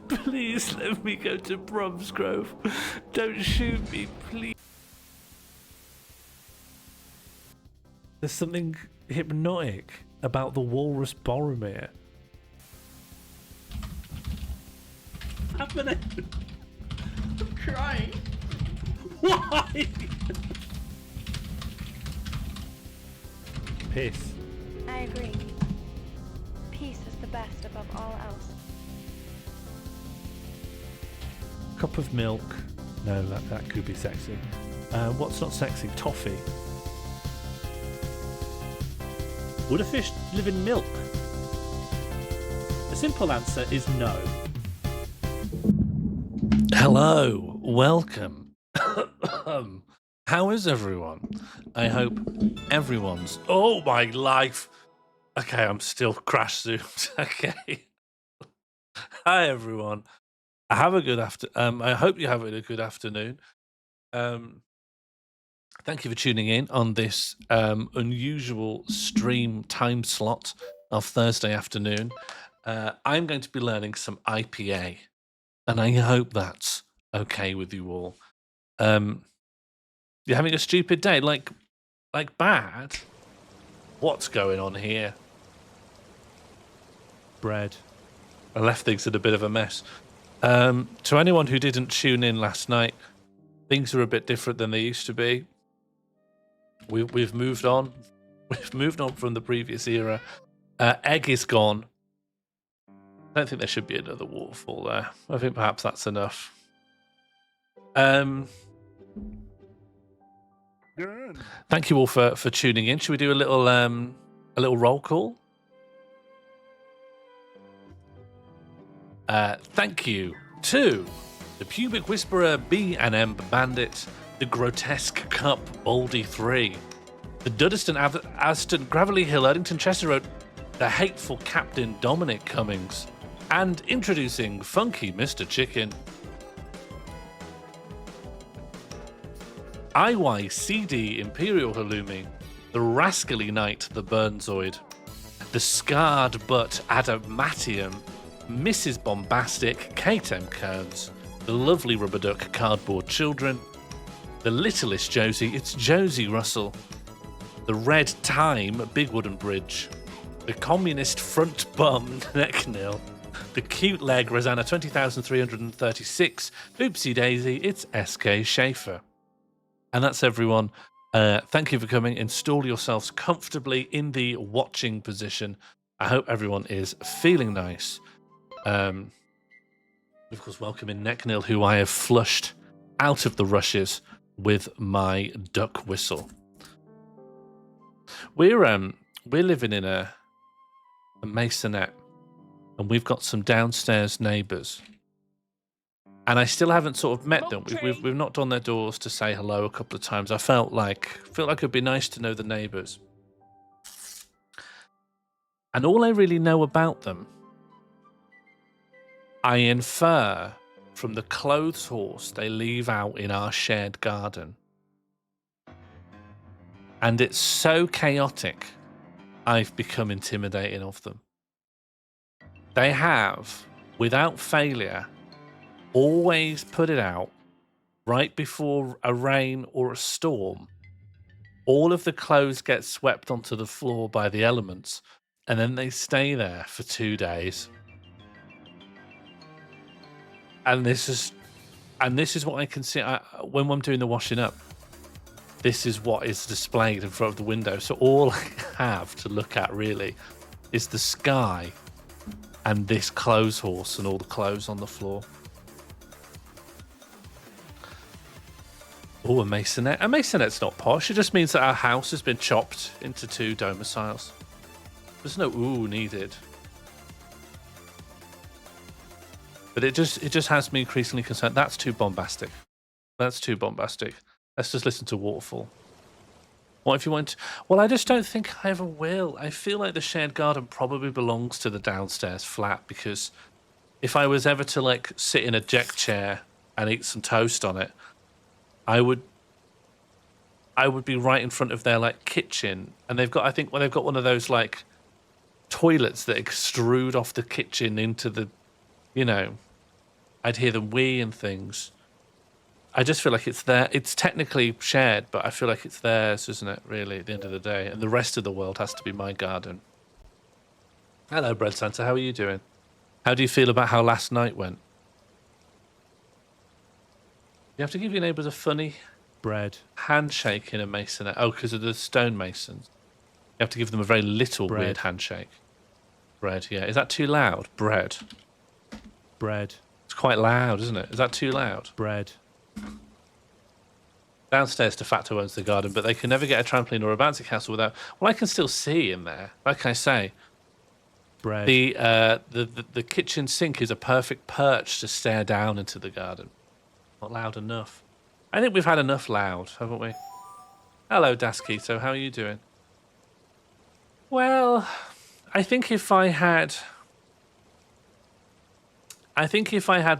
Please let me go to Bromsgrove. Don't shoot me, please. There's something hypnotic about the walrus Boromir. What's happening? I'm crying. Why? Piss. I agree. Peace is the best above all else. Cup of milk. No, that could be sexy. What's not sexy? Toffee. Would a fish live in milk? The simple answer is no. Hello, welcome. How is everyone? I hope everyone's... Oh, my life. Okay, I'm still crash zoomed. Okay. Hi, everyone. I hope you're having a good afternoon. Thank you for tuning in on this unusual stream time slot of Thursday afternoon. I'm going to be learning some IPA, and I hope that's okay with you all. You're having a stupid day, like bad? What's going on here? Bread. I left things in a bit of a mess. To anyone who didn't tune in last night, things are a bit different than they used to be. We've moved on. We've moved on from the previous era. Egg is gone. I don't think there should be another waterfall there. I think perhaps that's enough. Thank you all for tuning in. Should we do a little roll call? Thank you to the Pubic Whisperer B&M Bandit, the Grotesque Cup Baldy 3, the Duddeston Aston Gravelly Hill Erdington Chester Road, the Hateful Captain Dominic Cummings, and introducing Funky Mr. Chicken, IYCD Imperial Halloumi, the Rascally Knight the Burnzoid, the Scarred Butt Adamantium, Mrs. Bombastic Kate M. Kearns, the Lovely Rubber Duck Cardboard Children, the Littlest Josie, it's Josie Russell, the Red Time Big Wooden Bridge, the Communist Front Bum Neck Nil, the Cute Leg Rosanna 20,336, Oopsie Daisy, it's SK Schaefer. And that's everyone. Thank you for coming. Install yourselves comfortably in the watching position. I hope everyone is feeling nice. Of course, welcome in Necknil, who I have flushed out of the rushes with my duck whistle. We're living in a masonette, and we've got some downstairs neighbours. And I still haven't sort of met them. We've knocked on their doors to say hello a couple of times. I felt like it'd be nice to know the neighbours. And all I really know about them, I infer from the clothes horse they leave out in our shared garden. And it's so chaotic, I've become intimidating of them. They have, without failure, always put it out right before a rain or a storm. All of the clothes get swept onto the floor by the elements, and then they stay there for 2 days. And this is what I can see when I'm doing the washing up. This is what is displayed in front of the window. So all I have to look at really is the sky and this clothes horse and all the clothes on the floor. Oh, a masonette. A masonette's not posh. It just means that our house has been chopped into 2 domiciles. There's no ooh needed. But it just has me increasingly concerned. That's too bombastic. That's too bombastic. Let's just listen to Waterfall. What if you want to? Well, I just don't think I ever will. I feel like the shared garden probably belongs to the downstairs flat, because if I was ever to like sit in a deck chair and eat some toast on it, I would be right in front of their like kitchen, and they've got one of those like toilets that extrude off the kitchen into the, I'd hear them wee and things. I just feel like it's there. It's technically shared, but I feel like it's theirs, isn't it, really, at the end of the day? And the rest of the world has to be my garden. Hello, Bread Santa. How are you doing? How do you feel about how last night went? You have to give your neighbours a funny Bread. handshake in a masonette. Oh, because of the stonemasons. You have to give them a very little Bread. weird handshake. Bread, yeah. Is that too loud? Bread. Bread. It's quite loud, isn't it? Is that too loud? Bread. Downstairs, de facto owns the garden, but they can never get a trampoline or a bouncy castle without. Well, I can still see in there. Like I say, Bread. the kitchen sink is a perfect perch to stare down into the garden. Not loud enough. I think we've had enough loud, haven't we? Hello, Daskito. How are you doing? Well, I think if I had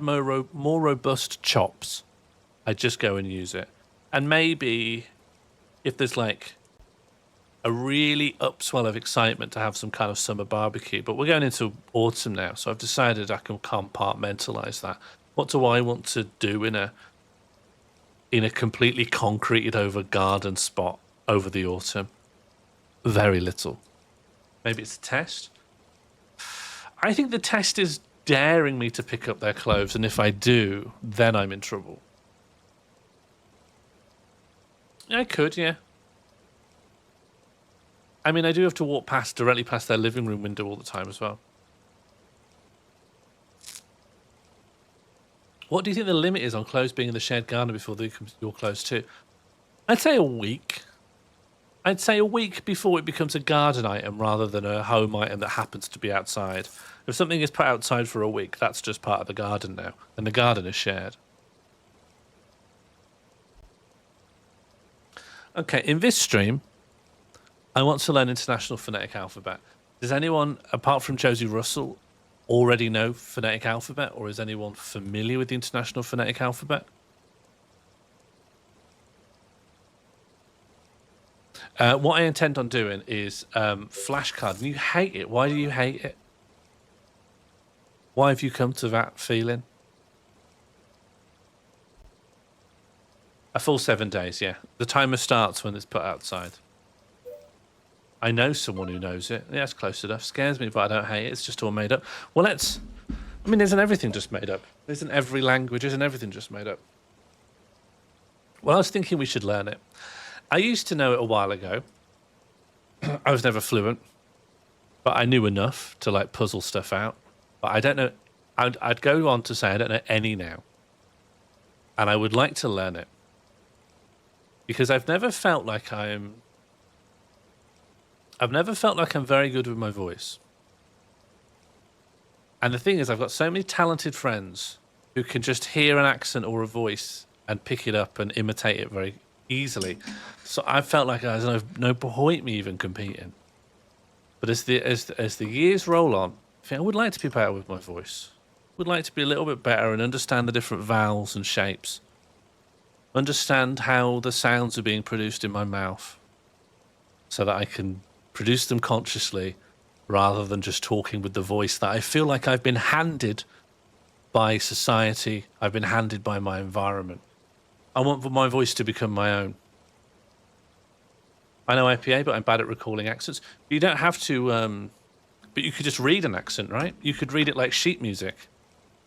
more robust chops, I'd just go and use it. And maybe if there's like a really upswell of excitement to have some kind of summer barbecue, but we're going into autumn now, so I've decided I can compartmentalize that. What do I want to do in a completely concreted over garden spot over the autumn? Very little. Maybe it's a test. I think the test is daring me to pick up their clothes, and if I do, then I'm in trouble. I could, yeah. I mean, I do have to walk directly past their living room window all the time as well. What do you think the limit is on clothes being in the shared garden before they become your clothes too? I'd say a week. I'd say a week before it becomes a garden item rather than a home item that happens to be outside. If something is put outside for a week, that's just part of the garden now, and the garden is shared. Okay, in this stream, I want to learn International Phonetic Alphabet. Does anyone, apart from Josie Russell, already know phonetic alphabet, or is anyone familiar with the International Phonetic Alphabet? What I intend on doing is flashcard. And you hate it. Why do you hate it? Why have you come to that feeling? A full 7 days, yeah. The timer starts when it's put outside. I know someone who knows it. Yeah, it's close enough. Scares me, but I don't hate it. It's just all made up. Well, I mean, isn't everything just made up? Isn't every language, isn't everything just made up? Well, I was thinking we should learn it. I used to know it a while ago. I was never fluent, but I knew enough to, like, puzzle stuff out. But I don't know. I'd go on to say I don't know any now. And I would like to learn it. Because I've never felt like I'm very good with my voice. And the thing is, I've got so many talented friends who can just hear an accent or a voice and pick it up and imitate it very easily. So I felt like there's no point me even competing. But as the years roll on, I think I would like to be better with my voice. Would like to be a little bit better and understand the different vowels and shapes. Understand how the sounds are being produced in my mouth so that I can produce them consciously rather than just talking with the voice that I feel like I've been handed by society, I've been handed by my environment. I want my voice to become my own. I know IPA, but I'm bad at recalling accents. You don't have to, but you could just read an accent, right? You could read it like sheet music.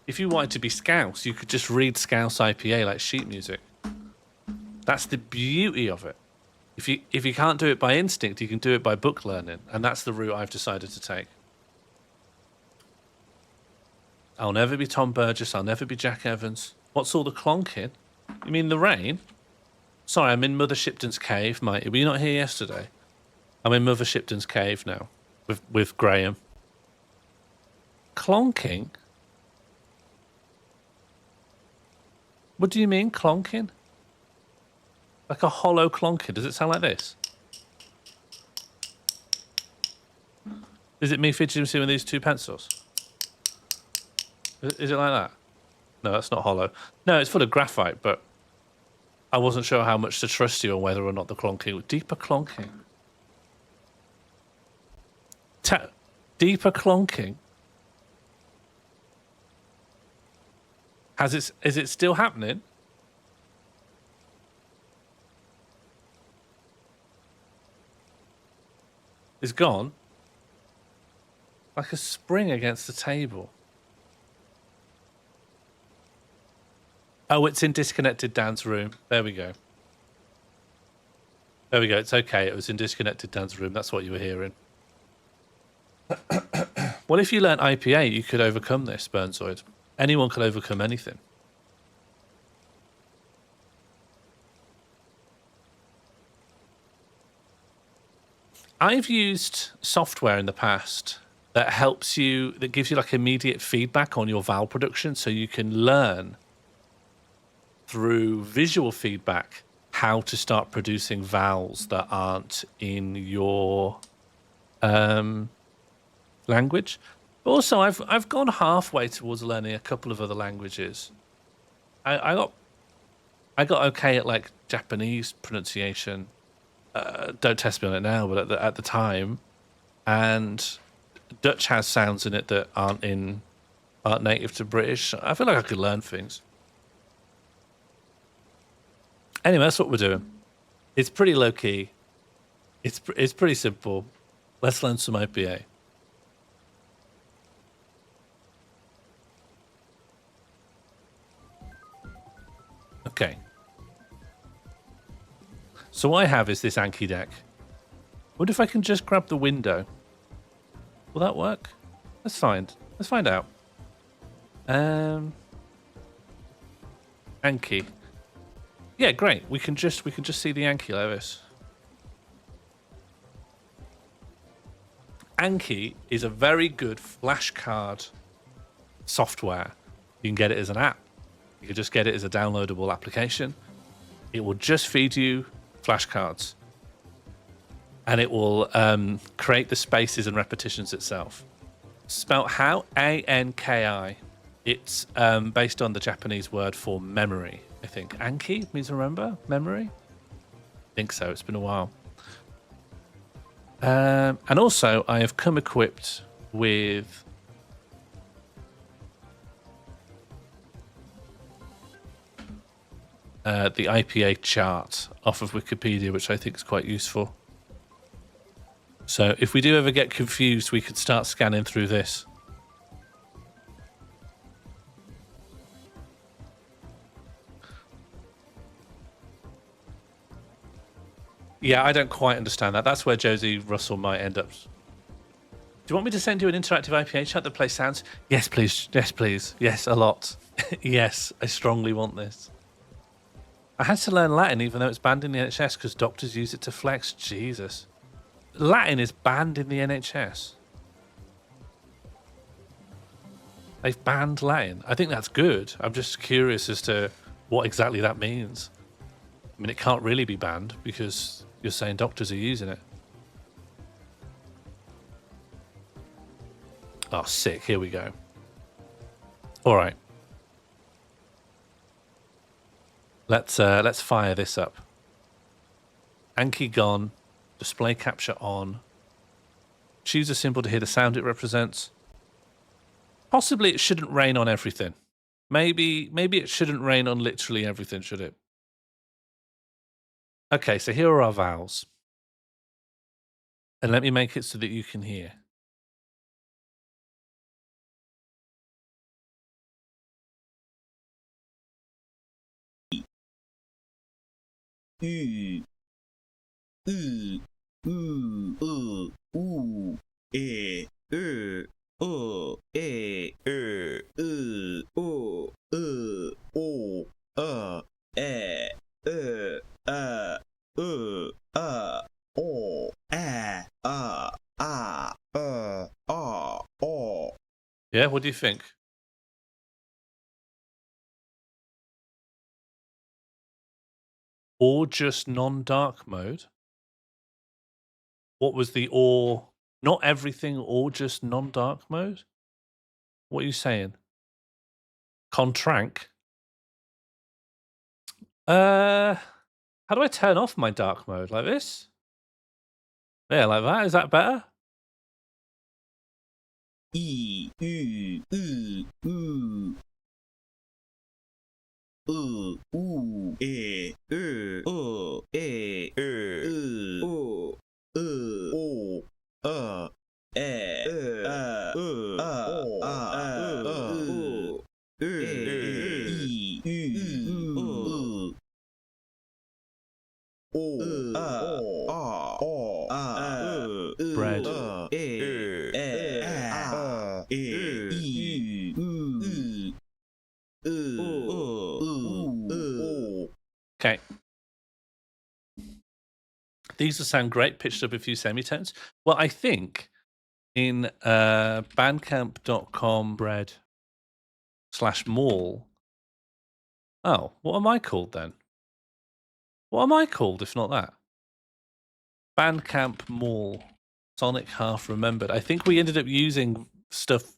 If you wanted to be Scouse, you could just read Scouse IPA like sheet music. That's the beauty of it. If you can't do it by instinct, you can do it by book learning, and that's the route I've decided to take. I'll never be Tom Burgess. I'll never be Jack Evans. What's all the clonking? You mean the rain? Sorry, I'm in Mother Shipton's cave, mate. Were you not here yesterday? I'm in Mother Shipton's cave now with Graham. Clonking? What do you mean, clonking? Like a hollow clonking. Does it sound like this? Is it me fidgeting with these two pencils? Is it like that? No, that's not hollow. No, it's full of graphite, but I wasn't sure how much to trust you on whether or not the clonking was deeper clonking. Deeper clonking? Is it still happening? It's gone. Like a spring against the table. Oh, it's in disconnected Dan's room. There we go. There we go. It's okay. It was in disconnected Dan's room. That's what you were hearing. Well, if you learnt IPA, you could overcome this, Burnzoid. Anyone could overcome anything. I've used software in the past that helps you, that gives you like immediate feedback on your vowel production, so you can learn through visual feedback how to start producing vowels that aren't in your language. But also, I've gone halfway towards learning a couple of other languages. I got okay at like Japanese pronunciation. Don't test me on it now, but at the time, and Dutch has sounds in it that aren't native to British. I feel like I could learn things. Anyway, that's what we're doing. It's pretty low key. It's pretty simple. Let's learn some IPA. Okay. So what I have is this Anki deck. What if I can just grab the window? Will that work? Let's find out. Anki. Yeah, great. We can just see the Anki like this. Anki is a very good flashcard software. You can get it as an app. You can just get it as a downloadable application. It will just feed you flashcards. And it will create the spaces and repetitions itself. Spelt how? A-N-K-I. It's based on the Japanese word for memory, I think. Anki means remember? Memory? I think so. It's been a while. And also, I have come equipped with the IPA chart off of Wikipedia, which I think is quite useful. So if we do ever get confused, we could start scanning through this. Yeah, I don't quite understand that. That's where Josie Russell might end up. Do you want me to send you an interactive IPA chart that plays sounds? Yes, please. Yes, please. Yes, a lot. Yes, I strongly want this. I had to learn Latin, even though it's banned in the NHS, because doctors use it to flex. Jesus. Latin is banned in the NHS. They've banned Latin. I think that's good. I'm just curious as to what exactly that means. I mean, it can't really be banned because you're saying doctors are using it. Oh, sick. Here we go. All right. Let's fire this up. Anki gone. Display capture on. Choose a symbol to hear the sound it represents. Possibly it shouldn't rain on everything. Maybe it shouldn't rain on literally everything, should it? Okay, so here are our vowels. And let me make it so that you can hear. Yeah, what do you think? Or just non-dark mode? What was the or? Not everything or just non-dark mode? What are you saying? Contrank? How do I turn off my dark mode? Like this? Yeah, like that? Is that better? bread, Okay. These will sound great, pitched up a few semitones. Well, I think in bandcamp.com bread, /mall. Oh, what am I called then? What am I called if not that? Bandcamp Mall. Sonic Half Remembered. I think we ended up using stuff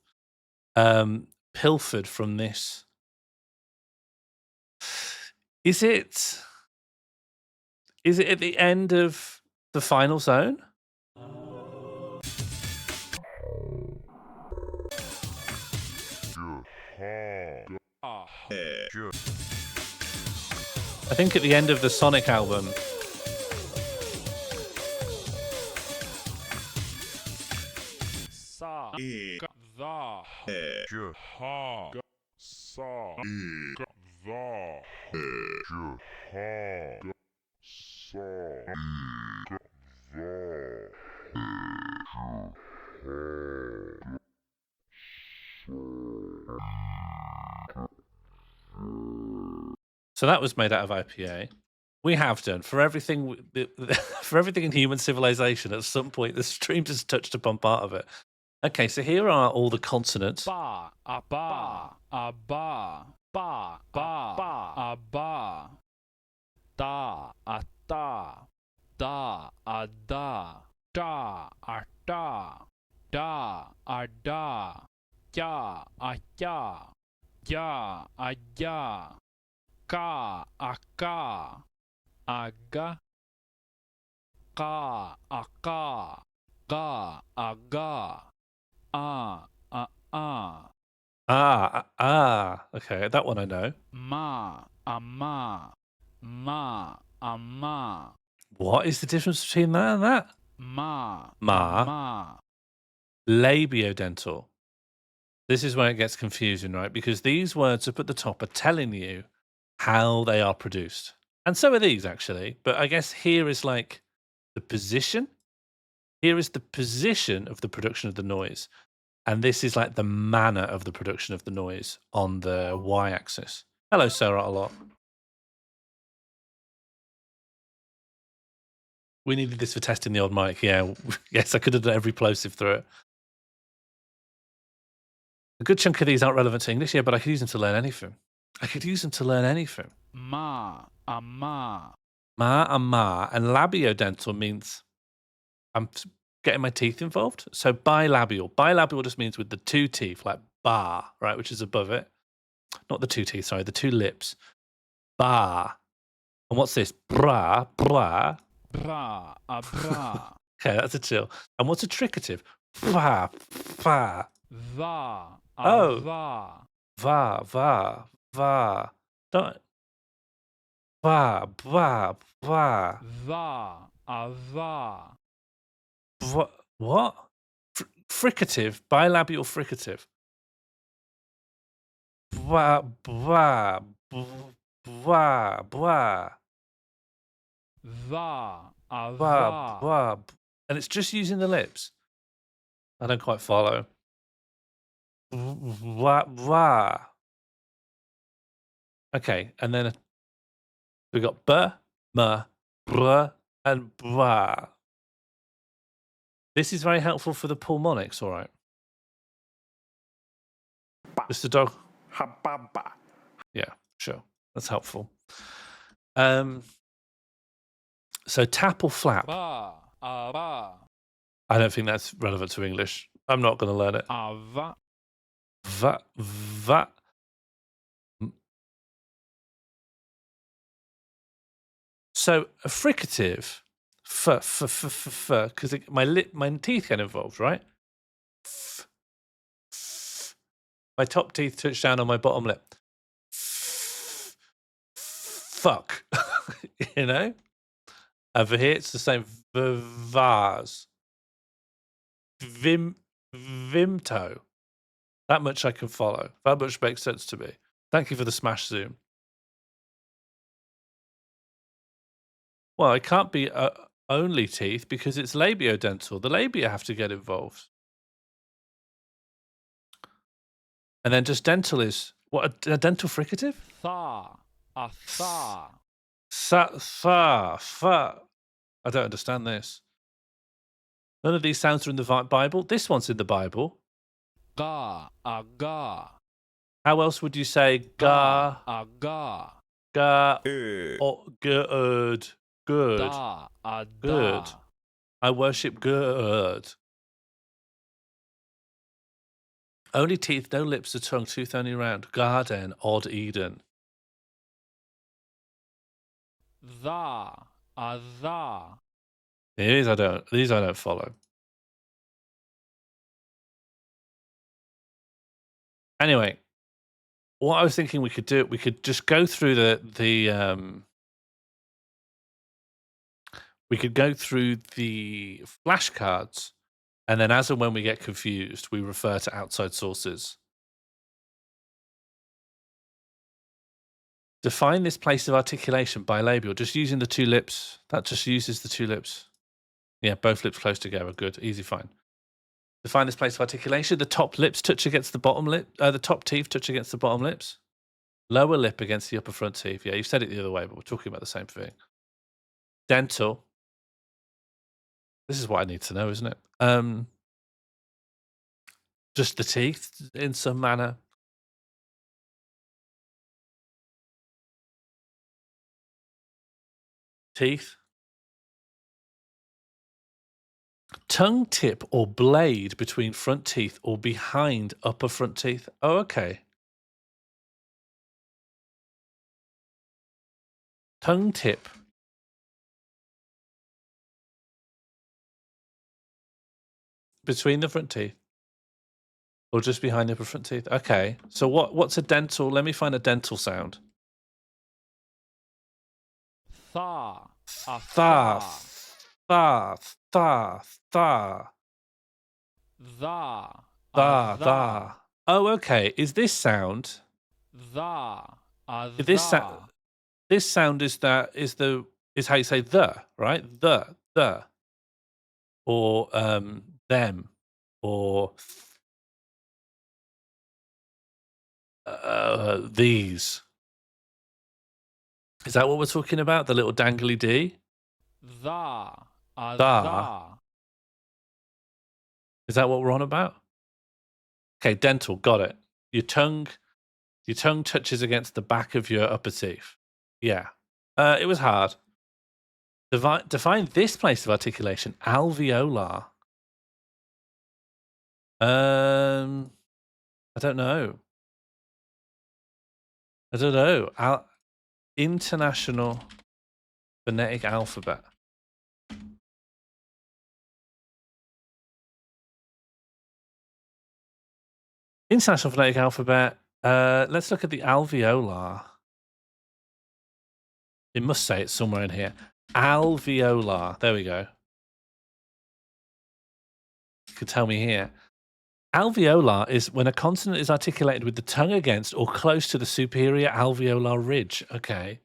pilfered from this. Is it at the end of the final zone? I think at the end of the Sonic album. So that was made out of IPA. We have done for everything for everything in human civilization. At some point, the stream just touched upon part of it. Okay, so here are all the consonants. Ba, a ba, a ba, ba, ba, ba, a ba. Da, a da, da, a da, da, a da, da, a da, ya, a ya, ya, a ya, ka, a ka, a ga, ka, a ka, ga, a ga. Okay, that one I know. Ma, a ma, ma, a ma. What is the difference between that and that? Ma, Ma. ma. Labiodental. This is where it gets confusing, right? Because these words up at the top are telling you how they are produced. And so are these, actually. But I guess here is like the position. Here is the position of the production of the noise. And this is like the manner of the production of the noise on the y-axis. Hello, Sarah, a lot. We needed this for testing the old mic. Yeah, yes, I could have done every plosive through it. A good chunk of these aren't relevant to English, yeah, but I could use them to learn anything. I could use them to learn anything. Ma, a ma. Ma and ma. And labiodental means I'm getting my teeth involved. So bilabial. Bilabial just means with the two teeth, like bar, right, which is above it. Not the two teeth, sorry, the two lips. Bar. And what's this? Bra, bra. Bra, a bra. Okay, that's a chill. And what's a tricative? Fa, fa. Va, a Oh. va. Va, va, va. Don't. Va, va, va. Va, a va. What? Fricative, bilabial fricative. Blah, blah, blah, blah. Va, a Blah, va. blah. And it's just using the lips. I don't quite follow. Blah, blah. Okay, and then we got b, m, br, and blah. This is very helpful for the pulmonics, all right? Mr. Dog? Yeah, sure. That's helpful. So tap or flap? Va, a va. I don't think that's relevant to English. I'm not going to learn it. A va. Va, va. So a fricative, because my teeth get involved, right? F, f. My top teeth touch down on my bottom lip. F, f. fuck. You know? Over here, it's the same. Vase. Vimto. That much I can follow. That much makes sense to me. Thank you for the smash zoom. Well, it can't be only teeth because it's labiodental. The labia have to get involved. And then just dental is what a dental fricative? Tha. A tha. Fa. I don't understand this. None of these sounds are in the Bible. This one's in the Bible. Ga. A ga. How else would you say ga, A ga. ga, or good? Good. Da. A Good. da. I worship good. Only teeth, no lips, a tongue, tooth only round. Garden, odd Eden. Tha. A tha. These I don't follow. Anyway, what I was thinking we could do, we could just go through we could go through the flashcards, and then as and when we get confused, we refer to outside sources. Define this place of articulation bilabial, just using the two lips. That just uses the two lips. Yeah, both lips close together. Good, easy, fine. Define this place of articulation. The top lips touch against the bottom lip. The top teeth touch against the bottom lips. Lower lip against the upper front teeth. Yeah, you said it the other way, but we're talking about the same thing. Dental. This is what I need to know, isn't it? Just the teeth in some manner. Teeth. Tongue tip or blade between front teeth or behind upper front teeth. Oh, okay. Tongue tip. Between the front teeth. Or just behind the upper front teeth. Okay. So what's a dental? Let me find a dental sound. Tha. A Tha. tha. Tha. Tha. Tha. Tha. Tha. A tha. Tha. Oh, okay. Is this sound? Tha. A This tha. this sound is how you say the, right? The. Or them. Or these. Is that what we're talking about? The little dangly D? Tha. A Tha. tha. Is that what we're on about? Okay, dental, got it. Your tongue touches against the back of your upper teeth. Yeah. It was hard. Define this place of articulation. Alveolar. I don't know. International Phonetic Alphabet. International Phonetic Alphabet. Let's look at the alveolar. It must say it's somewhere in here. Alveolar. There we go. You can tell me here. Alveolar is when a consonant is articulated with the tongue against or close to the superior alveolar ridge. Okay.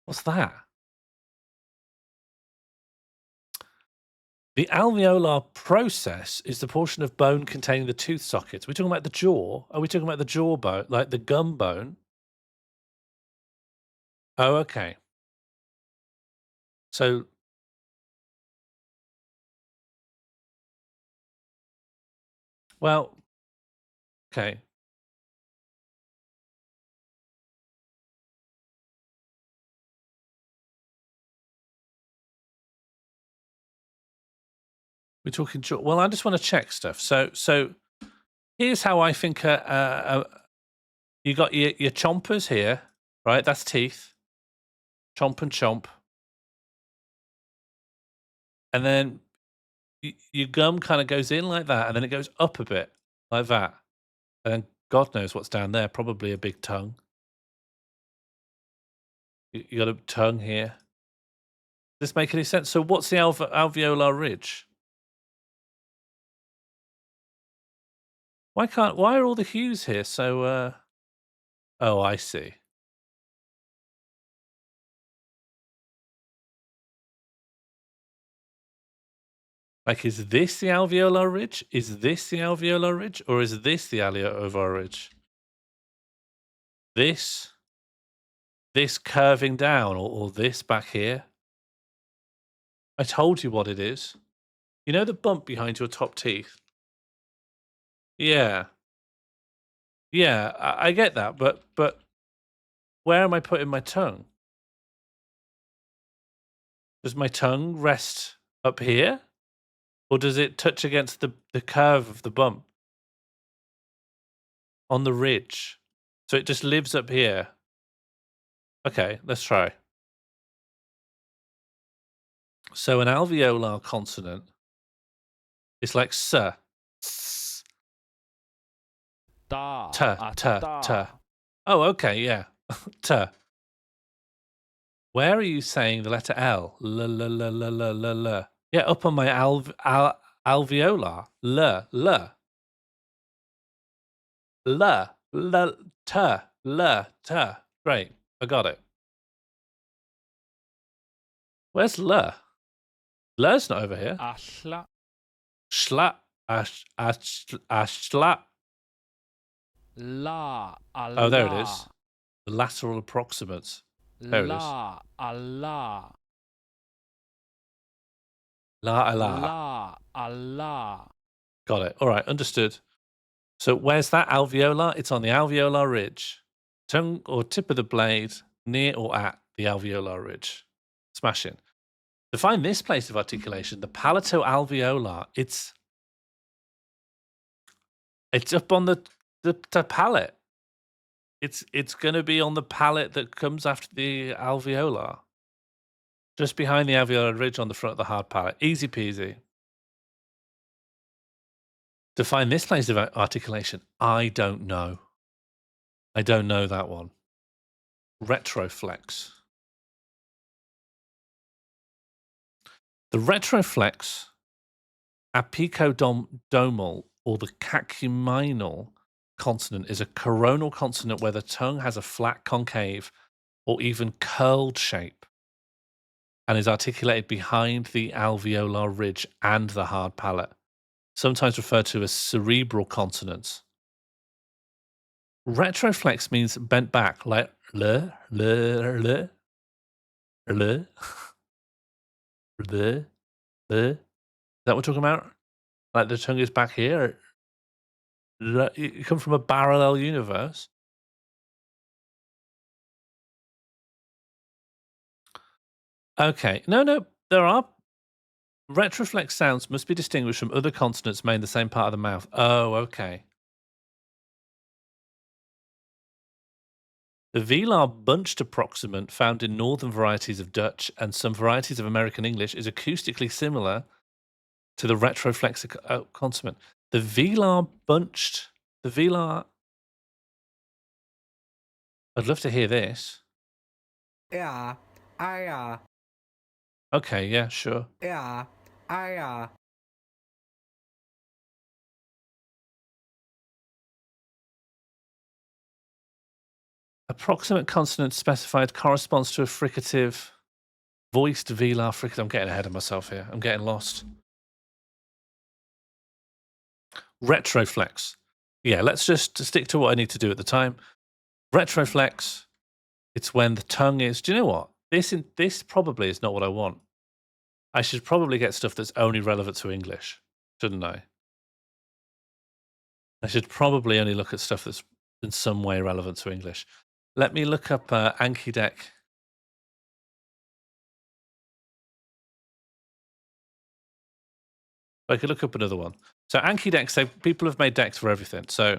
What's that? The alveolar process is the portion of bone containing the tooth sockets. We're talking about the jaw. Are we talking about the jaw bone, like the gum bone? Oh, okay. So well, okay. We're talking jaw. Well, I just want to check stuff. So here's how I think. You got your chompers here, right? That's teeth. Chomp and chomp. And then your gum kind of goes in like that, and then it goes up a bit like that. And then God knows what's down there. Probably a big tongue. You got a tongue here. Does this make any sense? So what's the alveolar ridge? Why are all the hues here so oh, I see. Like, is this the alveolar ridge? Is this the alveolar ridge? Or is this the alveolar ridge? This curving down, or this back here? I told you what it is. You know the bump behind your top teeth? Yeah. Yeah, I get that, but where am I putting my tongue? Does my tongue rest up here? Or does it touch against the curve of the bump? On the ridge. So it just lives up here. Okay, let's try. So an alveolar consonant is like s, s, Da. t, t, t. Oh, okay, yeah. T. Where are you saying the letter L? L, l, l, l, l, l, l. Yeah, up on my alveolar. L, l. L, l, t, l, t. Great, I got it. Where's L? L's not over here. Ashla. Schla, ashla. La. Oh, there it is. The lateral approximates. There it is. La. Allah. La, Allah. La. Allah. Got it. All right, understood. So where's that alveolar? It's on the alveolar ridge. Tongue or tip of the blade near or at the alveolar ridge. Smashing. To find this place of articulation, the palatoalveolar, it's up on the palate. It's going to be on the palate that comes after the alveolar. Just behind the alveolar ridge on the front of the hard palate. Easy peasy. To find this place of articulation, I don't know. I don't know that one. Retroflex. The retroflex, apicodomal, or the cacuminal consonant is a coronal consonant where the tongue has a flat concave or even curled shape and is articulated behind the alveolar ridge and the hard palate, sometimes referred to as cerebral consonants. Retroflex means bent back, like le, le, le, le, le, le. Is that what we're talking about? Like the tongue is back here? You come from a parallel universe? Okay. No, there are. Retroflex sounds must be distinguished from other consonants made in the same part of the mouth. Oh, okay. The velar bunched approximant found in northern varieties of Dutch and some varieties of American English is acoustically similar to the retroflex consonant. The velar bunched, the velar. I'd love to hear this. Yeah, Okay, yeah, sure. yeah, Approximate consonant specified corresponds to a fricative voiced velar fricative. I'm getting ahead of myself here. I'm getting lost. Retroflex. Yeah, let's just stick to what I need to do at the time. Retroflex. It's when the tongue is. Do you know what? This probably is not what I want. I should probably get stuff that's only relevant to English, shouldn't I? I should probably only look at stuff that's in some way relevant to English. Let me look up Anki deck. I could look up another one. So Anki decks, people have made decks for everything. So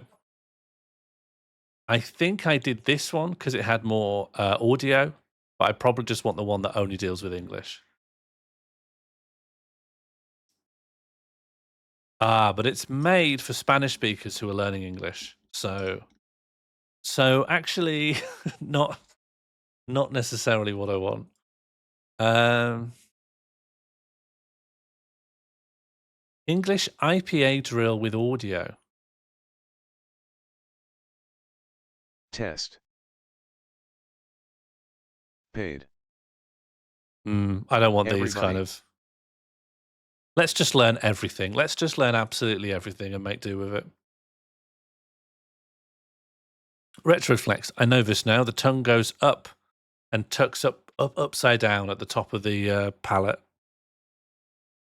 I think I did this one because it had more audio, but I probably just want the one that only deals with English. Ah, but it's made for Spanish speakers who are learning English. So actually not Not necessarily what I want. English IPA drill with audio. Test. Paid. I don't want these kind Everybody. of. Let's just learn everything. Let's just learn absolutely everything and make do with it. Retroflex. I know this now. The tongue goes up and tucks up upside down at the top of the palate.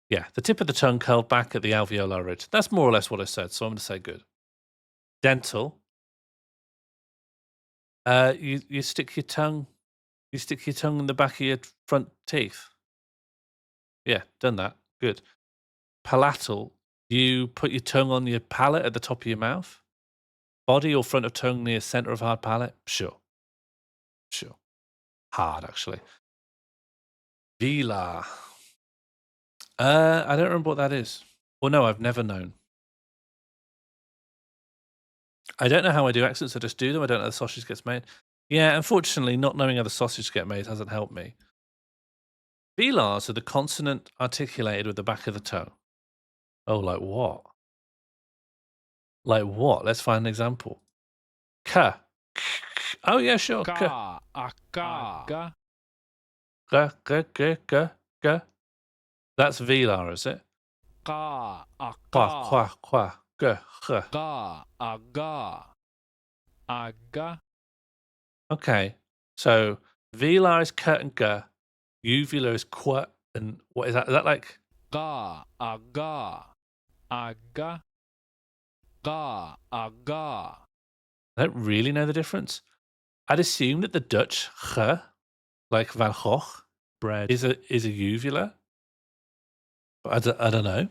Yeah, the tip of the tongue curled back at the alveolar ridge. That's more or less what I said, so I'm going to say good. Dental. You stick your tongue. You stick your tongue in the back of your front teeth. Yeah, done that. Good. Palatal. You put your tongue on your palate at the top of your mouth. Body or front of tongue near center of hard palate. Sure. Hard actually. Velar. I don't remember what that is. Well, no, I've never known. I don't know how I do accents. I just do them. I don't know how the sausage gets made. Yeah, unfortunately, not knowing how the sausage get made hasn't helped me. Velars are the consonant articulated with the back of the tongue. Oh, like what? Like what? Let's find an example. K. Oh, yeah, sure. K. Ka. Aga. G, G, G, G, G. That's velar, is it? Ka. Qua, qua, Aga. qua. G, G. Ga. Aga. Aga. Okay. So velar is K and G. Uvula is Qu and what is that? Is that like Ga. Aga. Aga. Ga. Aga. I don't really know the difference. I'd assume that the Dutch G, like Van Gogh, bread, is a uvula. But I don't know.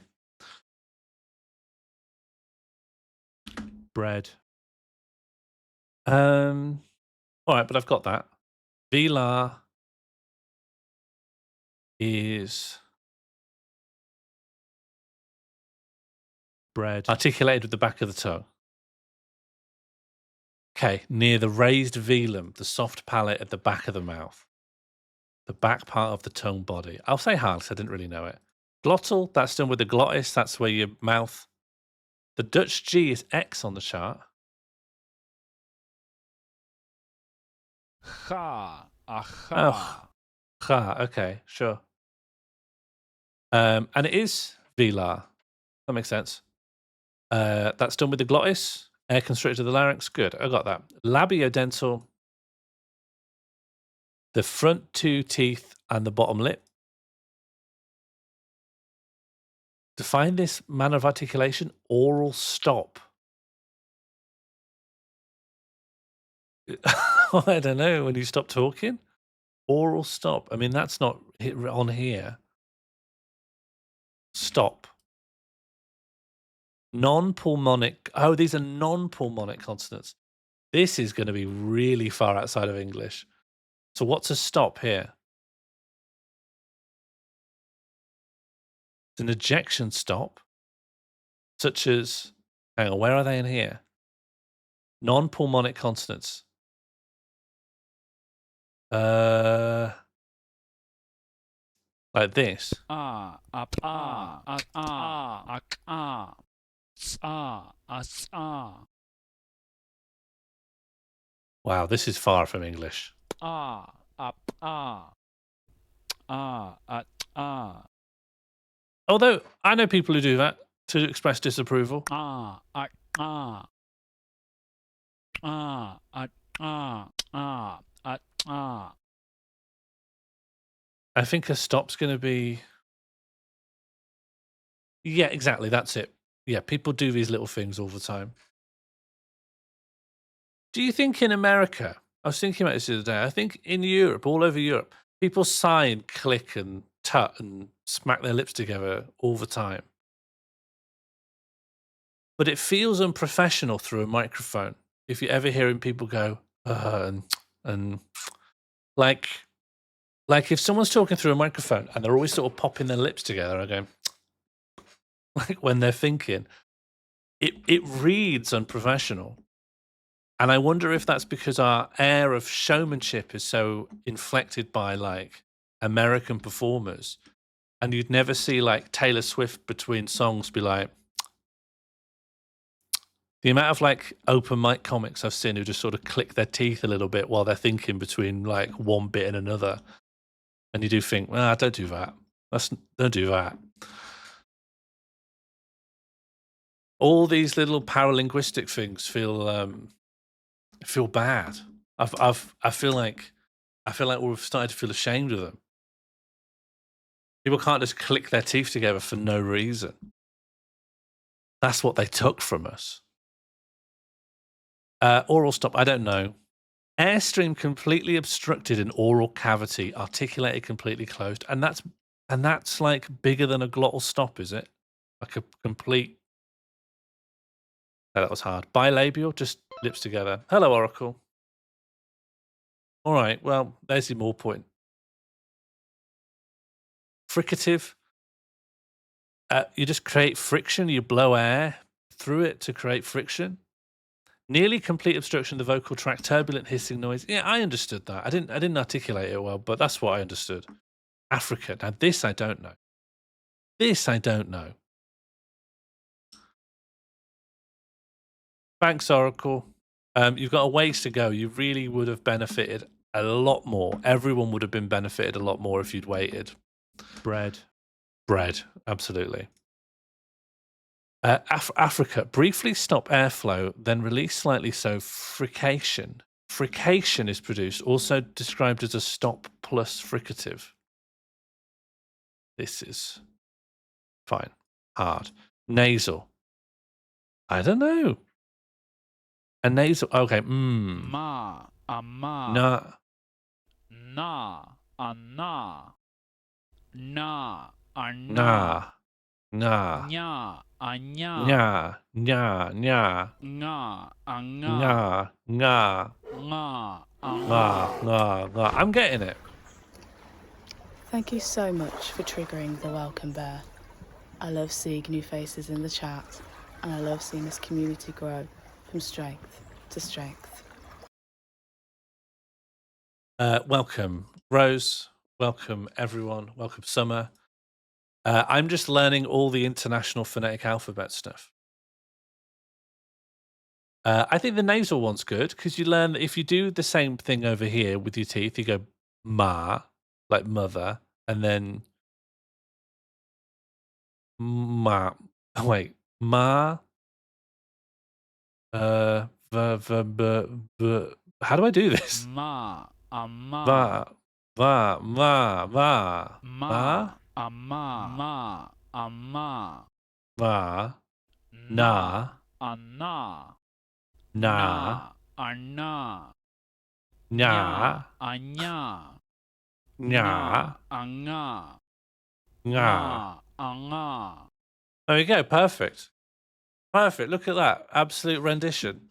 bread, All right, but I've got that. Velar is bread, articulated with the back of the tongue. Okay, near the raised velum, the soft palate at the back of the mouth. The back part of the tongue body. I'll say hard because I didn't really know it. Glottal, that's done with the glottis. That's where your mouth. The Dutch G is X on the chart. Ha. Aha. Oh, ha, okay, sure. And it is velar. That makes sense. That's done with the glottis. Air constricted the larynx. Good, I got that. Labiodental. The front two teeth and the bottom lip. Define this manner of articulation. Oral stop. I don't know. When you stop talking? Oral stop. I mean, that's not on here. Stop. Non-pulmonic. Oh, these are non-pulmonic consonants. This is going to be really far outside of English. So what's a stop here? It's an ejection stop, such as, hang on, where are they in here? Non-pulmonic consonants. Like this. Ah. Up. Ah. Ak. Ah. Ak. Ah. Sa. As. Ah. Wow, this is far from English. Ah. Up. Ah. Ah. At. Ah. Although I know people who do that to express disapproval. Ah. Ak. Ah. Ah. At. Ah. Ah. At. Ah. I think a stop's going to be. Yeah, exactly. That's it. Yeah, people do these little things all the time. Do you think in America, I was thinking about this the other day, I think in Europe, all over Europe, people sigh and click and tut and smack their lips together all the time. But it feels unprofessional through a microphone. If you're ever hearing people go, and like if someone's talking through a microphone and they're always sort of popping their lips together and going, like when they're thinking, it reads unprofessional. And I wonder if that's because our air of showmanship is so inflected by like American performers. And you'd never see like Taylor Swift between songs be like, the amount of like open mic comics I've seen who just sort of click their teeth a little bit while they're thinking between like one bit and another. And you do think, well, don't do that. Don't do that. All these little paralinguistic things feel bad. I feel like we've started to feel ashamed of them. People can't just click their teeth together for no reason. That's what they took from us. Oral stop, I don't know. Airstream completely obstructed in oral cavity, articulated completely closed. And that's like bigger than a glottal stop, is it? Like a complete... Oh, that was hard. Bilabial, just lips together. Hello, Oracle. All right, well, there's your more point. Fricative. You just create friction. You blow air through it to create friction. Nearly complete obstruction of the vocal tract, turbulent hissing noise. Yeah, I understood that. I didn't articulate it well, but that's what I understood. Africa. Now this I don't know. This I don't know. Thanks, Oracle. You've got a ways to go. You really would have benefited a lot more. Everyone would have been benefited a lot more if you'd waited. Bread. Bread, absolutely. Africa, briefly stop airflow, then release slightly so frication. Frication is produced, also described as a stop plus fricative. This is fine. Hard. Nasal. I don't know. A nasal, okay. Ma, a ma. Na. Na, a na. Na, a na. Na. Na. Nya, a nya. Nya. Nya. Nya. Nga, a nga. Nga. Nga. Nga, a Nga. Nga. Nga. I'm getting it. Thank you so much for triggering the welcome bear. I love seeing new faces in the chat, and I love seeing this community grow from strength to strength. Welcome, Rose. Welcome, everyone. Welcome, Summer. I'm just learning all the international phonetic alphabet stuff. I think the nasal one's good because you learn that if you do the same thing over here with your teeth, you go ma, like mother, and then ma. Oh, wait, ma. How do I do this? ma, a ma. Va, ma, va, Ma, a ma. Ma, a ma. va, Na, na, a na. na, a na. nya, A nya. nya, A nga. nga. A nga. There we go. Perfect. Perfect. Look at that. Absolute rendition.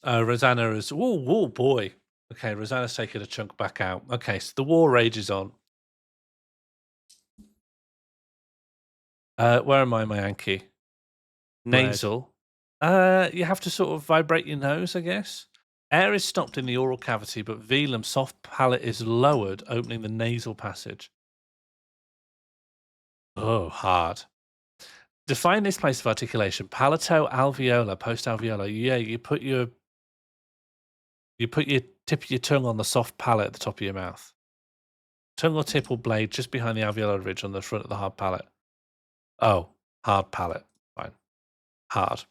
Rosanna is... Oh, boy. Okay, Rosanna's taking a chunk back out. Okay, so the war rages on. Where am I, my Yankee? Bread. Nasal. You have to sort of vibrate your nose, I guess. Air is stopped in the oral cavity, but velum, soft palate, is lowered, opening the nasal passage. Oh, hard. Define this place of articulation. Palato alveolar, post-alveolar. Yeah, you put your tip of your tongue on the soft palate at the top of your mouth. Tongue or tip or blade just behind the alveolar ridge on the front of the hard palate. Oh, hard palate. Fine. Hard.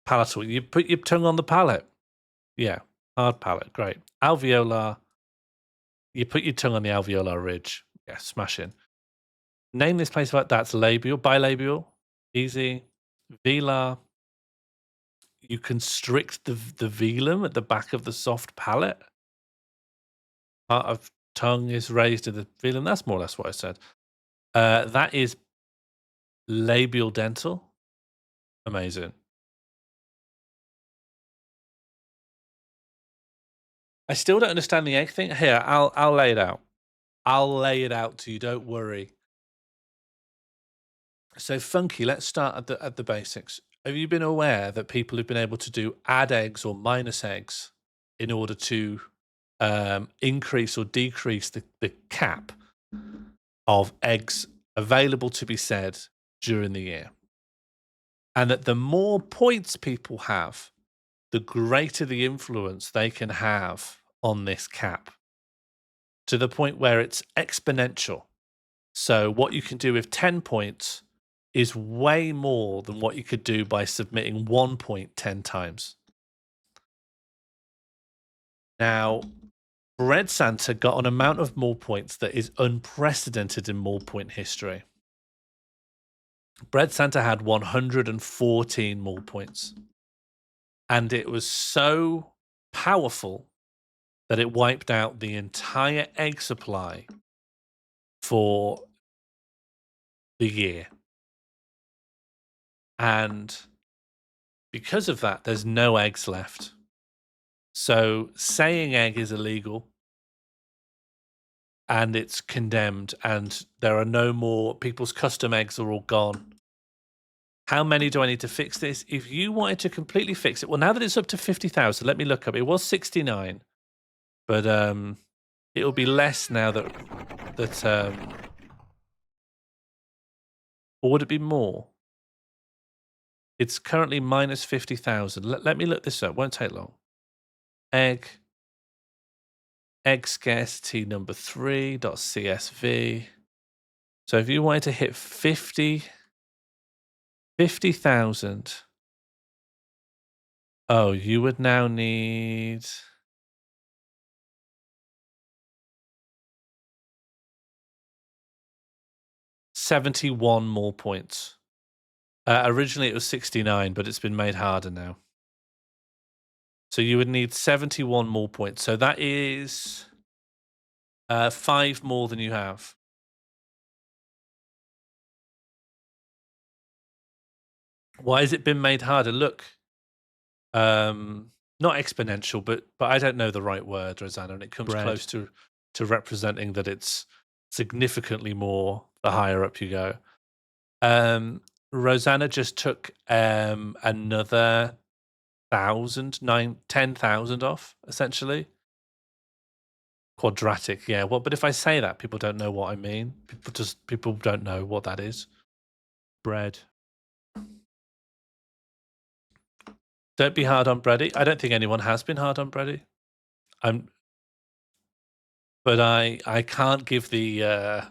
Palatal. You put your tongue on the palate. Yeah, hard palate. Great. Alveolar. You put your tongue on the alveolar ridge. Yeah, smash in. Name this place like that's labial, bilabial. Easy. Velar. You constrict the velum at the back of the soft palate. Part of tongue is raised to the velum. That's more or less what I said. That is labial dental. Amazing. I still don't understand the egg thing. Here, I'll lay it out. I'll lay it out to you. Don't worry. So Funky, let's start at the basics. Have you been aware that people have been able to do add eggs or minus eggs in order to increase or decrease the cap of eggs available to be said during the year? And that the more points people have, the greater the influence they can have on this cap, to the point where it's exponential. So what you can do with 10 points is way more than what you could do by submitting 1 point 10 times. Now, Bread Santa got an amount of more points that is unprecedented in more point history. Bread Santa had 114 more points. And it was so powerful that it wiped out the entire egg supply for the year. And because of that, there's no eggs left. So saying egg is illegal and it's condemned, and there are no more, people's custom eggs are all gone. How many do I need to fix this? If you wanted to completely fix it, well, now that it's up to 50,000, let me look up. It was 69, but it'll be less now or would it be more? It's currently minus 50,000. Let me look this up. Won't take long. Egg scarcity number 3.csv. So if you wanted to hit 50,000, oh, you would now need 71 more points. Originally it was 69, but it's been made harder now. So you would need 71 more points. So that is 5 more than you have. Why has it been made harder? Look, not exponential, but I don't know the right word, Rosanna, and it comes close to representing that it's significantly more the higher up you go. Rosanna just took another 10,000 off, essentially. Quadratic, yeah. Well, but if I say that, people don't know what I mean. People don't know what that is. Bread. Don't be hard on Brady. I don't think anyone has been hard on Brady. But I can't give the.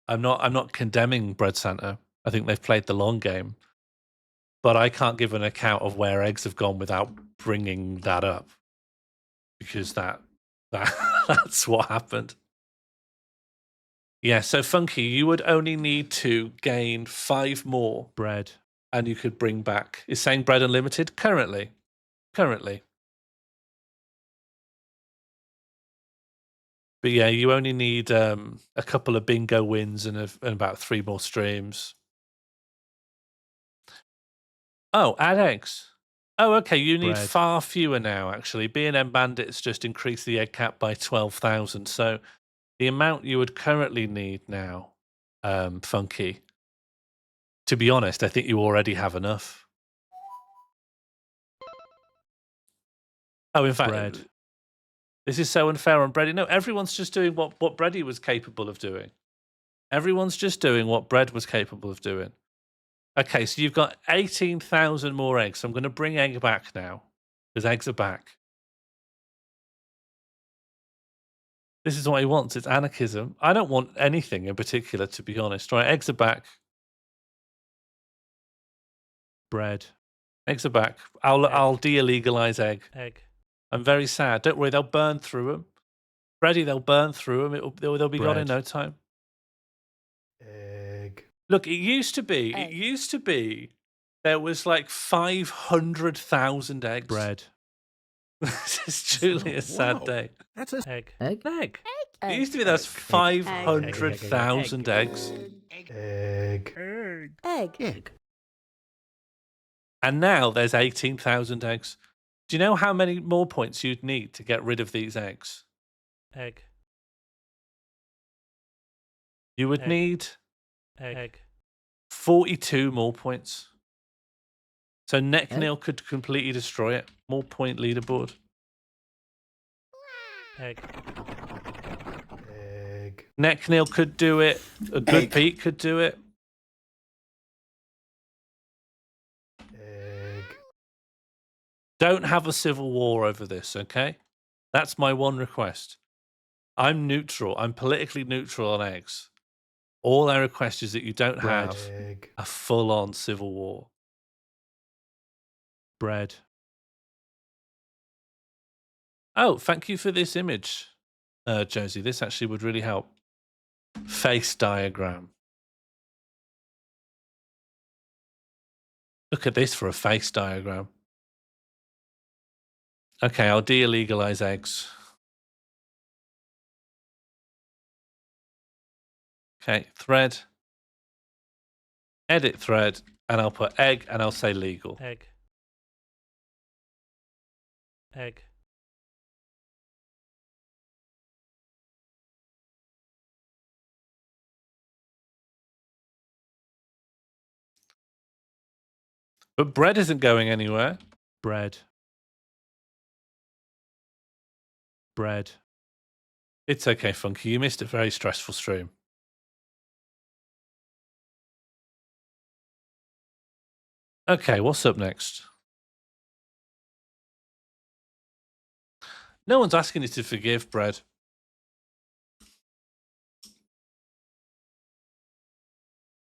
I'm not condemning Bread Santa. I think they've played the long game. But I can't give an account of where eggs have gone without bringing that up, because that's what happened. Yeah, so Funky, you would only need to gain 5 more Bread. and you could bring back. Is saying Bread Unlimited currently? But yeah, you only need a couple of bingo wins and about 3 more streams. Oh, add eggs. Oh, okay. You need Bread. far fewer now, actually. B&M Bandits just increased the egg cap by 12,000. So the amount you would currently need now, Funky, to be honest, I think you already have enough. Oh, in fact, Bread. This is so unfair on Brady. No, everyone's just doing what Brady was capable of doing. Everyone's just doing what Bread was capable of doing. Okay, so you've got 18,000 more eggs. So I'm going to bring egg back now, because eggs are back. This is what he wants. It's anarchism. I don't want anything in particular, to be honest. Right, eggs are back. Bread. Eggs are back. I'll de-illegalize egg. I'm very sad. Don't worry, they'll burn through them. Brady, they'll burn through them. They'll be gone in no time. Egg. Look, it used to be there was like 500,000 eggs. Bread. This is truly a sad day. That's a Egg. It used to be there's 500,000 eggs. Egg. And now there's 18,000 eggs. Do you know how many more points you'd need to get rid of these eggs? Egg. You would need Egg. 42 more points. So neck Egg? nail could completely destroy it. More point leaderboard. Egg. Egg. Neck nail could do it. A good Egg. Pete could do it. Egg. Don't have a civil war over this, okay? That's my one request. I'm neutral. I'm politically neutral on eggs. All I request is that you don't Bread. have Egg. a full-on civil war. Bread. Oh, thank you for this image, Josie. This actually would really help. Face diagram. Look at this for a face diagram. Okay, I'll de-illegalize eggs. Okay, thread. Edit thread, and I'll put egg, and I'll say legal. Egg. Egg. But bread isn't going anywhere. Bread. Bread. It's okay, Funky. You missed a very stressful stream. Okay, what's up next? No one's asking you to forgive, Bread.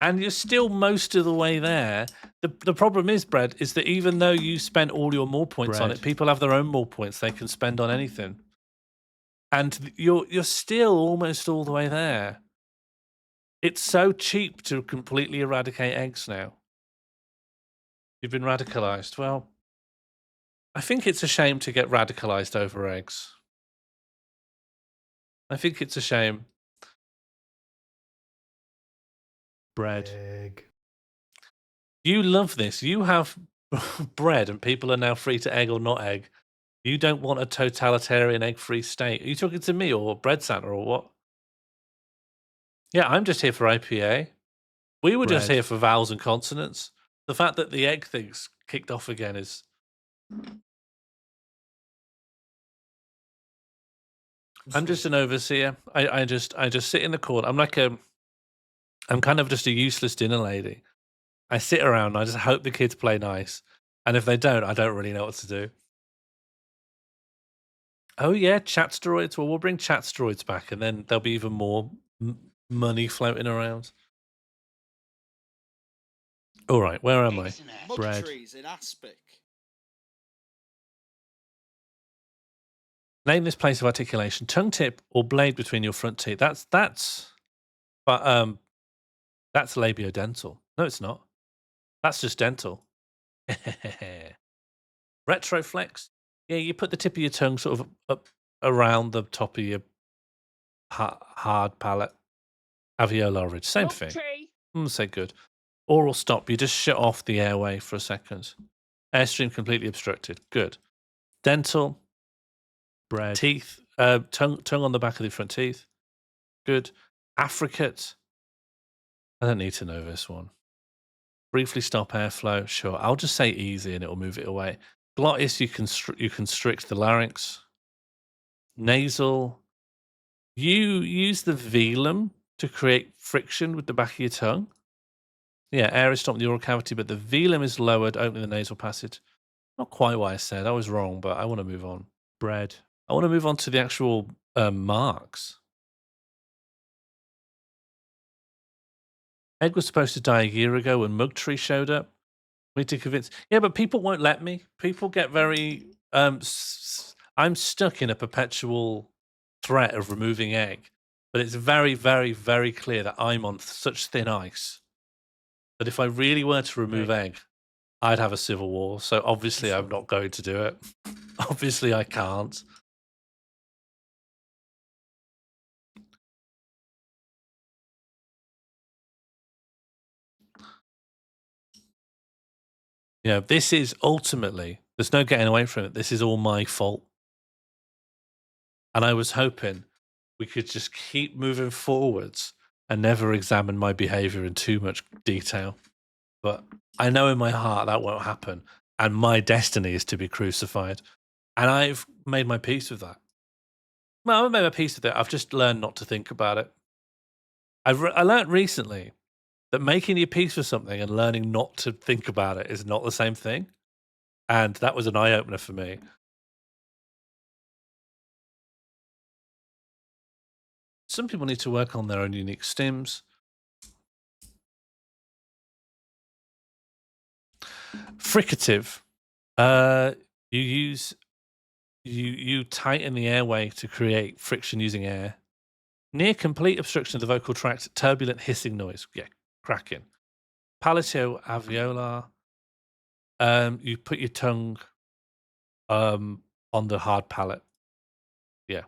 And you're still most of the way there. The problem is, Bread, is that even though you spent all your more points on Bread. it, people have their own more points they can spend on anything. And you're still almost all the way there. It's so cheap to completely eradicate eggs now. You've been radicalized. Well, I think it's a shame to get radicalized over eggs. I think it's a shame. Bread. Egg. You love this. You have bread and people are now free to egg or not egg. You don't want a totalitarian egg-free state. Are you talking to me or Bread Santa or what? Yeah, I'm just here for IPA. We were just Bread. here for vowels and consonants. The fact that the egg thing's kicked off again is... I'm just an overseer. I just sit in the corner. I'm kind of just a useless dinner lady. I sit around and I just hope the kids play nice. And if they don't, I don't really know what to do. Oh yeah, chat steroids. Well, we'll bring chat steroids back and then there'll be even more money floating around. All right, where am I? Bread. Trees in aspic. Name this place of articulation. Tongue tip or blade between your front teeth. That's labiodental. No, it's not. That's just dental. Retroflex. Yeah, you put the tip of your tongue sort of up around the top of your hard palate. Alveolar ridge. Same thing. Say good. Oral stop. You just shut off the airway for a second. Airstream completely obstructed. Good. Dental. Bread. Teeth. Tongue on the back of the front teeth. Good. Affricate. I don't need to know this one. Briefly stop airflow. Sure. I'll just say easy and it'll move it away. Glottis, you constrict the larynx. Nasal. You use the velum to create friction with the back of your tongue. Yeah, air is stopping the oral cavity, but the velum is lowered, opening the nasal passage. Not quite what I said. I was wrong, but I want to move on. Bread. I want to move on to the actual marks. Egg was supposed to die a year ago when Mugtree showed up. We need to convince. Yeah, but people won't let me. People get very. I'm stuck in a perpetual threat of removing egg, but it's very, very, very clear that I'm on such thin ice that if I really were to remove egg, I'd have a civil war. So obviously, I'm not going to do it. Obviously, I can't. Yeah, this is ultimately, there's no getting away from it. This is all my fault. And I was hoping we could just keep moving forwards and never examine my behavior in too much detail. But I know in my heart that won't happen. And my destiny is to be crucified. And I've made my peace with that. Well, I've made my peace with it. I've just learned not to think about it. I learned recently that making your peace with something and learning not to think about it is not the same thing. And that was an eye-opener for me. Some people need to work on their own unique stims. Fricative. You tighten the airway to create friction using air. Near complete obstruction of the vocal tract, turbulent hissing noise. Yeah, cracking. Palatio alveolar. You put your tongue on the hard palate. Yeah.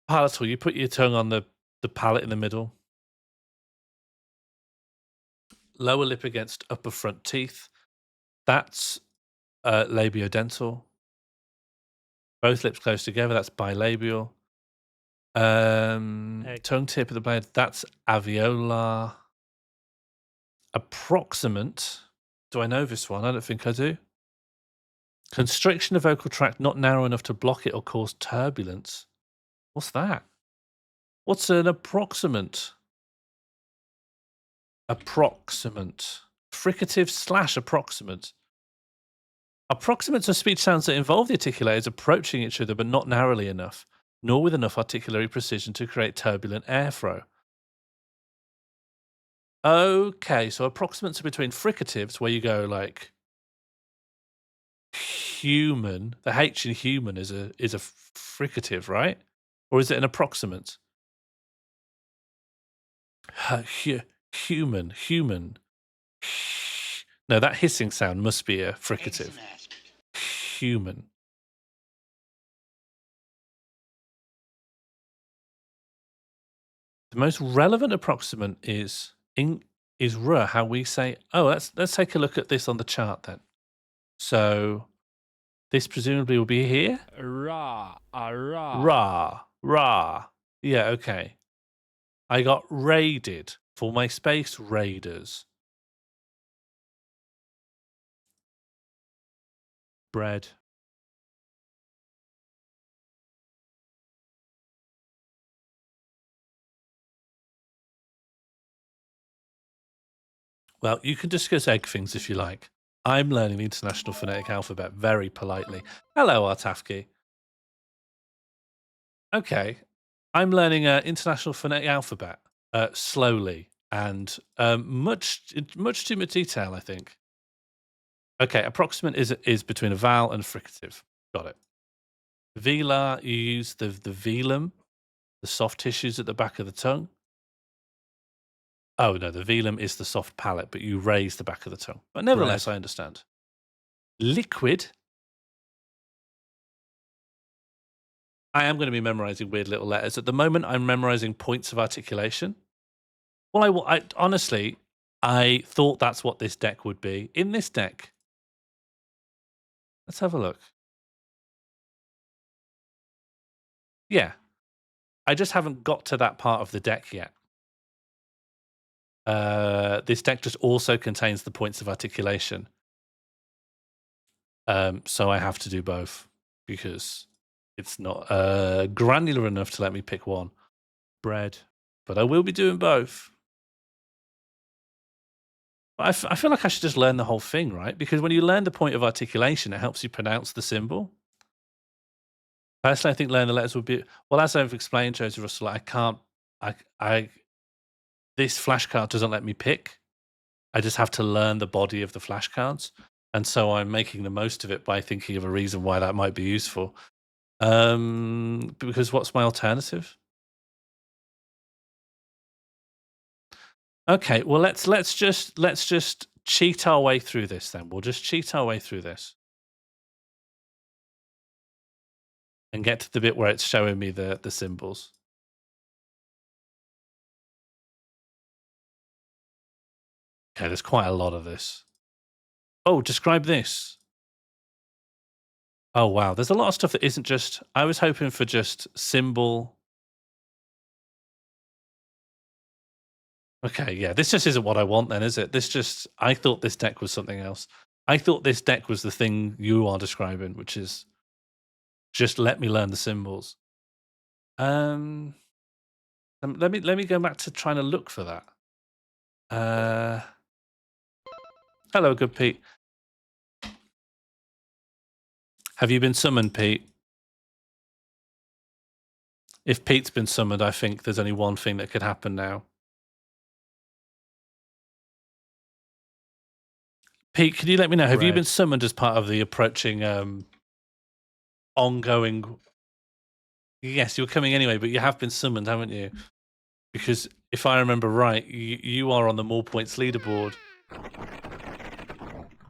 Palatal, you put your tongue on the palate in the middle. Lower lip against upper front teeth. That's labiodental. Both lips close together. That's bilabial. Tongue tip of the blade. That's alveolar. Approximant. Do I know this one? I don't think I do. Constriction of vocal tract not narrow enough to block it or cause turbulence. What's that? What's an approximant? Approximant. Fricative / approximant. Approximants are speech sounds that involve the articulators approaching each other but not narrowly enough, nor with enough articulatory precision to create turbulent airflow. Okay, so approximants are between fricatives, where you go like human. The H in human is a fricative, right? Or is it an approximant? Human. No, that hissing sound must be a fricative. Human. The most relevant approximant is r, how we say. Oh, let's take a look at this on the chart then. So this presumably will be here. Ra. Ra. Yeah, okay. I got raided for my space raiders. Bread. Well, you can discuss egg things if you like. I'm learning the International Phonetic Alphabet very politely. Hello, Artafki. Okay. I'm learning International Phonetic Alphabet slowly and much too much detail, I think. Okay, approximant is between a vowel and a fricative. Got it. Velar, you use the velum, the soft tissues at the back of the tongue. Oh, no, the velum is the soft palate, but you raise the back of the tongue. But nevertheless, I understand. Liquid. I am going to be memorizing weird little letters. At the moment, I'm memorizing points of articulation. Well, I honestly, I thought that's what this deck would be. In this deck, let's have a look. Yeah. I just haven't got to that part of the deck yet. This deck just also contains the points of articulation. So I have to do both because it's not granular enough to let me pick one. Bread. But I will be doing both. I feel like I should just learn the whole thing, right? Because when you learn the point of articulation, it helps you pronounce the symbol. Personally, I think learn the letters would be... Well, as I've explained, Joseph Russell, I can't... This flashcard doesn't let me pick. I just have to learn the body of the flashcards. And so I'm making the most of it by thinking of a reason why that might be useful. Because what's my alternative? Okay, well let's just cheat our way through this then. We'll just cheat our way through this. And get to the bit where it's showing me the symbols. Okay, there's quite a lot of this. Oh, describe this. Oh, wow. There's a lot of stuff that isn't just... I was hoping for just symbol. Okay, yeah, this just isn't what I want then, is it? I thought this deck was something else. I thought this deck was the thing you are describing, which is just let me learn the symbols. Let me go back to trying to look for that. Hello, good Pete. Have you been summoned, Pete? If Pete's been summoned, I think there's only one thing that could happen now. Pete, can you let me know? Have you Bread. been summoned as part of the approaching ongoing? Yes, you're coming anyway, but you have been summoned, haven't you? Because if I remember right, you are on the more points leaderboard.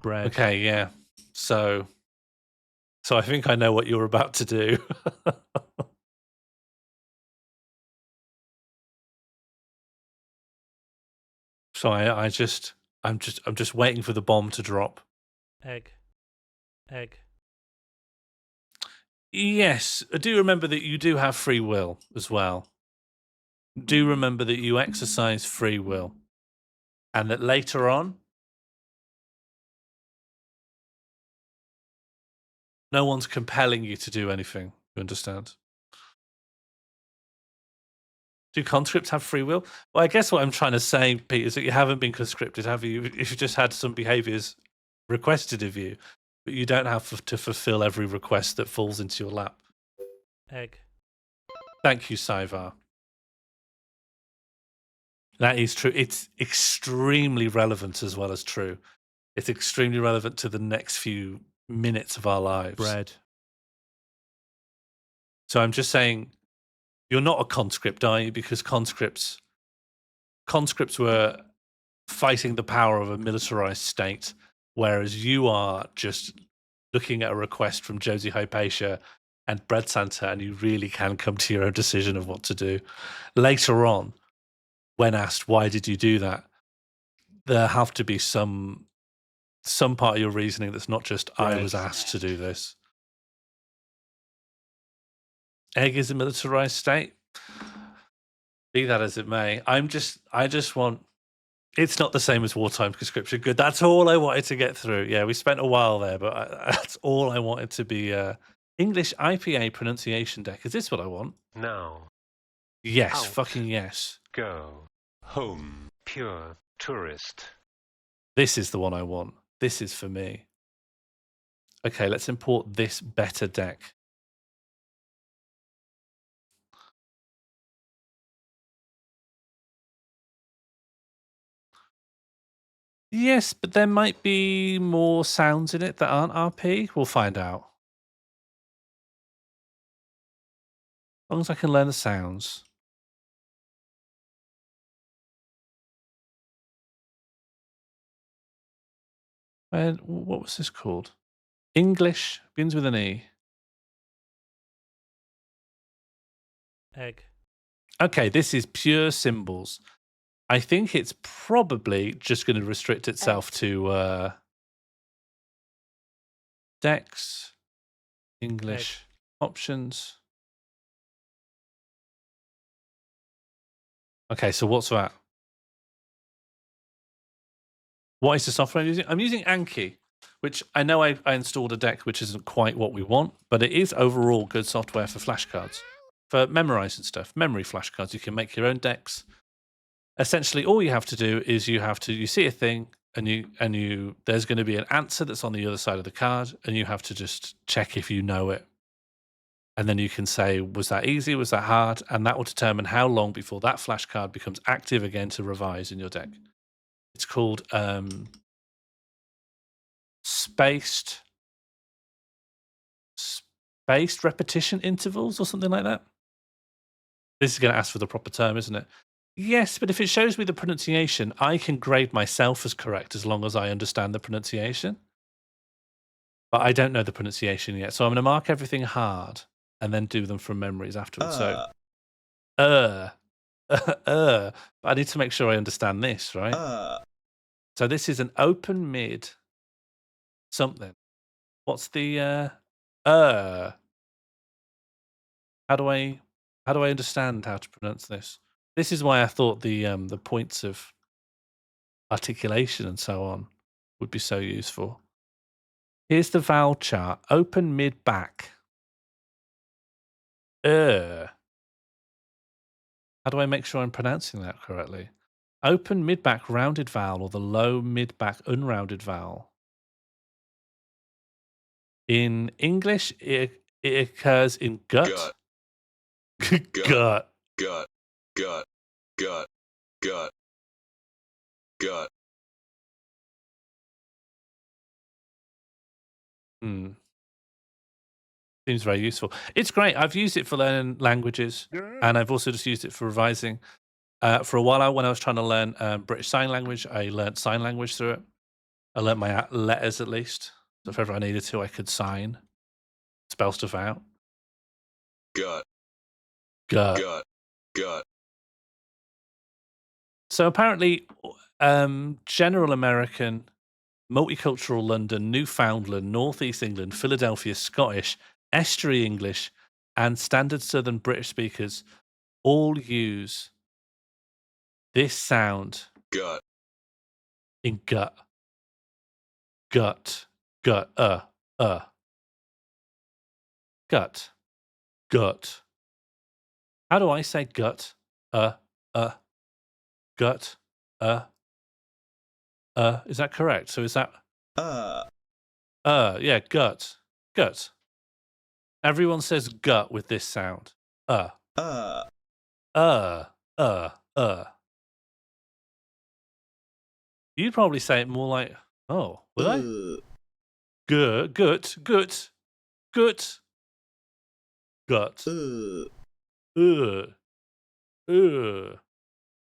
Bread. Okay, yeah. So I think I know what you're about to do. So I'm just waiting for the bomb to drop. Egg. Egg. Yes, I do remember that you do have free will as well. Do remember that you exercise free will, and that later on, no one's compelling you to do anything. You understand? Do conscripts have free will? Well, I guess what I'm trying to say, Pete, is that you haven't been conscripted, have you? You've just had some behaviours requested of you, but you don't have to fulfill every request that falls into your lap. Egg. Thank you, Saivar. That is true. It's extremely relevant as well as true. It's extremely relevant to the next few minutes of our lives. Bread. So I'm just saying, you're not a conscript, are you? Because conscripts were fighting the power of a militarized state, whereas you are just looking at a request from Josie Hypatia and Bread Santa, and you really can come to your own decision of what to do. Later on, when asked why did you do that, there have to be some part of your reasoning that's not just I was asked to do this. Egg is a militarized state. Be that as it may, I just want. It's not the same as wartime conscription. Good. That's all I wanted to get through. Yeah, we spent a while there, but that's all I wanted to be. English IPA pronunciation deck. Is this what I want? Now. Yes, Out. fucking yes. Go. Home. Pure. Tourist. This is the one I want. This is for me. Okay, let's import this better deck. Yes, but there might be more sounds in it that aren't RP. We'll find out. As long as I can learn the sounds. And what was this called? English begins with an E. Egg. Okay, this is pure symbols. I think it's probably just going to restrict itself to decks, English options. Okay, so what's that? What is the software I'm using? I'm using Anki, which I know I installed a deck which isn't quite what we want, but it is overall good software for flashcards, for memorizing stuff, memory flashcards. You can make your own decks. Essentially, all you have to do is you see a thing and you there's going to be an answer that's on the other side of the card, and you have to just check if you know it. And then you can say, was that easy? Was that hard? And that will determine how long before that flashcard becomes active again to revise in your deck. It's called spaced repetition intervals or something like that. This is going to ask for the proper term, isn't it? Yes, but if it shows me the pronunciation, I can grade myself as correct as long as I understand the pronunciation. But I don't know the pronunciation yet, so I'm going to mark everything hard and then do them from memories afterwards. But I need to make sure I understand this, right? So this is an open mid something. What's the How do I understand how to pronounce this? This is why I thought the points of articulation and so on would be so useful. Here's the vowel chart. Open, mid, back. How do I make sure I'm pronouncing that correctly? Open, mid, back, rounded vowel, or the low, mid, back, unrounded vowel. In English, it occurs in gut. Gut. Gut. Gut. Gut. Gut. Gut. Seems very useful. It's great. I've used it for learning languages, and I've also just used it for revising. For a while, when I was trying to learn British Sign Language, I learned sign language through it. I learnt my letters at least. So if ever I needed to, I could sign, spell stuff out. Gut. Gut. Gut. Gut. So apparently, general American, multicultural London, Newfoundland, Northeast England, Philadelphia, Scottish, Estuary English, and standard Southern British speakers all use this sound Gut. in gut. Gut. Gut. Gut. Gut. How do I say gut? Gut. Is that correct? So is that yeah, gut. Gut. Everyone says gut with this sound. You'd probably say it more like, oh, would I? Gut, gut, gut, gut, gut.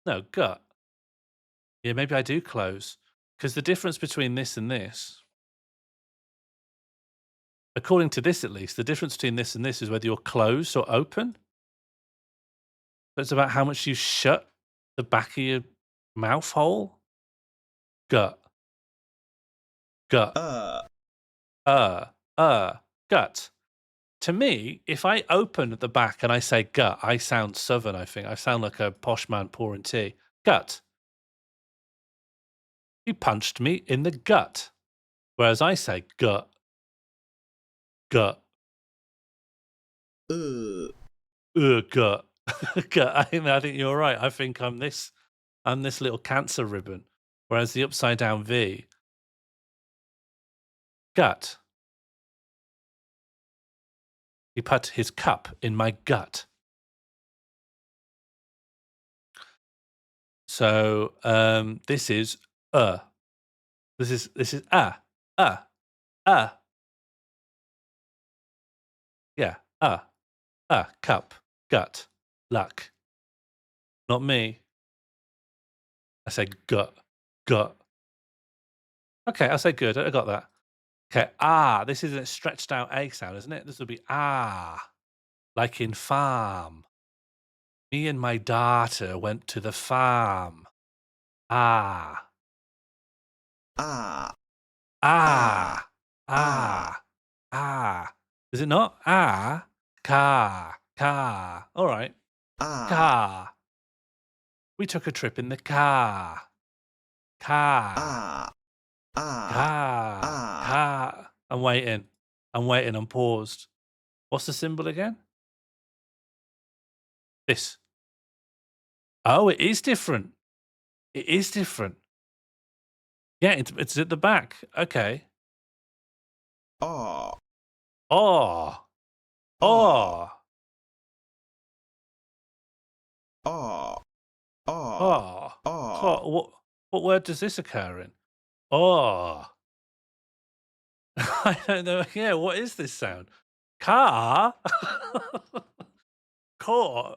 No, gut. Yeah, maybe I do close. Because the difference between this and this, according to this at least, the difference between this and this is whether you're closed or open. So it's about how much you shut the back of your mouth hole. Gut. Gut. Gut. To me, if I open at the back and I say gut, I sound southern, I think. I sound like a posh man pouring tea. Gut. You punched me in the gut. Whereas I say gut. Gut. Gut. Gut. I think you're right. I think I'm this little cancer ribbon. Whereas the upside down V. Gut. He put his cup in my gut. So this is This is yeah, cup, gut, luck. Not me. I say gut. Okay, I say good. I got that. Okay, this is a stretched out A sound, isn't it? This will be like in farm. Me and my daughter went to the farm. Ah. Is it not? Car. All right. Car. We took a trip in the car. Car. I'm waiting. I'm paused. What's the symbol again? This. Oh, it is different. Yeah, it's at the back. Okay. Oh. What word does this occur in? Oh. I don't know. Yeah, what is this sound? Car? Car?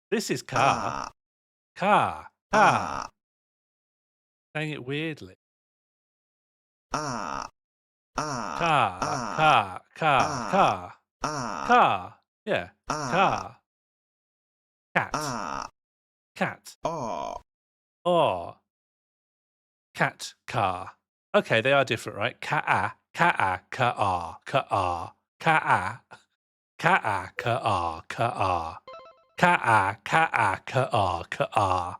This is car. Car. Saying it weirdly. Car. Yeah. Car. Cat. Cat. cat, car. Okay, they are different, right? Ka-a, ka-a, ka-a, ka-a, ka-a, ka-a, ka-a, ka-a, ka-a, ka-a, ka-a, ka-a,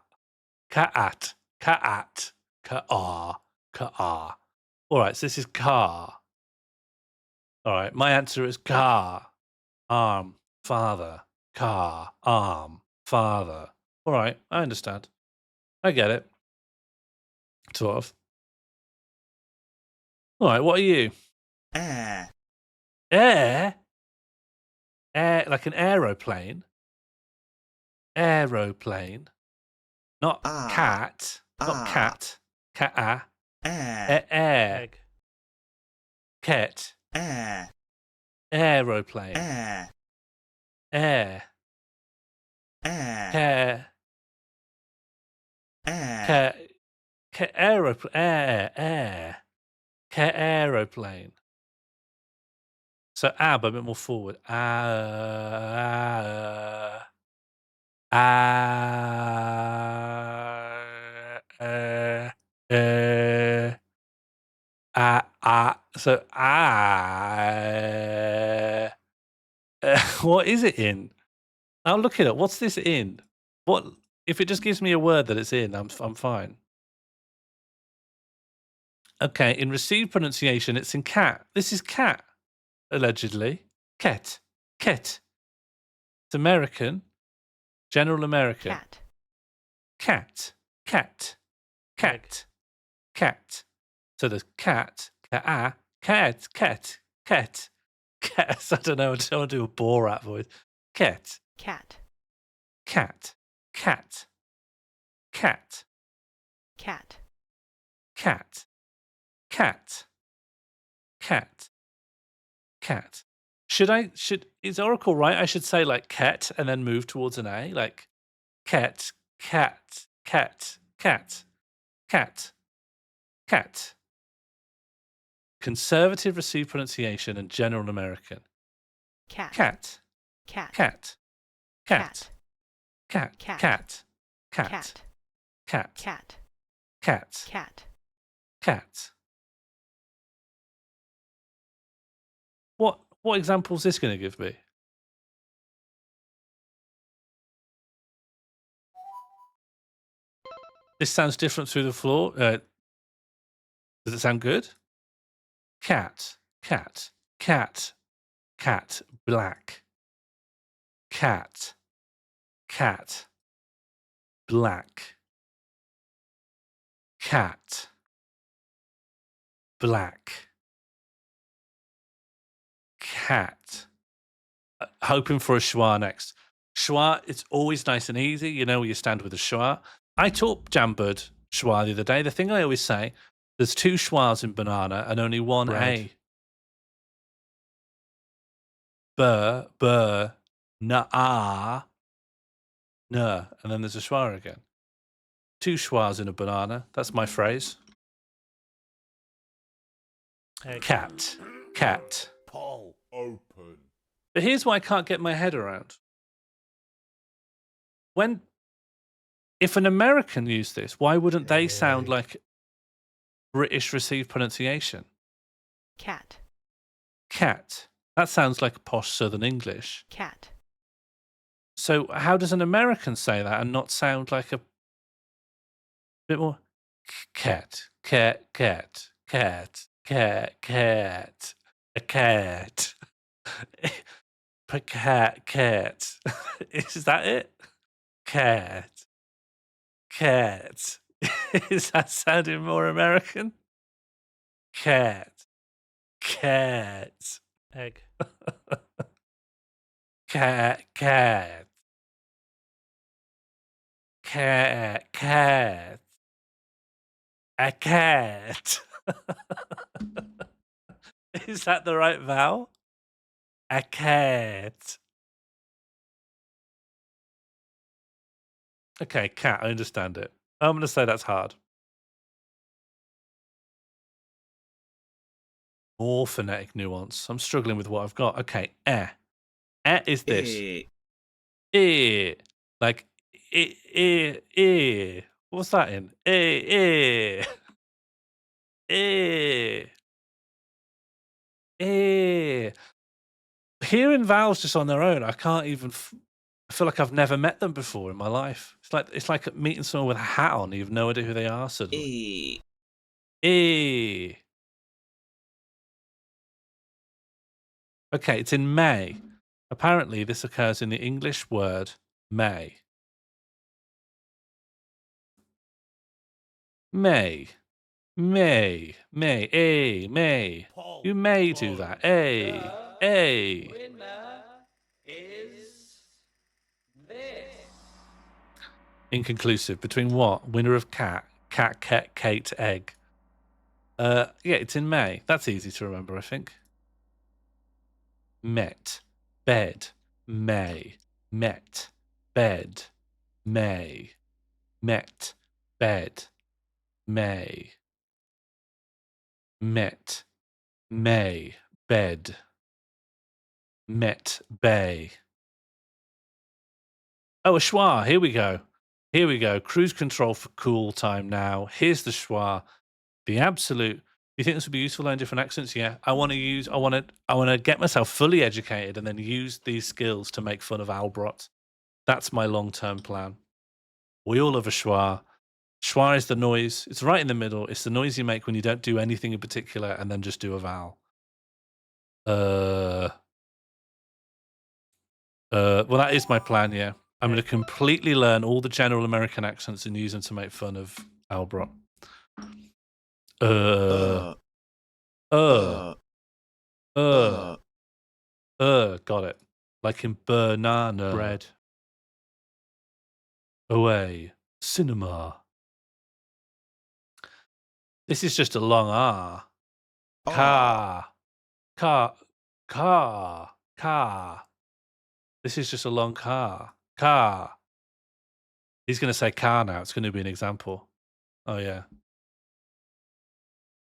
ka-at, ka-at, ka-a, ka-a. All right, so this is car. All right, my answer is car, arm, father, car, arm, father. All right, I understand. I get it. Sort of. All right, what are you? Air. Air? Air, like an aeroplane? Aeroplane. Not cat. Not cat. Cat. Air. Air. Egg. Ket. Air. Aeroplane. Air. Air. Air. Care. Air. Care. Care. Aeroplane. Air. Air. Care. Aeroplane. So but a bit more forward. So what is it in? I'll look it up. What's this in? What if it just gives me a word that it's in? I'm fine. Okay, in received pronunciation, it's in cat. This is cat, allegedly. Ket. Ket. It's American. General American. Cat. Cat. Cat. Cat. Cat. So there's cat. Cat. Cat. Cat. Cat. Cat. I don't know. I don't want to do a Borat voice. Cat. Cat. Cat. Cat. Cat. Cat. Cat. Cat. Cat. Cat. Is Oracle right? I should say like cat and then move towards an A, like cat, cat, cat, cat, cat, cat. Conservative received pronunciation and general American. Cat. Cat. Cat. Cat. Cat. Cat. Cat. Cat. Cat. Cat. Cat. Cat. Cat. Cat. Cat. What example is this going to give me? This sounds different through the floor. Does it sound good? Cat, cat, cat, cat, black. Cat, cat, black. Cat, black. Cat. Hoping for a schwa next. Schwa, it's always nice and easy. You know where you stand with a schwa. I taught Jambird schwa the other day. The thing I always say, there's 2 schwas in banana and only one Bread. A. Burr, na, and then there's a schwa again. 2 schwas in a banana. That's my phrase. Egg. Cat, cat. Poll open. But here's what I can't get my head around. If an American used this, why wouldn't they sound like British received pronunciation? Cat. Cat. That sounds like posh Southern English. Cat. So how does an American say that and not sound like a bit more cat, cat, cat, cat, cat, cat, a cat, a cat, cat. Is that it? Cat, cat. Is that sounding more American? Cat, cat, Egg. cat, cat, cat, cat, a cat. Is that the right vowel? A cat. Okay, cat, I understand it. I'm going to say that's hard. More phonetic nuance. I'm struggling with what I've got. Okay, eh. Eh is this. Eh. Like, eh. What's that in? Eh. Eh. Eh. Hearing vowels just on their own, I can't even. I feel like I've never met them before in my life. It's like meeting someone with a hat on. You have no idea who they are suddenly. Eh. Okay, it's in May. Apparently, this occurs in the English word may. May. May. May. A. May. You may do that. A. A. Inconclusive. Between what? Winner of cat. Cat, Kate, egg. Yeah, it's in May. That's easy to remember, I think. Met. Bed. May. Met. Bed. May. Met. Bed. May. Met. May. Bed. Met. Bay. Oh, a schwa. Here we go. Here we go. Cruise control for cool time now. Here's the schwa. The absolute. Do you think this would be useful in different accents? Yeah. I want to get myself fully educated and then use these skills to make fun of Albrot. That's my long-term plan. We all love a schwa. Schwa is the noise. It's right in the middle. It's the noise you make when you don't do anything in particular and then just do a vowel. Well, that is my plan, yeah. I'm going to completely learn all the general American accents and use them to make fun of Albrot. Got it. Like in banana. Bread. Away. Cinema. This is just a long R. Car. Car. Car. Car. This is just a long car. Car. He's going to say car now. It's going to be an example. Oh, yeah.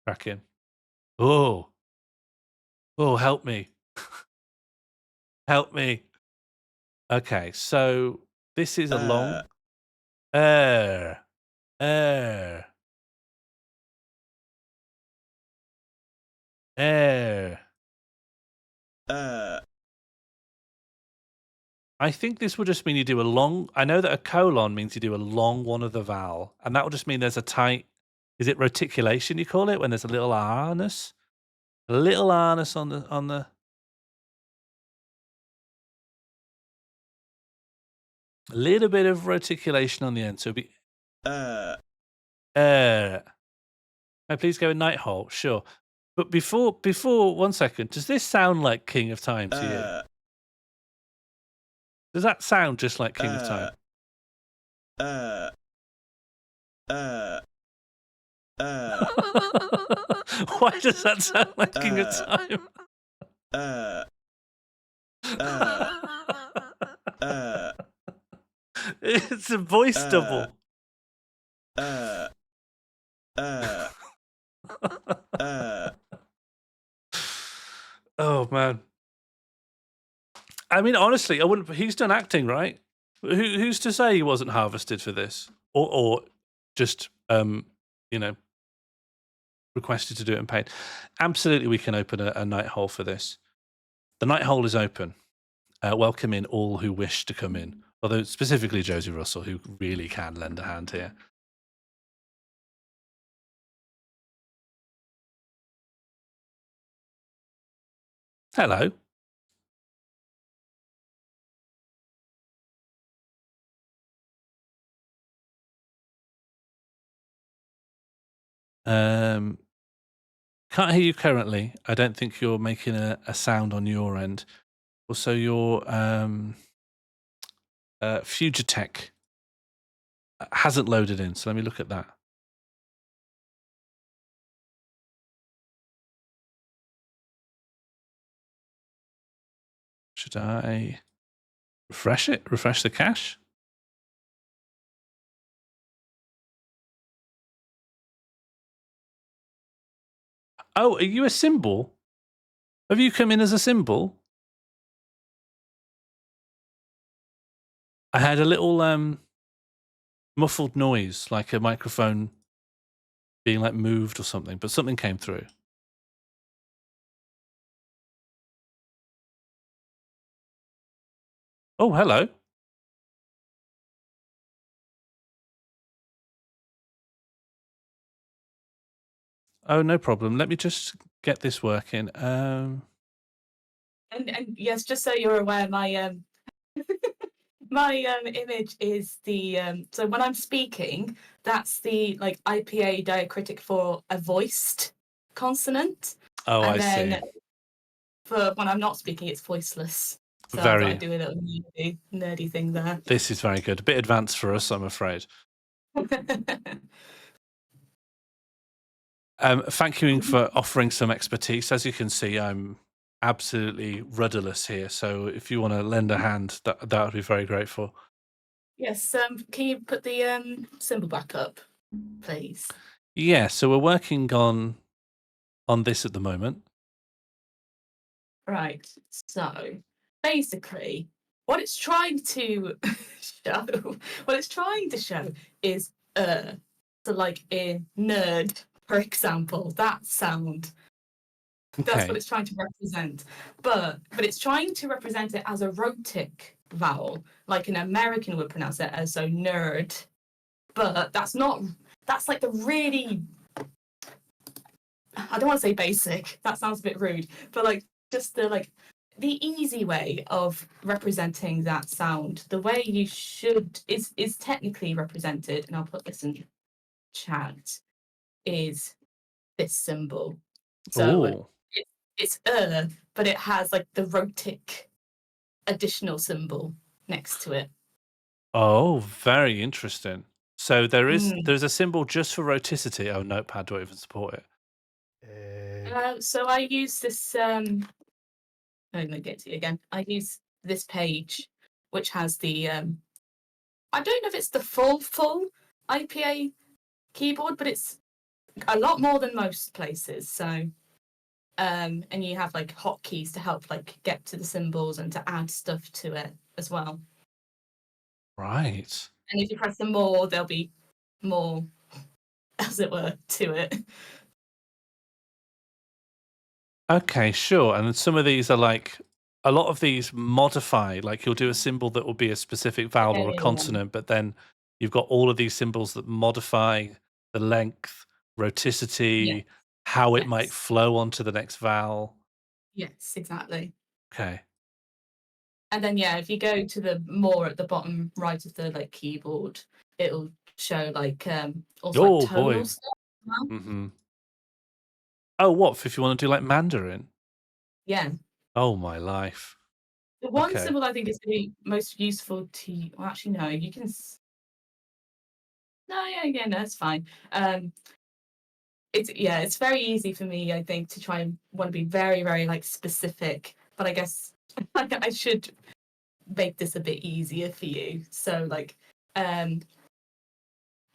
Cracking. Oh. Oh, help me. Help me. Okay, so this is a long. Air. Air. Air. I think this would just mean you do a long. I know that a colon means you do a long one of the vowel, and that will just mean there's a tight. Is it reticulation you call it when there's a little arness? A little arness on the. A little bit of reticulation on the end, so it'll be. May I please go in night hole? Sure. But before 1 second, does this sound like King of Time to you? Does that sound just like King of Time? Why does that sound like King of Time? It's a voice double. Oh man. I mean, honestly, I wouldn't. He's done acting, right? Who's to say he wasn't harvested for this, or just requested to do it and paid? Absolutely, we can open a night hole for this. The night hole is open. Welcome in all who wish to come in. Although specifically Josie Russell, who really can lend a hand here. Hello. Can't hear you currently. I don't think you're making a sound on your end. Also, your Fugitech hasn't loaded in, so let me look at that. Should I refresh it? Refresh the cache? Oh, are you a symbol? Have you come in as a symbol? I had a little muffled noise, like a microphone being like moved or something, but something came through. Oh, hello. Oh, no problem. Let me just get this working. And yes, just so you're aware, my my image is the so when I'm speaking, that's the like IPA diacritic for a voiced consonant. Oh, And I then see. for when I'm not speaking, it's voiceless. So I thought Very. I'd do a little nerdy thing there. This is very good. A bit advanced for us, I'm afraid. Thank you for offering some expertise. As you can see, I'm absolutely rudderless here. So if you want to lend a hand, that would be very grateful. Yes, can you put the symbol back up, please? Yeah, so we're working on this at the moment. Right. So basically, what it's trying to show, what it's trying to show is so like in nerd, for example, that sound. That's what Okay. it's trying to represent. But it's trying to represent it as a rhotic vowel, like an American would pronounce it as so nerd. But that's not, that's like the really, I don't want to say basic, that sounds a bit rude, but like just the easy way of representing that sound, the way you should is technically represented, and I'll put this in chat, is this symbol. So Oh. it's but it has like the rhotic additional symbol next to it. Oh, very interesting. So there's a symbol just for rhoticity. Oh, Notepad don't even support it. So I use this. I'm gonna get to it again. I use this page, which has the. I don't know if it's the full IPA keyboard, but it's a lot more than most places. So, and you have like hotkeys to help like get to the symbols and to add stuff to it as well. Right. And if you press them more, there'll be more, as it were, to it. Okay, sure. And then some of these are like a lot of these modify, like you'll do a symbol that will be a specific vowel or a Yeah. consonant, but then you've got all of these symbols that modify the length, rhoticity, how it might Yes. flow onto the next vowel. Yes, exactly. Okay. And then yeah, if you go to the more at the bottom right of the like keyboard, it'll show like also like Oh tonal boy. stuff as well. Mm-hmm. Oh, what if you want to do like Mandarin? Yeah. Oh my life. The one Okay. symbol I think is going to be most useful to you. Well, actually, no, you can. No, yeah, no, that's fine. It's very easy for me, I think, to try and want to be very, very like specific. But I guess I should make this a bit easier for you. So like, in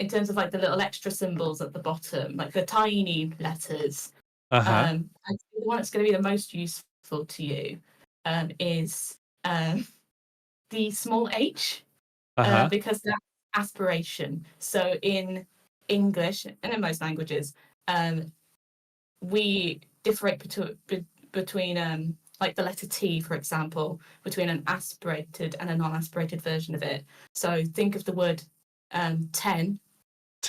terms of like the little extra symbols at the bottom, like the tiny letters, Uh-huh. I think the one that's going to be the most useful to you is the small h, Uh-huh. because that's aspiration. So in English and in most languages, we differentiate between like the letter T, for example, between an aspirated and a non-aspirated version of it. So think of the word 10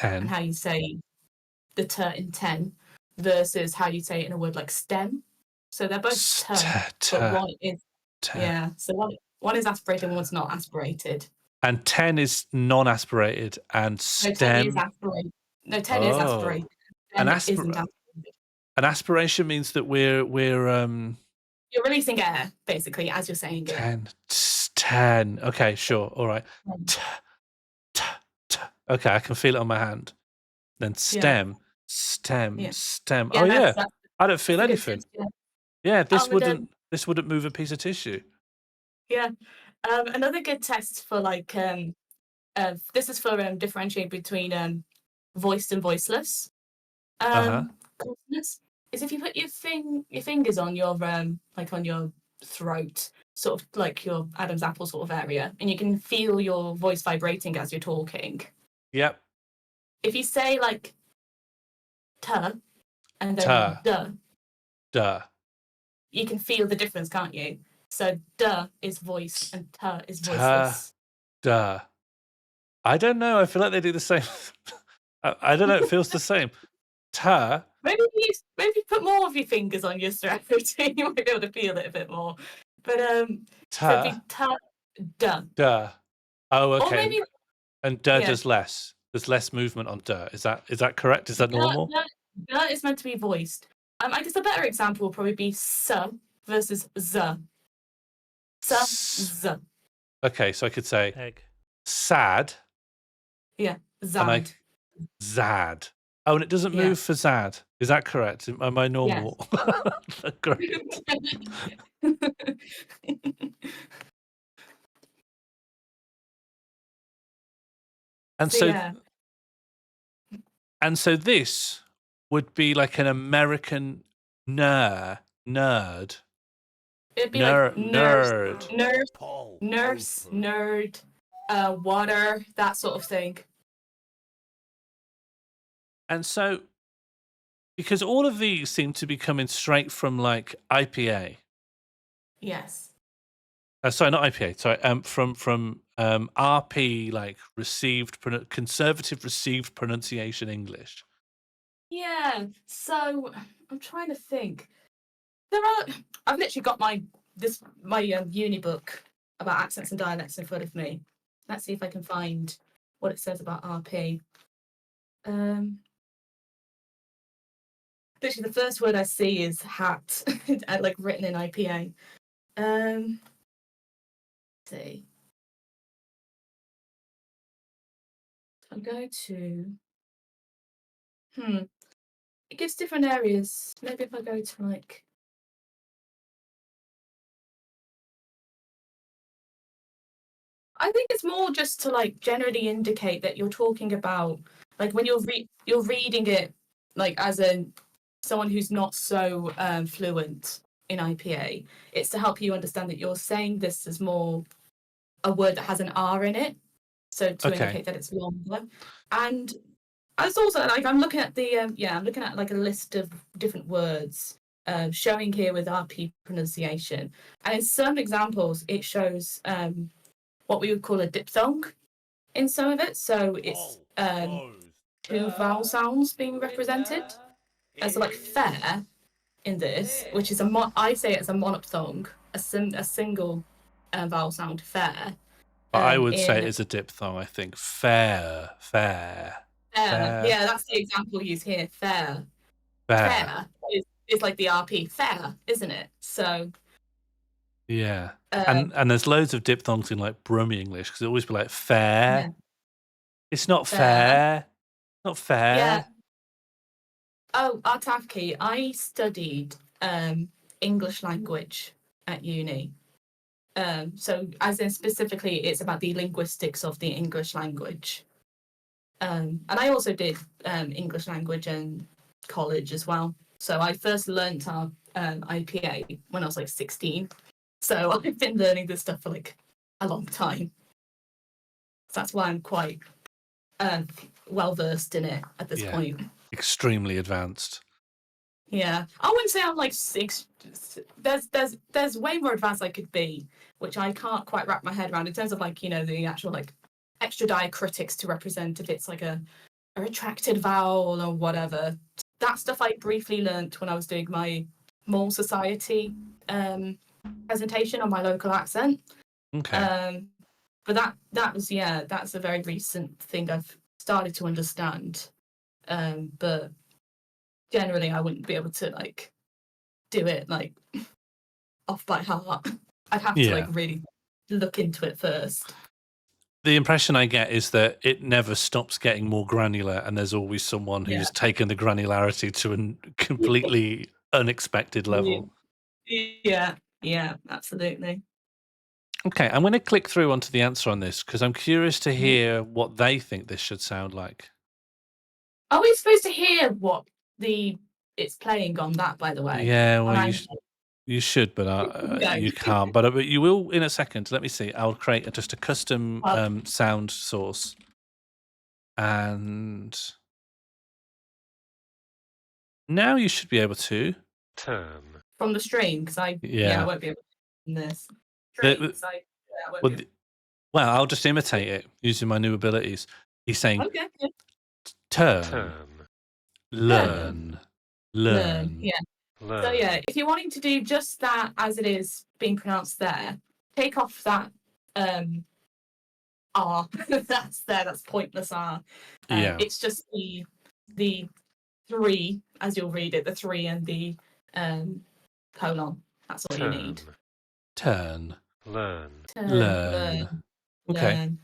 and how you say the t in 10 versus how you say it in a word like stem. So they're both t, but one is so one is aspirated and one's not aspirated. And 10 is non-aspirated and No, 10 is stem. aspirated. No, 10 is aspirated. An 10 isn't aspirated. An aspiration means that we're You're releasing air, basically, as you're saying it. 10. Okay, sure. All right. Okay, I can feel it on my hand. Then stem. Oh yeah. I don't feel anything. Yeah, this wouldn't move a piece of tissue. Yeah. Another good test for like this is for differentiating between voiced and voiceless consonants, is if you put your fingers on your like on your throat, sort of like your Adam's apple sort of area, and you can feel your voice vibrating as you're talking. Yep. If you say like t, and then Ta. d. Duh. You can feel the difference, can't you? So d is voiced and t is Ta. voiceless. Duh. I don't know. I feel like they do the same. I don't know. It feels the same. Ta. Maybe put more of your fingers on your throat. You might be able to feel it a bit more. But so it'd be Ta. duh. Duh. Oh, Or okay. maybe And duh yeah. does less. There's less movement on duh. Is that correct? Is that normal? Duh is meant to be voiced. I guess a better example will probably be s versus z. Z. Okay, so I could say Egg. sad. Yeah. And I Zad. zad. Oh, and it doesn't Yeah. move for zad. Is that correct? Am I normal? Great. And so, yeah. and so this would be like an American nerd. It'd be Nerd. like nurse, Poll nurse, open. nerd, water, that sort of thing. And so, because all of these seem to be coming straight from like IPA. Yes. Sorry, not IPA. Sorry, from RP, like conservative received pronunciation English. Yeah. So I'm trying to think. I've literally got my uni book about accents and dialects in front of me. Let's see if I can find what it says about RP. Literally, the first word I see is hat, like written in IPA. Let's see. I'll go to. It gives different areas. Maybe if I go to like. I think it's more just to like generally indicate that you're talking about like when you're reading it like as someone who's not so fluent in IPA. It's to help you understand that you're saying this as more a word that has an R in it, so to indicate that it's longer. And it's also like I'm looking at I'm looking at like a list of different words showing here with RP pronunciation, and in some examples it shows what we would call a diphthong in some of it. So it's two vowel sounds being represented. So like fair in this, which is I say it as a monophthong, a single vowel sound, fair. But I would say it is a diphthong, I think. Fair. Yeah, that's the example used here. Fair is like the RP. Fair, isn't it? So yeah. And there's loads of diphthongs in like Brummie English because it always be like fair. Yeah. It's not fair. Not fair. Yeah. Oh, Artafki, I studied English language at uni. So as in specifically it's about the linguistics of the English language. And I also did English language in college as well. So I first learnt our IPA when I was like 16. So I've been learning this stuff for like a long time. So that's why I'm quite well versed in it at this point. Extremely advanced. Yeah, I wouldn't say I'm like there's way more advanced I could be, which I can't quite wrap my head around in terms of like, you know, the actual like extra diacritics to represent if it's like a retracted vowel or whatever. That stuff I briefly learnt when I was doing my Mole Society presentation on my local accent. Okay. But that was that's a very recent thing I've started to understand. But generally I wouldn't be able to like do it like off by heart. I'd have to like really look into it first. The impression I get is that it never stops getting more granular and there's always someone who's taken the granularity to a completely unexpected level. Yeah, absolutely. Okay, I'm going to click through onto the answer on this because I'm curious to hear what they think this should sound like. Are we supposed to hear what it's playing on that, by the way? Yeah, well, you should, but you can't. But you will in a second. Let me see. I'll create just a custom sound source. And Now you should be able to. term, From the stream, because I Yeah. won't be able to in this. The- Stream, 'cause I won't Well, be well, I'll just imitate it using my new abilities. He's saying okay. Yeah. turn, term, learn, Learn. learn. Yeah. learn, So yeah, if you're wanting to do just that as it is being pronounced there, take off that R. That's there. That's pointless R. Yeah. It's just the 3 as you'll read it, the 3 and the colon. That's all you term, need. Turn, learn, Turn, learn. Okay. learn.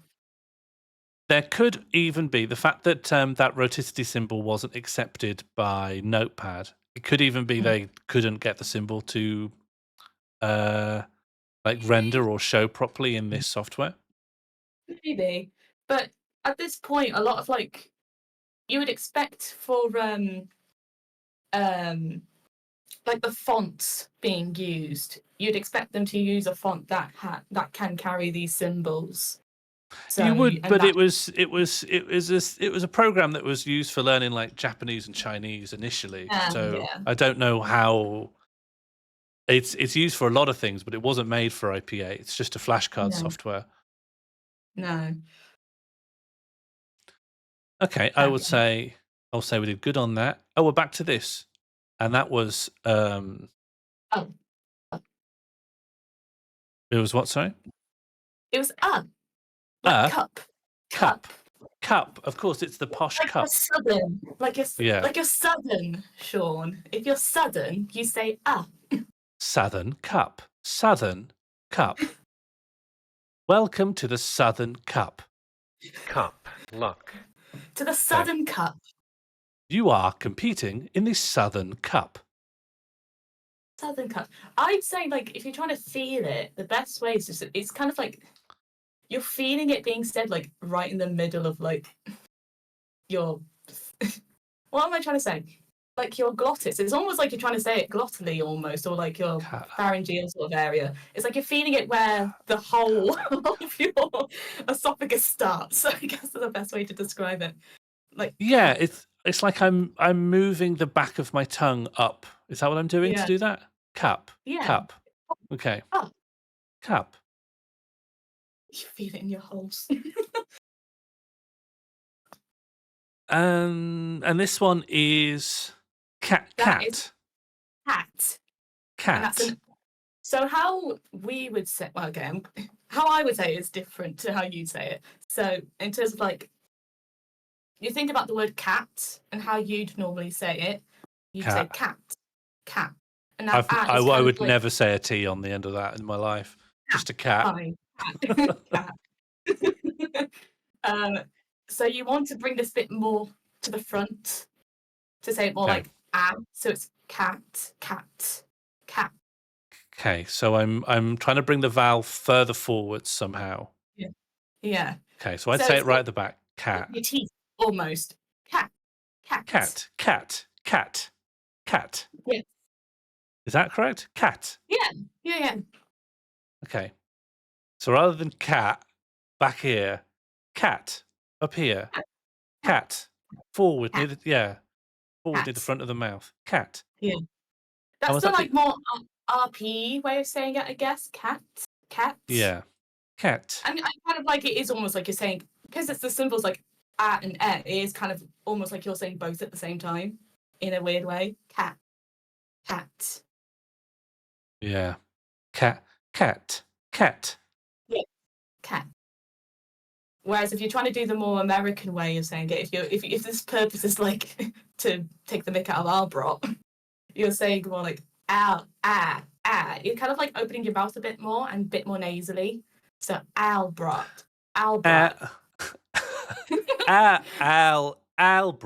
There could even be the fact that that roticity symbol wasn't accepted by Notepad. It could even be they couldn't get the symbol to like render or show properly in this software. Maybe, but at this point, a lot of like you would expect for like the fonts being used, you'd expect them to use a font that can carry these symbols. So You would, and but that- it was a program that was used for learning like Japanese and Chinese initially. So yeah. I don't know how it's used for a lot of things, but it wasn't made for IPA. It's just a flashcard No. software. No. Okay, I'll say we did good on that. Oh, we're back to this, and that was Oh. It was what? Sorry, It was like cup. cup. Of course, it's the posh Like cup. a southern, like Yeah. like a southern, Sean. If you're southern, you say Southern cup. Southern cup. Welcome to the Southern Cup. cup, luck, to the southern cup. You are competing in the Southern Cup. Southern cup. I'd say like if you're trying to feel it, the best way is just it's kind of like you're feeling it being said like right in the middle of like your what am I trying to say? Like your glottis. It's almost like you're trying to say it glottally almost, or like your pharyngeal sort of area. It's like you're feeling it where the whole of your esophagus starts. I guess that's the best way to describe it. Like Yeah, it's like I'm moving the back of my tongue up. Is that what I'm doing to Yeah. do that? Cup. Yeah. Cup. Okay. Oh. Cup. You feel it in your holes. And this one is cat. That is cat. And Cat. that's so how we would say, well, again, how I would say it is different to how you say it. So in terms of like, you think about the word cat and how you'd normally say it. You'd say cat, cat. And that I would never say a T on the end of that in my life. Just a cat. Fine. Cat. So you want to bring this bit more to the front to say it more like so it's cat, cat, cat. Okay, so I'm trying to bring the vowel further forward somehow. Yeah. Okay, so I'd So say it's it right like at the back. Cat. your teeth almost. Cat, cat, Cat. Cat. Cat. Cat. Yeah. Is that correct? Cat. Yeah. Okay. So rather than cat, back here, cat, up here, cat, forward near the forward near the front of the mouth. Cat. Yeah. was That's the that like more RP way of saying it, I guess. Cat. Yeah. Cat. And I kind of like it is almost like you're saying because it's the symbols like and it is kind of almost like you're saying both at the same time in a weird way. Cat. Yeah. Cat. Yeah. Cat. Whereas if you're trying to do the more American way of saying it, if this purpose is like to take the mick out of Albert, you're saying more like you're kind of like opening your mouth a bit more and a bit more nasally. So Albert. Albrat. Brad.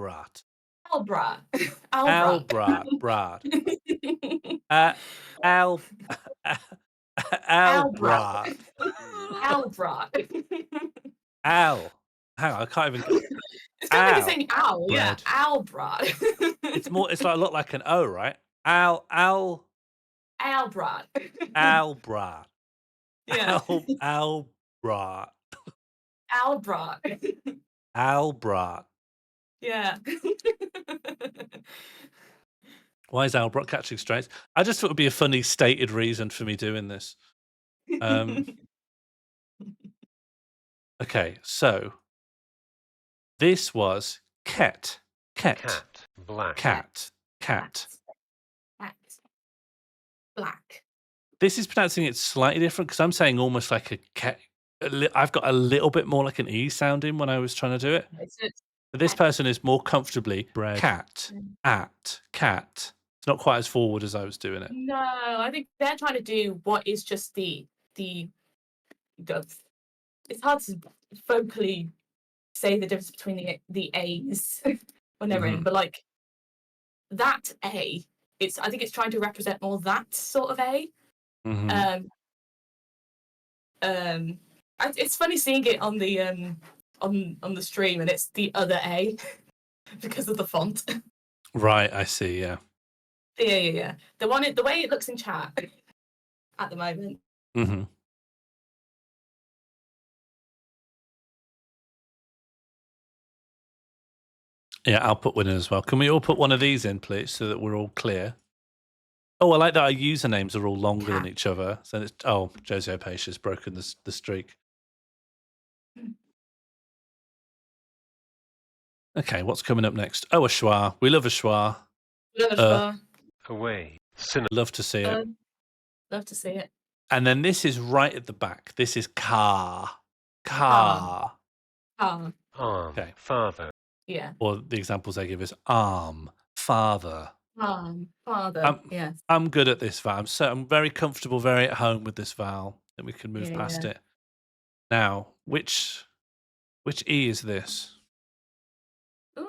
Albrat. Al. Hang on, I can't even. It's kind of like you're saying owl, yeah. Albrat. It's like a lot like an O, right? Albrat. Albrat. Yeah. Albrat. Albrat. Albrat. Yeah. Why is Albrook catching strays? I just thought it would be a funny stated reason for me doing this. Okay, so this was ket, Cat. Black. cat, cat. Cat. Black. This is pronouncing it slightly different because I'm saying almost like a cat. I've got a little bit more like an E sounding when I was trying to do it. But this person is more comfortably cat, at, cat. It's not quite as forward as I was doing it. No, I think they're trying to do what is just the it's hard to vocally say the difference between the A's when they're in, but like that A, I think it's trying to represent more that sort of A. It's funny seeing it on the on the stream, and it's the other A because of the font. Right, I see. Yeah. Yeah. The way it looks in chat at the moment. Yeah, I'll put one in as well. Can we all put one of these in, please, so that we're all clear? Oh, I like that our usernames are all longer than each other. So it's Josie Opatia's broken the streak. Okay, what's coming up next? Oh, a schwa. We love a schwa. Love a schwa. Away. Love to see it. Love to see it. And then this is right at the back. This is car. Car. Arm. Okay. Father. Yeah. Or the examples they give is arm, father. Father. Yes. I'm good at this vowel. I'm very comfortable, very at home with this vowel. Then we can move past it. Now, which E is this? Ooh,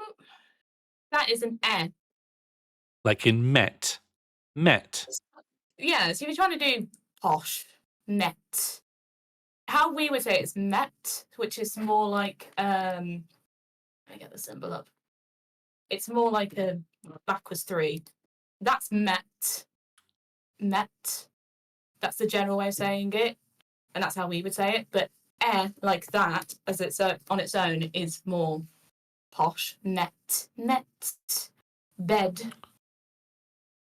that is an E. Like in met. Met. Yeah, so if you're trying to do posh, met. How we would say it's met, which is more like let me get the symbol up. It's more like a backwards 3. That's met. Met. That's the general way of saying it, and that's how we would say it. But like that, as it's on its own, is more posh. Net. Bed.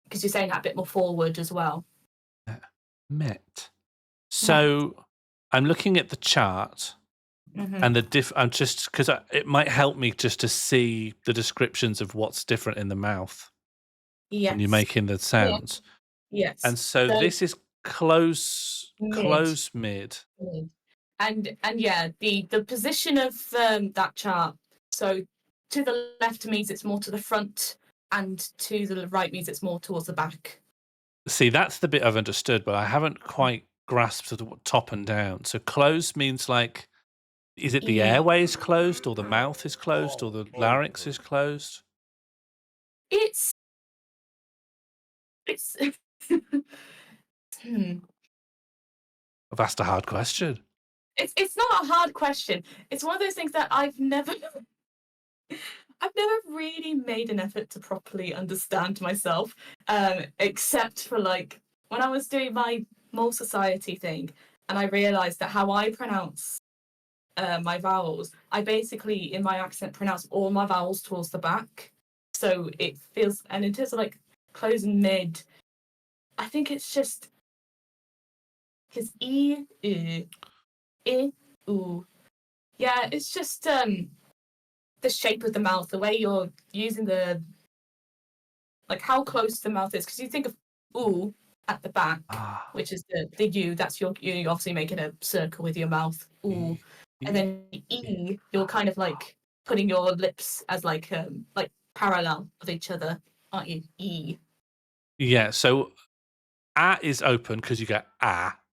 Because you're saying that a bit more forward as well. Met. So I'm looking at the chart. And I'm just because it might help me just to see the descriptions of what's different in the mouth when you're making the sounds. Yes. And so this is close mid. And yeah, the position of that chart. So to the left means it's more to the front, and to the right means it's more towards the back. See, that's the bit I've understood, but I haven't quite grasped the top and down. So close means like. Is it the airway is closed, or the mouth is closed, or the larynx is closed? It's I've asked a hard question. It's not a hard question. It's one of those things that I've never really made an effort to properly understand myself, except for like when I was doing my Mole Society thing, and I realised that how I pronounce my vowels, I basically in my accent pronounce all my vowels towards the back, so it feels. And in terms of like close and mid, I think it's just because ooh, yeah, it's just the shape of the mouth, the way you're using the like how close the mouth is, because you think of ooh at the back, which is the U. That's you're obviously making a circle with your mouth, ooh. And then E, you're kind of like putting your lips as like parallel of each other, aren't you? E. Yeah. So A is open because you get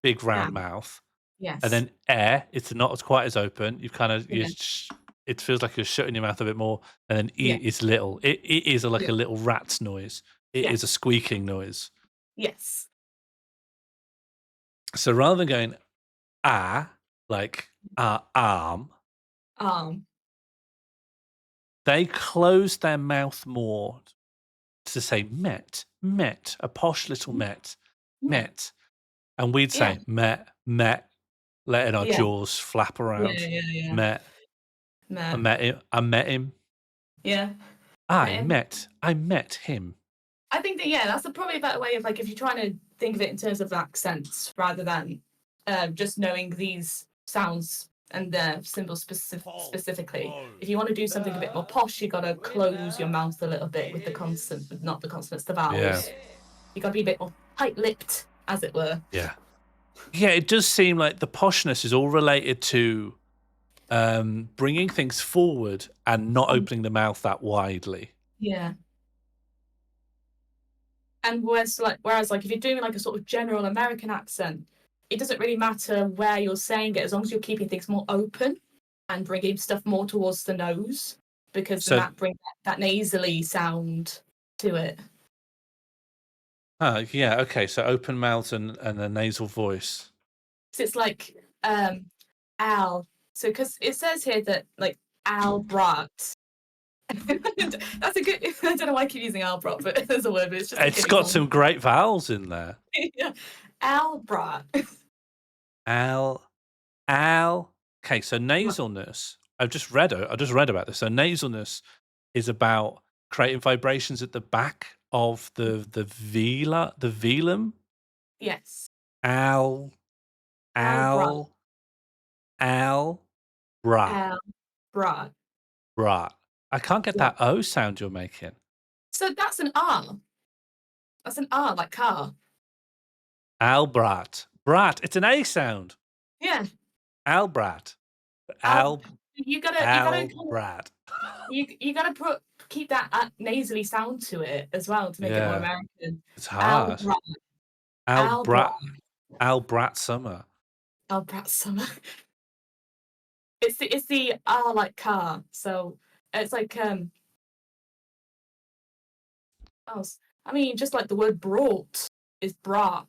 big round mouth. Yes. And then it's not as quite as open. You've kind of it feels like you're shutting your mouth a bit more. And then E is little. It is a little rat's noise. It is a squeaking noise. Yes. So rather than going like arm, they close their mouth more to say met, a posh little met. And we'd say met, letting our jaws flap around. Met. I met him. Yeah. I met him. I think that that's probably a better way of like if you're trying to think of it in terms of accents rather than just knowing these sounds and the symbols specifically. If you want to do something a bit more posh, you got to close your mouth a little bit with the consonant, not the consonants, the vowels. Yeah. You got to be a bit more tight-lipped, as it were. Yeah. Yeah, it does seem like the poshness is all related to bringing things forward and not opening the mouth that widely. Yeah. And whereas like if you're doing like a sort of general American accent, it doesn't really matter where you're saying it as long as you're keeping things more open and bringing stuff more towards the nose, because then that brings that nasally sound to it. Yeah, okay, so open mouth and a nasal voice. So it's like Al. So because it says here that like Albrat. That's a good. I don't know why I keep using Albrat, but there's a word. But it's just. It's got some great vowels in there. Yeah, Albrat. Al. Okay, so nasalness. I just read about this. So nasalness is about creating vibrations at the back of the velum. Yes. Brat. I can't get that O sound you're making. So that's an R. That's an R, like car. Albrat. Brat. It's an A sound. Yeah. Albrat. You gotta Brat. You gotta keep that nasally sound to it as well to make it more American. It's hard. Albrat Summer. Albrat Summer. It's the R like car, so it's like I mean just like the word brought is brat.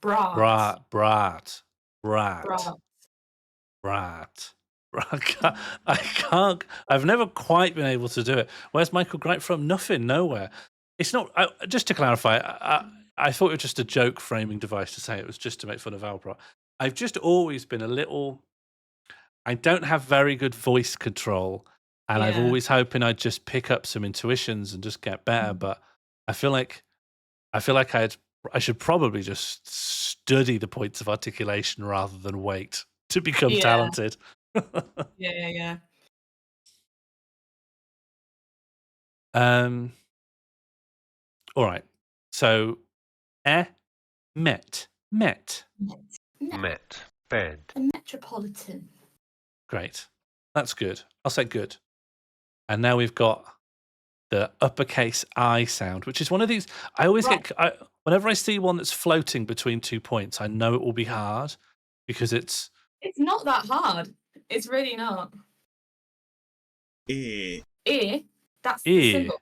Brat. I can't. I've never quite been able to do it. Where's Michael Gright from? Nothing, nowhere. It's not. Just to clarify, I thought it was just a joke framing device to say it was just to make fun of Albrat. I've just always been a little. I don't have very good voice control, and I've always hoping I'd just pick up some intuitions and just get better. But I feel like I should probably just study the points of articulation rather than wait to become talented. Yeah. All right. So, met. Bed. The metropolitan. Great. That's good. I'll say good. And now we've got the uppercase I sound, which is one of these. I always get whenever I see one that's floating between 2 points, I know it will be hard because it's not that hard. It's really not. That's the symbol.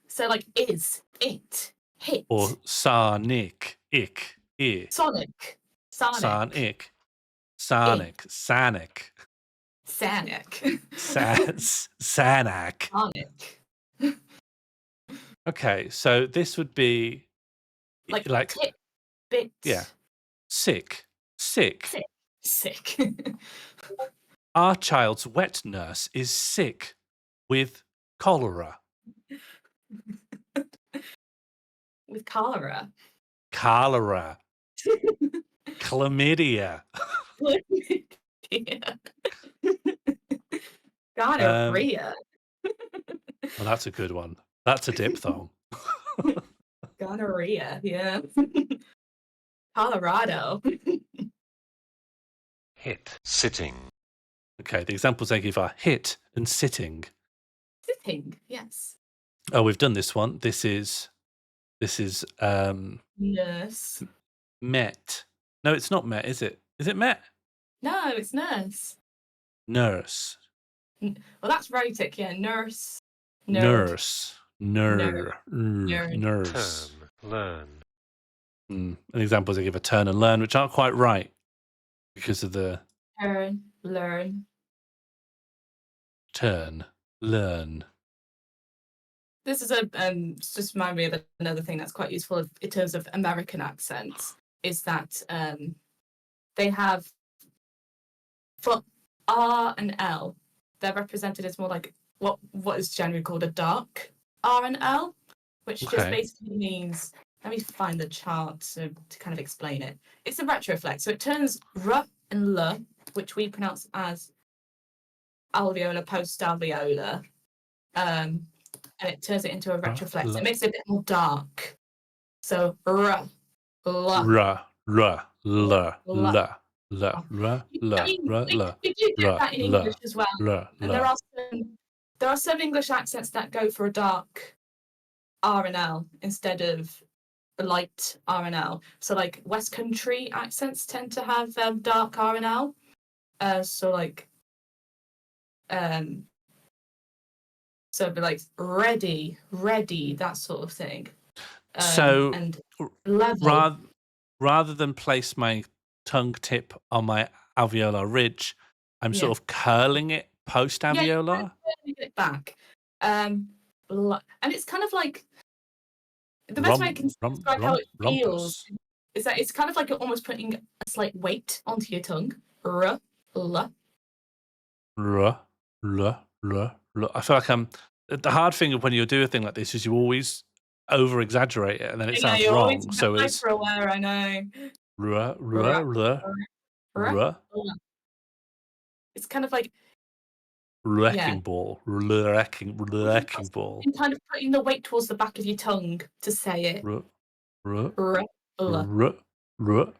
So like is, it, hit. Or sonic, ick, Sonic. Sonic. Sanic. Sanic. Sanic. Sonic. Okay, so this would be like tip, bit. Yeah. Sick. Sick. Our child's wet nurse is sick with cholera. With cholera. Chlamydia. Gonorrhea. Well, that's a good one. That's a diphthong. Gonorrhea, yeah. Colorado. Hit. Sitting. Okay, the examples they give are hit and sitting. Sitting, yes. Oh, we've done this one. This is nurse. Met. No, it's not met, is it? Is it met? No, it's nurse. Nurse. Well, that's rhotic, yeah. Nurse. Nurse. Nurse. Turn. Learn. And examples they give are turn and learn, which aren't quite right because of the turn, learn. Turn, learn. This is just remind me of another thing that's quite useful in terms of American accents is that they have for R and L, they're represented as more like what is generally called a dark R and L, which just Okay. basically means, let me find the chart to kind of explain it. It's a retroflex, so it turns r and l, which we pronounce as alveolar, post-alveolar, and it turns it into a retroflex. It makes it a bit more dark. So r, l, Ra, ra, la, la. la, la, ra, I la, mean, ra, la, we do get ra, that in la, English as well. la, And la. there are some English accents that go for a dark R and L instead of a light R and L. So like West Country accents tend to have dark R and L. So like so it'd be like ready, that sort of thing. So and level. rather than place my tongue tip on my alveolar ridge, I'm Yeah. sort of curling it post Yeah, you alveolar. can turn it back. And it's kind of like the best way I can describe how it feels is that it's kind of like you're almost putting a slight weight onto your tongue. R, l. Ruh, ruh, ruh, ruh. I feel like the hard thing when you do a thing like this is you always over exaggerate it and then it sounds You're always wrong. So it's hyper-aware, I know. ruh, ruh, ruh, ruh, It's kind of like wrecking ball, wrecking ball. you're kind of putting the weight towards the back of your tongue to say it. Ruh, ruh, R, l. ruh, ruh.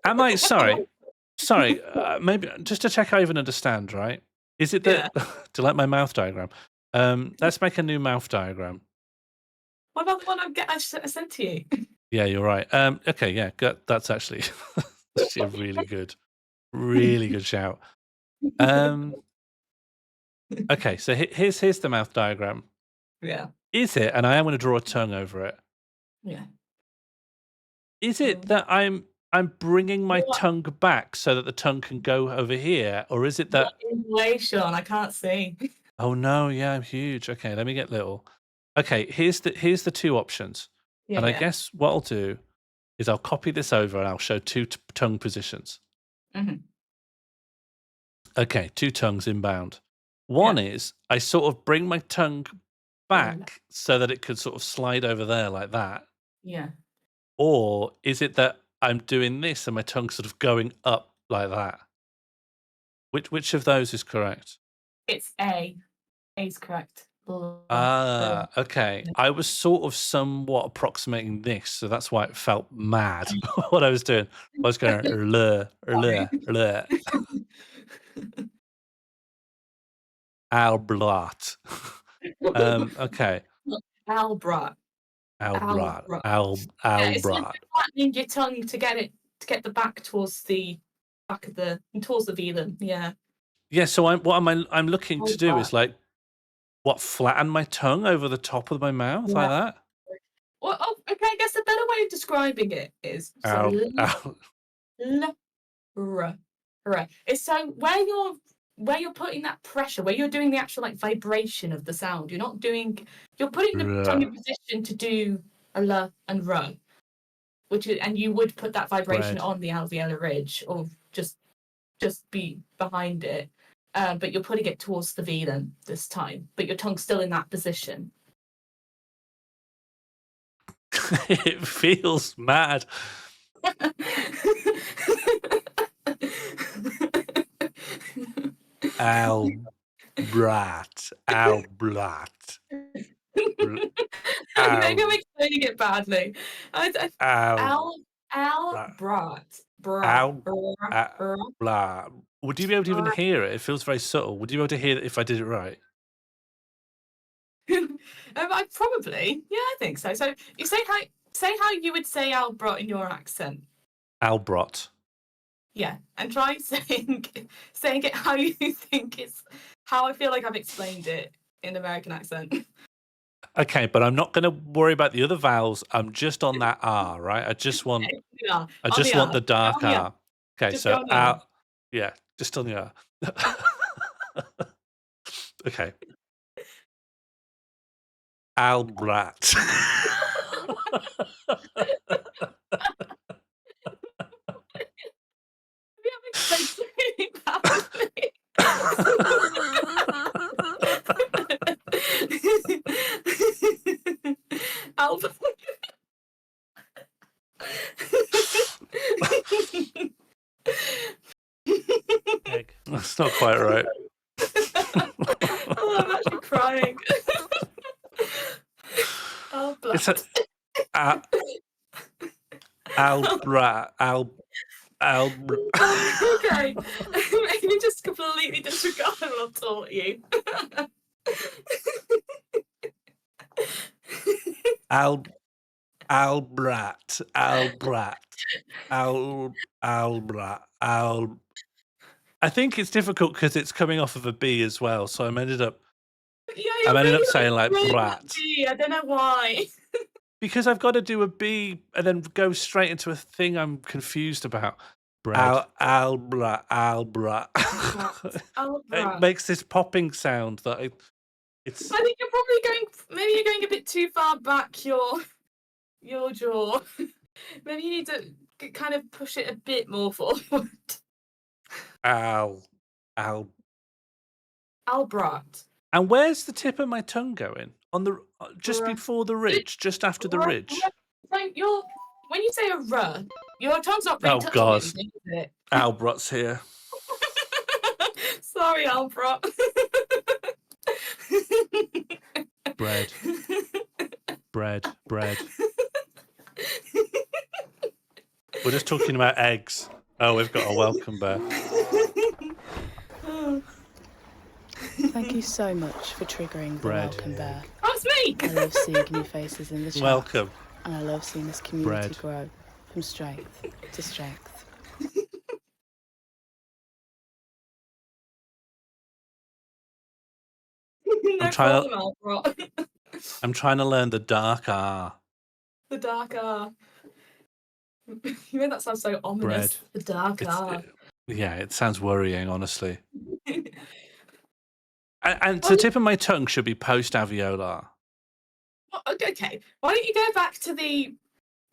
Am I sorry? Maybe just to check I even understand, right? Is it that do you like my mouth diagram? Let's make a new mouth diagram. What about the one I sent to you? Yeah, you're right. Okay, yeah, that's actually a really good shout. Okay, so here's the mouth diagram. Yeah. Is it, and I am going to draw a tongue over it. Yeah. Is it that I'm bringing my tongue back so that the tongue can go over here, or is it that? What in way, Sean? I can't see. Oh no, yeah, I'm huge. Okay, let me get little. Okay, here's the two options, and I guess what I'll do is I'll copy this over and I'll show two tongue positions. Mm-hmm. Okay, two tongues inbound. One is I sort of bring my tongue back so that it could sort of slide over there like that. Yeah. Or is it that I'm doing this and my tongue's sort of going up like that? Which of those is correct? It's A. A is correct. Okay. I was sort of somewhat approximating this, so that's why it felt mad what I was doing. I was going Alblat. Okay. Albrat. It's like flattening your tongue to get the back towards the back of towards the velum. Yeah. Yeah. So I'm looking to do is like flatten my tongue over the top of my mouth like that. Well, okay. I guess a better way of describing it is It's so where you're putting that pressure, where you're doing the actual like vibration of the sound. You're putting the tongue in position to do a l and r, and you would put that vibration on the alveolar ridge or just be behind it. But you're putting it towards the velum this time, but your tongue's still in that position. It feels mad. Albrat. Maybe I'm explaining it badly. Blah. Would you be able to even hear it? It feels very subtle. Would you be able to hear it if I did it right? I probably, yeah, I think so. So you say how you would say Albrot in your accent. Albrot. Yeah, and try saying it how you think it's how I feel like I've explained it in American accent. Okay, but I'm not going to worry about the other vowels. I'm just on that R, right? I just want the dark R. Okay, just so yeah, just on the R. Okay. Albrat. That's not quite right. Oh, I'm actually crying. Oh, It's a Albra. Okay. Maybe just completely disregard what I've taught you. Albrat. I think it's difficult because it's coming off of a B as well. So I'm ended up saying like brat. I don't know why. Because I've got to do a B and then go straight into a thing I'm confused about. Bread. Albra. It makes this popping sound that it's. I think you're probably maybe you're going a bit too far back your jaw. Maybe you need to kind of push it a bit more forward. Albrat. And where's the tip of my tongue going? On the just before the ridge, just after the ridge. Like when you say a r, your tongue's not really touching anything, is it? Albrat's here. Sorry, Albrat. Bread. We're just talking about eggs. Oh, we've got a welcome bear. Thank you so much for triggering the Bread. welcome bear. Oh, it's me! I love seeing new faces in the chat. Welcome. And I love seeing this community Bread. grow from strength to strength. No problem, Albrat. I'm trying to learn the dark R. The dark R. You made that sound so ominous. Bread. The dark R. Yeah, it sounds worrying, honestly. And the tip of my tongue should be post-alveolar. Okay, why don't you go back to the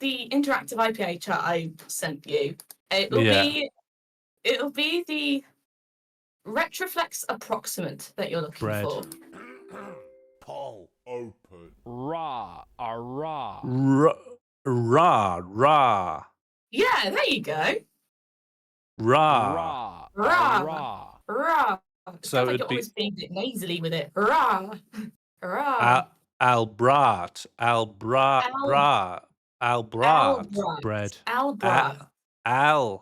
interactive IPA chat I sent you? It'll be the retroflex approximate that you're looking Bread. for. Poll open. Ra. A ra. Ra. Yeah, there you go. Ra. Ra. A ra. Ra. It So sounds like it'd you're be- always being a bit nasally with it. Ra. Ra. Albrat. Albrat. Bread. Albrat. Albrat.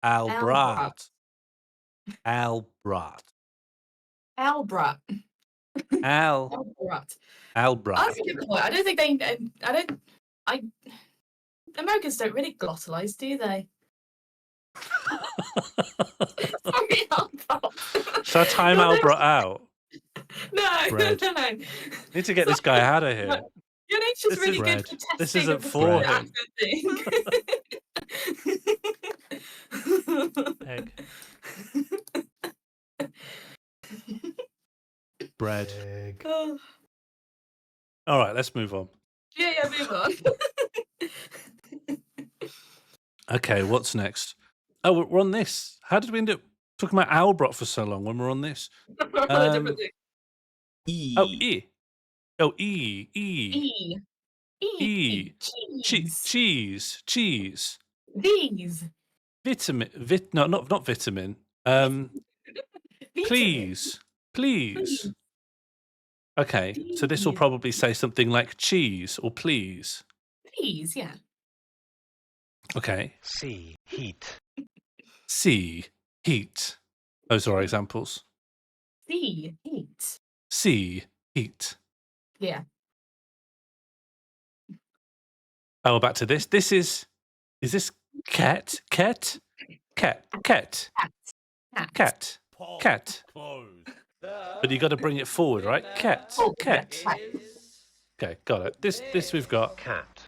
Albrat. Albrat. Albrat. Albrat. That's a good point. I don't think Americans don't really glottalize, do they? Sorry, Albrat. Shall I time Albrat out? No. Need to get this guy out of here. Your name's just This really is good for bread. testing. This isn't of the for accent thing. Egg. Bread. Oh, All right, let's move on. yeah, move on. Okay, what's next? Oh, we're on this. How did we end up talking about Albrat for so long when we're on this? Different thing. E. Oh, E. Oh, E. Cheese. These. Vitamin. Not vitamin. Please. Okay, so this will probably say something like cheese or please. Please, yeah. Okay. C. Heat. C. Heat. Those are our examples. C. Heat. C. Heat. Yeah. Oh, back to this. This is this cat? Cat. Close. But you got to bring it forward, right? Cat. Okay, got it. This we've got. Cat.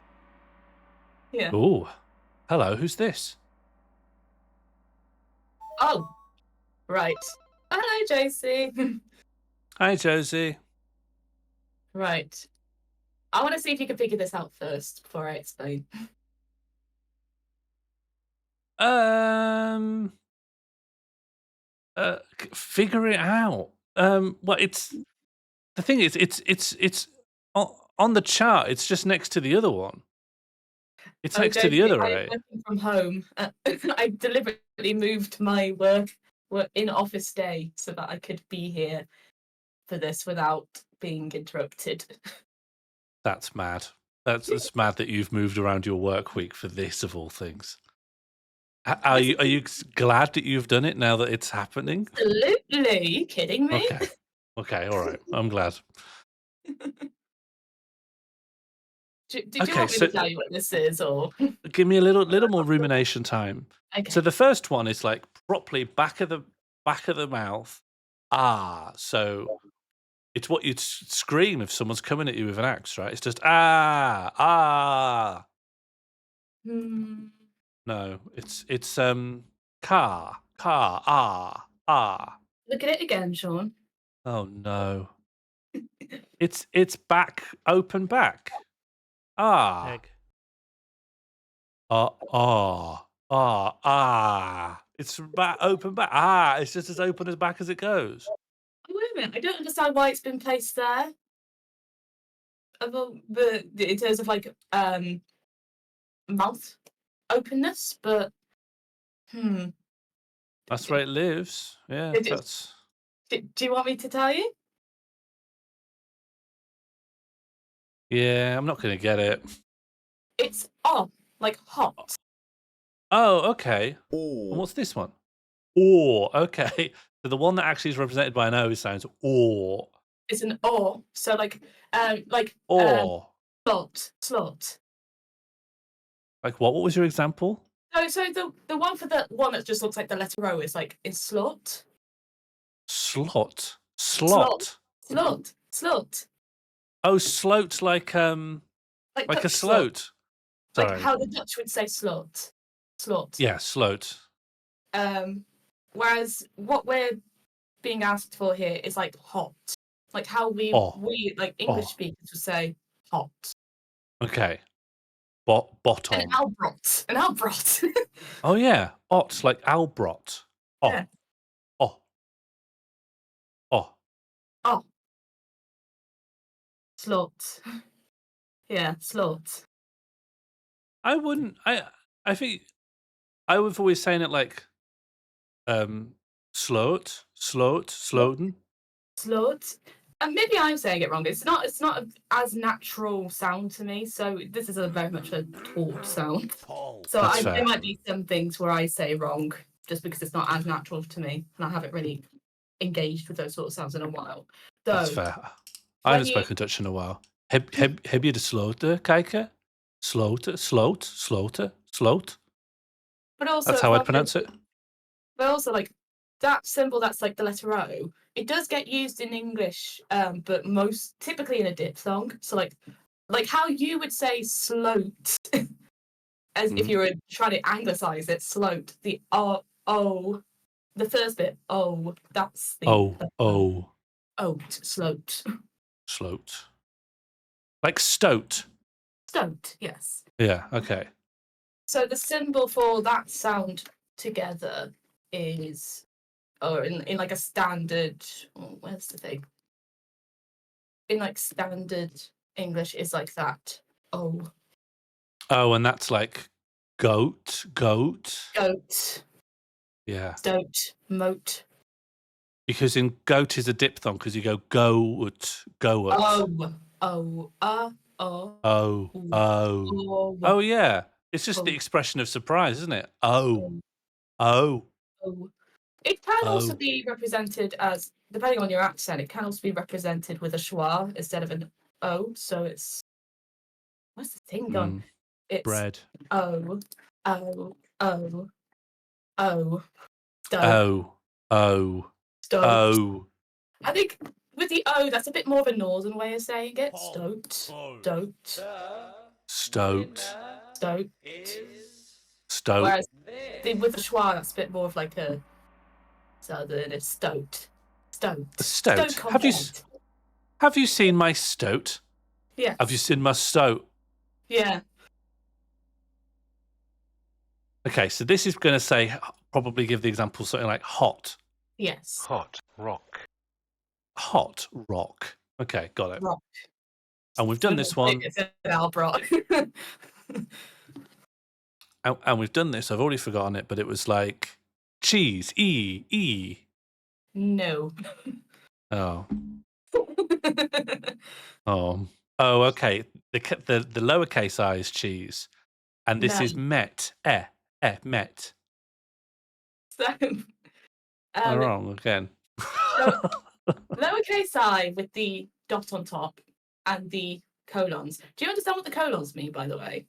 Yeah. Oh, hello. Who's this? Oh. Right. Hello, Josie. Hi, Josie. Right. I want to see if you can figure this out first before I explain. Figure it out. Well, it's the thing is, it's on the chart. It's just next to the other one. It's next to the other I am A. working from home. I deliberately moved my work in office day so that I could be here for this without being interrupted. That's mad. That's mad that you've moved around your work week for this of all things. Are you glad that you've done it now that it's happening? Absolutely. Are you kidding me? Okay. Okay, all right. I'm glad. Did you want me to tell you what this is, or give me a little more rumination time. Okay. So the first one is like properly back of the mouth. Ah, so it's what you'd scream if someone's coming at you with an axe, right? It's just ah. Hmm. No, it's car, ah. Look at it again, Sean. Oh no. It's back, open back. Ah. Egg. It's back, open back. Ah, it's just as open as back as it goes. Wait a minute. I don't understand why it's been placed there. But in terms of like mouth openness, but That's where it lives. Yeah, that's. Do you want me to tell you? Yeah, I'm not going to get it. It's like hot. Oh, okay. And what's this one? Okay. So the one that actually is represented by an O sounds or. It's an so like slot. Like what? What was your example? So the one for the one that just looks like the letter O is slot. Slot. Oh, sloat like a sloat. Sorry. Like how the Dutch would say slot. Yeah, sloat. Whereas what we're being asked for here is like hot. Like how we like English speakers would say hot. Okay. Bottom. An albrot. Oh yeah. Ot like albrot. Yeah. Slot. Yeah, slot. I wouldn't. I think I was always saying it like, sloten. Slot. And maybe I'm saying it wrong. It's not as natural sound to me. So this is very much a taught sound. So there might be some things where I say wrong just because it's not as natural to me, and I haven't really engaged with those sort of sounds in a while. That's fair. I haven't spoken Dutch in a while. Heb je de sloten kijken? Sloot. But also, that's how I pronounce it. But also, like that symbol, that's like the letter O. It does get used in English, but typically in a diphthong. So like how you would say sloat, as if you were trying to anglicize it. Sloat. The O, the first bit. O. That's the sloat. Sloat. Like stoat. Stoat, yes. Yeah, okay. So the symbol for that sound together is, or in like a standard, where's the thing? In like standard English is like that. Oh, and that's like goat. Yeah. Stoat, moat. Because in goat is a diphthong because you go goat. Oh yeah. It's just the expression of surprise, isn't it? It can also be represented as, depending on your accent, it can also be represented with a schwa instead of an O. So it's, what's the thing gone? It's bread. I think with the O, that's a bit more of a northern way of saying it. Stoat. Whereas with the schwa, that's a bit more of like a southern. It's stoat. Have you seen my stoat? Yeah. Have you seen my stoat? Yeah. Okay, so this is going to say, probably give the example something like hot. Yes. Hot rock. Hot rock. Okay, got it. Rock. And we've done this one. It's an albrot. and we've done this. I've already forgotten it, but it was like cheese. E. No. Oh. Oh. Oh. Okay. The lowercase I is cheese, and this No. is met. Met. So, I'm wrong again. lowercase I with the dot on top and the colons. Do you understand what the colons mean, by the way?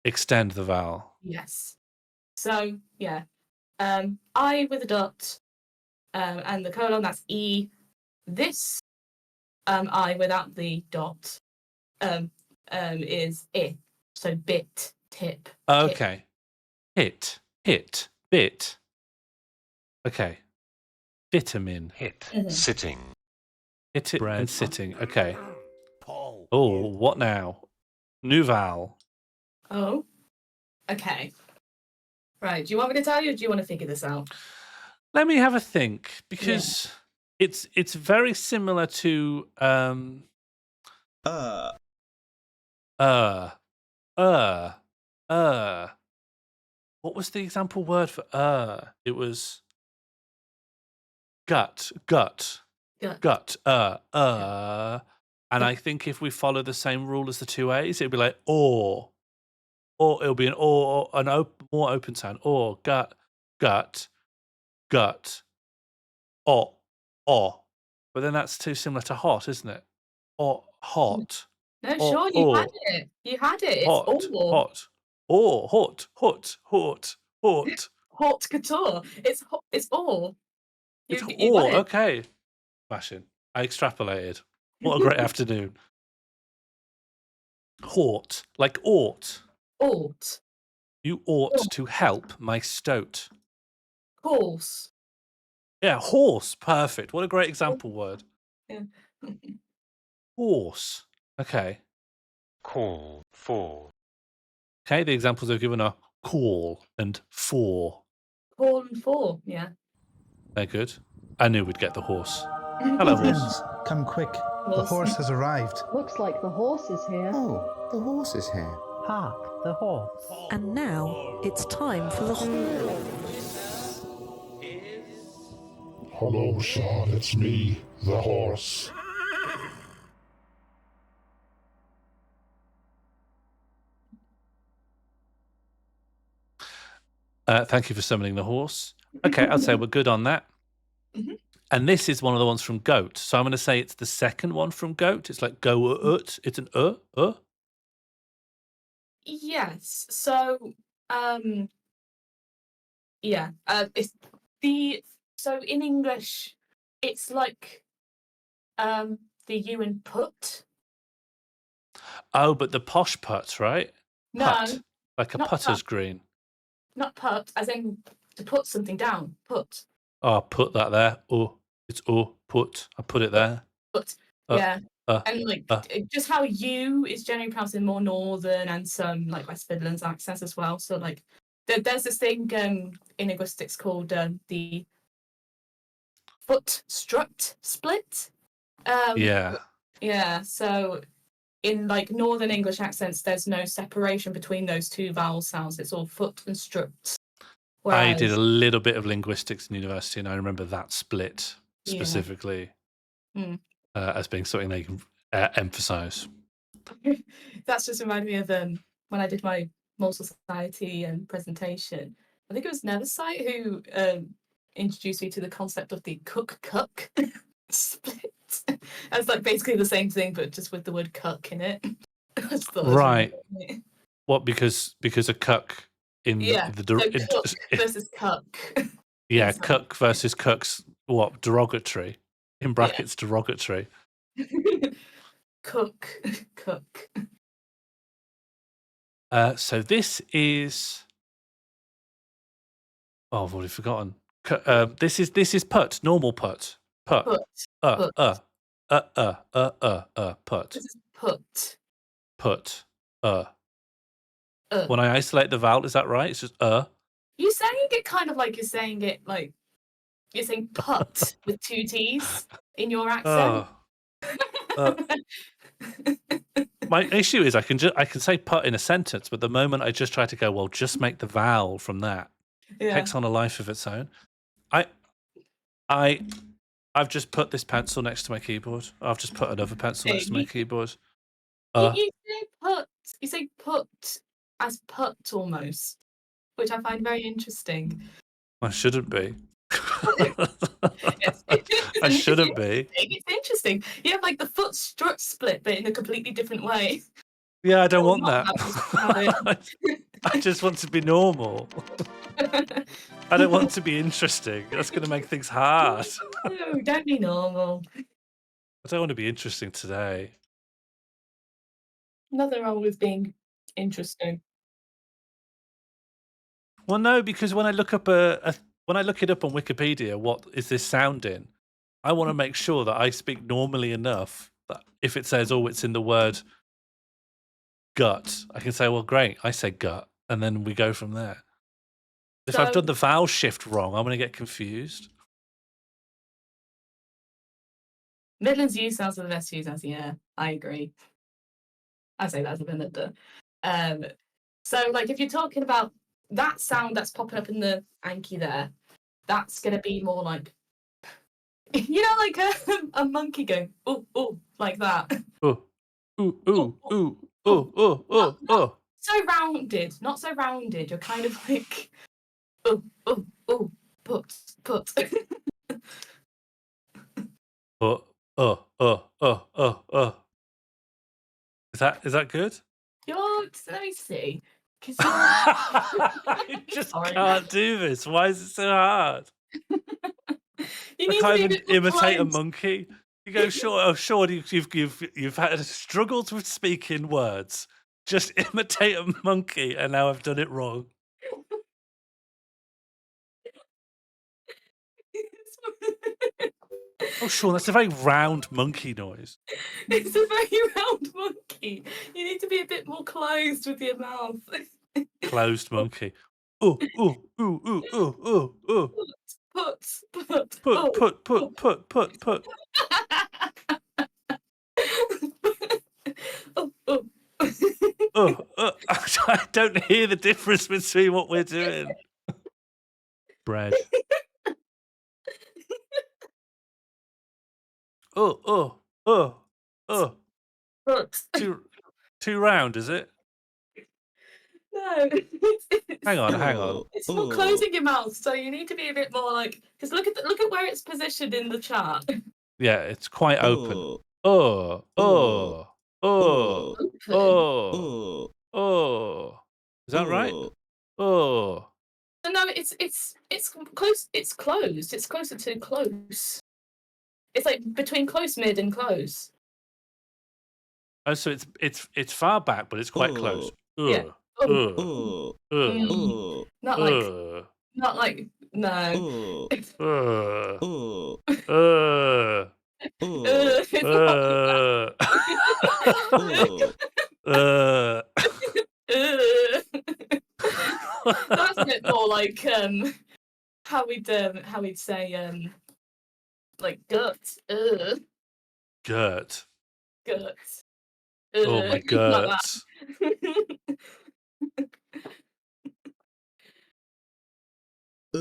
Extend the vowel. Yes. So yeah, I with a dot, and the colon, that's E. This I without the dot is I. So bit, tip. Okay. Hit, bit. Okay. Vitamin. Hit. Mhm. Sitting. Hit it Bread. and sitting. Okay. Paul. Oh, what now? New vowel. Oh, okay. Right. Do you want me to tell you, or do you want to figure this out? Let me have a think, because it's very similar to Uh. what was the example word for It was gut. Gut. And I think if we follow the same rule as the two A's, it'd be like or it'll be an or, more open sound. Or gut, or. But then that's too similar to hot, isn't it? Or hot. No, Or, sure, you had it. You had it. It's hot, all hot. Or hot. haute couture. It's all. It's You got all it. okay. Smashing. I extrapolated. What a great afternoon. Hort, like ought. Ought. You ought to help my stoat. Horse. Yeah, horse. Perfect. What a great example word. Yeah. Horse. Okay. Call. For. Okay, the examples I've given are call and for. Call and for. Yeah. They're good. I knew we'd get the horse. Hello, horse. Friends, come quick. The Horse. horse has arrived. Looks like the horse is here. Oh, the horse is here. Hark, the horse. And now it's time for the. Hello, Sean. It's me, the horse. Thank you for summoning the horse. Okay, I'd say we're good on that. Mhm. And this is one of the ones from Goat. So I'm going to say it's the second one from Goat. It's like go ut. It's an Yes. So, yeah. It's so in English, it's like the U in put. Oh, but the posh put, right? No, Put. Like a not putter's put. green. Not put, as in to put something down. Put. Oh, put that there. Oh, it's put. I put it there. Put. Uh, Yeah. And like just how U is generally pronounced in more northern and some like West Midlands accents as well. So like there's this thing in linguistics called the foot strut split. Yeah. Yeah. So in like northern English accents, there's no separation between those two vowel sounds. It's all foot and strut. I did a little bit of linguistics in university, and I remember that split Yeah. specifically as being something they can emphasize. That's just reminded me of when I did my Moral Society presentation. I think it was Nethersite who introduced me to the concept of the cook-cuck split. It's like basically the same thing, but just with the word cuck in it. I just thought it was Right. really funny. What? Because a cuck in Yeah, the so cook versus cuck. yeah, Exactly. cuck versus cuck's what? Derogatory. In brackets, derogatory. Cook. So this is. Oh, I've already forgotten. This is put. Normal put. Put. Put. Put. This is put. Put. When I isolate the vowel, is that right? It's just You're saying it kind of like you're saying it like you're saying put with two T's in your accent. My issue is I can say put in a sentence, but the moment I just try to go, well, just make the vowel from that, takes on a life of its own. I've just put this pencil next to my keyboard. I've just put another pencil next to my keyboard. You say put as put almost, which I find very interesting. I shouldn't be. I shouldn't be. It's interesting. You have like the foot strut split, but in a completely different way. Yeah, I don't want that. I just want to be normal. I don't want to be interesting. That's going to make things hard. No, don't be normal. I don't want to be interesting today. Nothing wrong with being interesting. Well, no, because when I look up when I look it up on Wikipedia, what is this sound in? I want to make sure that I speak normally enough that if it says, oh, it's in the word gut, I can say, well, great, I say gut, and then we go from there. If I've done the vowel shift wrong, I'm going to get confused. Midlands U sounds are the best U sounds. Yeah, I agree. I say that as a Belinda. So, like, if you're talking about that sound that's popping up in the Anki there, that's going to be more like, like a monkey going, ooh, ooh, like that. Ooh, ooh, ooh, ooh, ooh, ooh, ooh, ooh. Not so rounded. You're kind of like, ooh, ooh, ooh, put. Is that good? Let me see. I just can't do this. Why is it so hard? I can't even imitate a monkey. You go, sure, you've had struggles with speaking words. Just imitate a monkey, and now I've done it wrong. Oh, Sean, that's a very round monkey noise. It's a very round monkey. You need to be a bit more closed with your mouth. Closed monkey. Ooh, ooh, ooh, ooh, ooh, ooh, ooh. Put. I don't hear the difference between what we're doing. Bread. Oh. Too round, is it? No. Hang on. It's not closing your mouth, so you need to be a bit more like. Because look at where it's positioned in the chart. Yeah, it's quite open. Is that right? Oh. No, it's close. It's closed. It's closer to close. It's like between close, mid, and close. Oh, so it's far back, but it's quite close. Yeah. Not like no. That's a bit more like how we'd say like gut. Gut. Oh my gut. I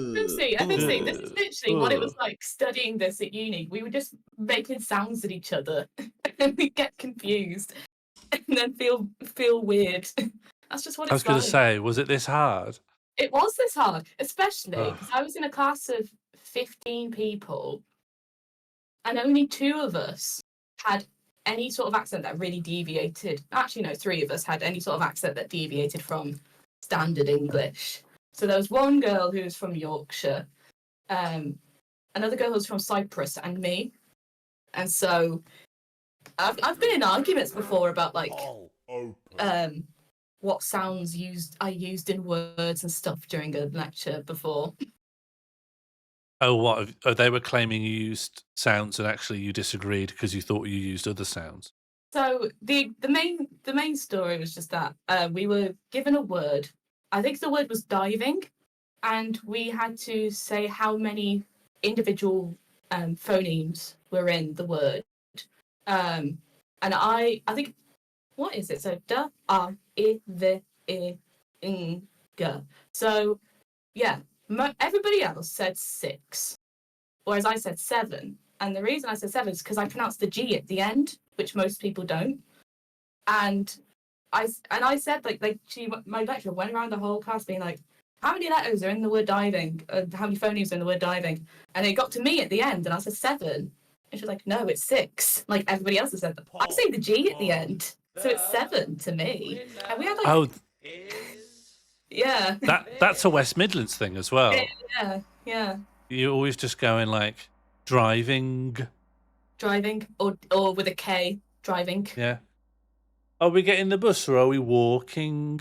can see. This is literally what it was like studying this at uni. We were just making sounds at each other, and we get confused, and then feel weird. That's just what it's like. I was going to say, was it this hard? It was this hard, especially because I was in a class of 15 people, and only 2 of us had any sort of accent that really deviated. Actually, no, 3 of us had any sort of accent that deviated from standard English. So there was one girl who was from Yorkshire, another girl who was from Cyprus, and me. And so I've been in arguments before about like what sounds I used in words and stuff during a lecture before. Oh, what? Oh, they were claiming you used sounds and actually you disagreed because you thought you used other sounds. So the main story was just that we were given a word. I think the word was diving, and we had to say how many individual phonemes were in the word. And I think, what is it? So da, a, I, the, I, ng. So yeah, everybody else said 6, whereas I said 7. And the reason I said 7 is because I pronounced the G at the end, which most people don't. And I said my lecturer went around the whole class being like, how many letters are in the word diving? How many phonemes are in the word diving? And it got to me at the end, and I said 7. And she was like, no, it's 6. Like everybody else has said that. I say the G at the end, so it's 7 to me. And we had like, yeah, that's a West Midlands thing as well. yeah. You're always just going like driving, or with a K, driving. Yeah. Are we getting the bus or are we walking?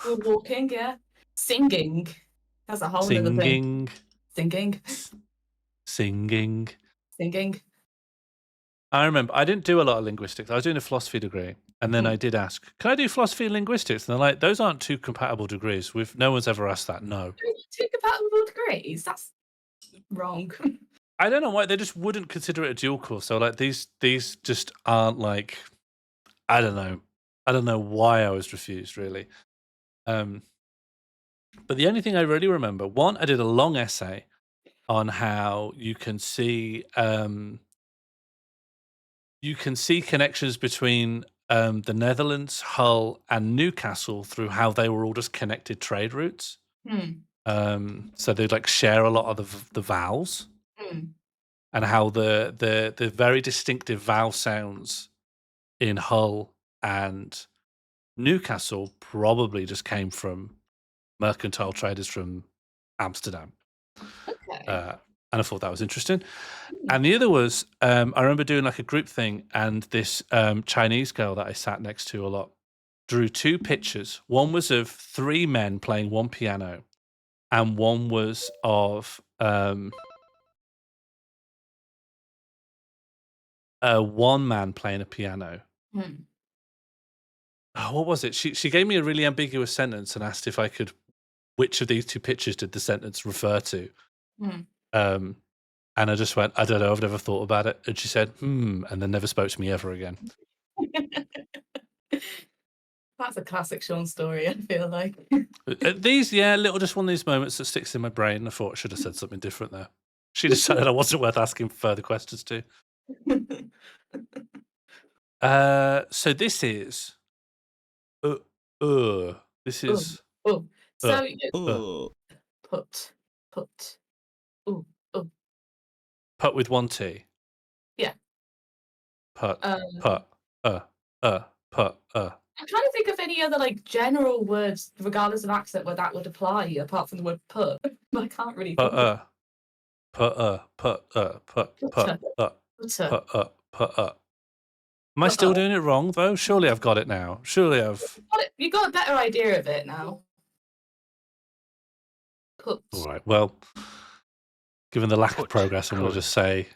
We're walking, yeah. Singing. That's a whole other thing. Singing. I remember I didn't do a lot of linguistics. I was doing a philosophy degree, and then I did ask, "Can I do philosophy and linguistics?" And they're like, "Those aren't two compatible degrees." No one's ever asked that. No. Two compatible degrees? That's wrong. I don't know why they just wouldn't consider it a dual course. So like these just aren't like, I don't know why I was refused really. But the only thing I really remember, one, I did a long essay on how you can see connections between the Netherlands, Hull, and Newcastle through how they were all just connected trade routes. So they'd like share a lot of the vowels, and how the very distinctive vowel sounds in Hull and Newcastle probably just came from mercantile traders from Amsterdam. Okay. And I thought that was interesting. And the other was, I remember doing like a group thing, and this Chinese girl that I sat next to a lot drew 2 pictures. One was of 3 men playing one piano, and one was of one man playing a piano. Oh, what was it? She gave me a really ambiguous sentence and asked if I could, which of these 2 pictures did the sentence refer to? And I just went, I don't know, I've never thought about it. And she said, and then never spoke to me ever again. That's a classic Sean story, I feel like. These, little just one of these moments that sticks in my brain. I thought I should have said something different there. She decided I wasn't worth asking further questions to. So this is... This is... So, put. Put with 1 T. Yeah. Put. I'm trying to think of any other like general words, regardless of accent, where that would apply, apart from the word put. But I can't really think of Put. Am I still doing it wrong though? Surely I've got it now. Surely I've... You got a better idea of it now. Put. All right, well, given the lack of progress, I'm going to just say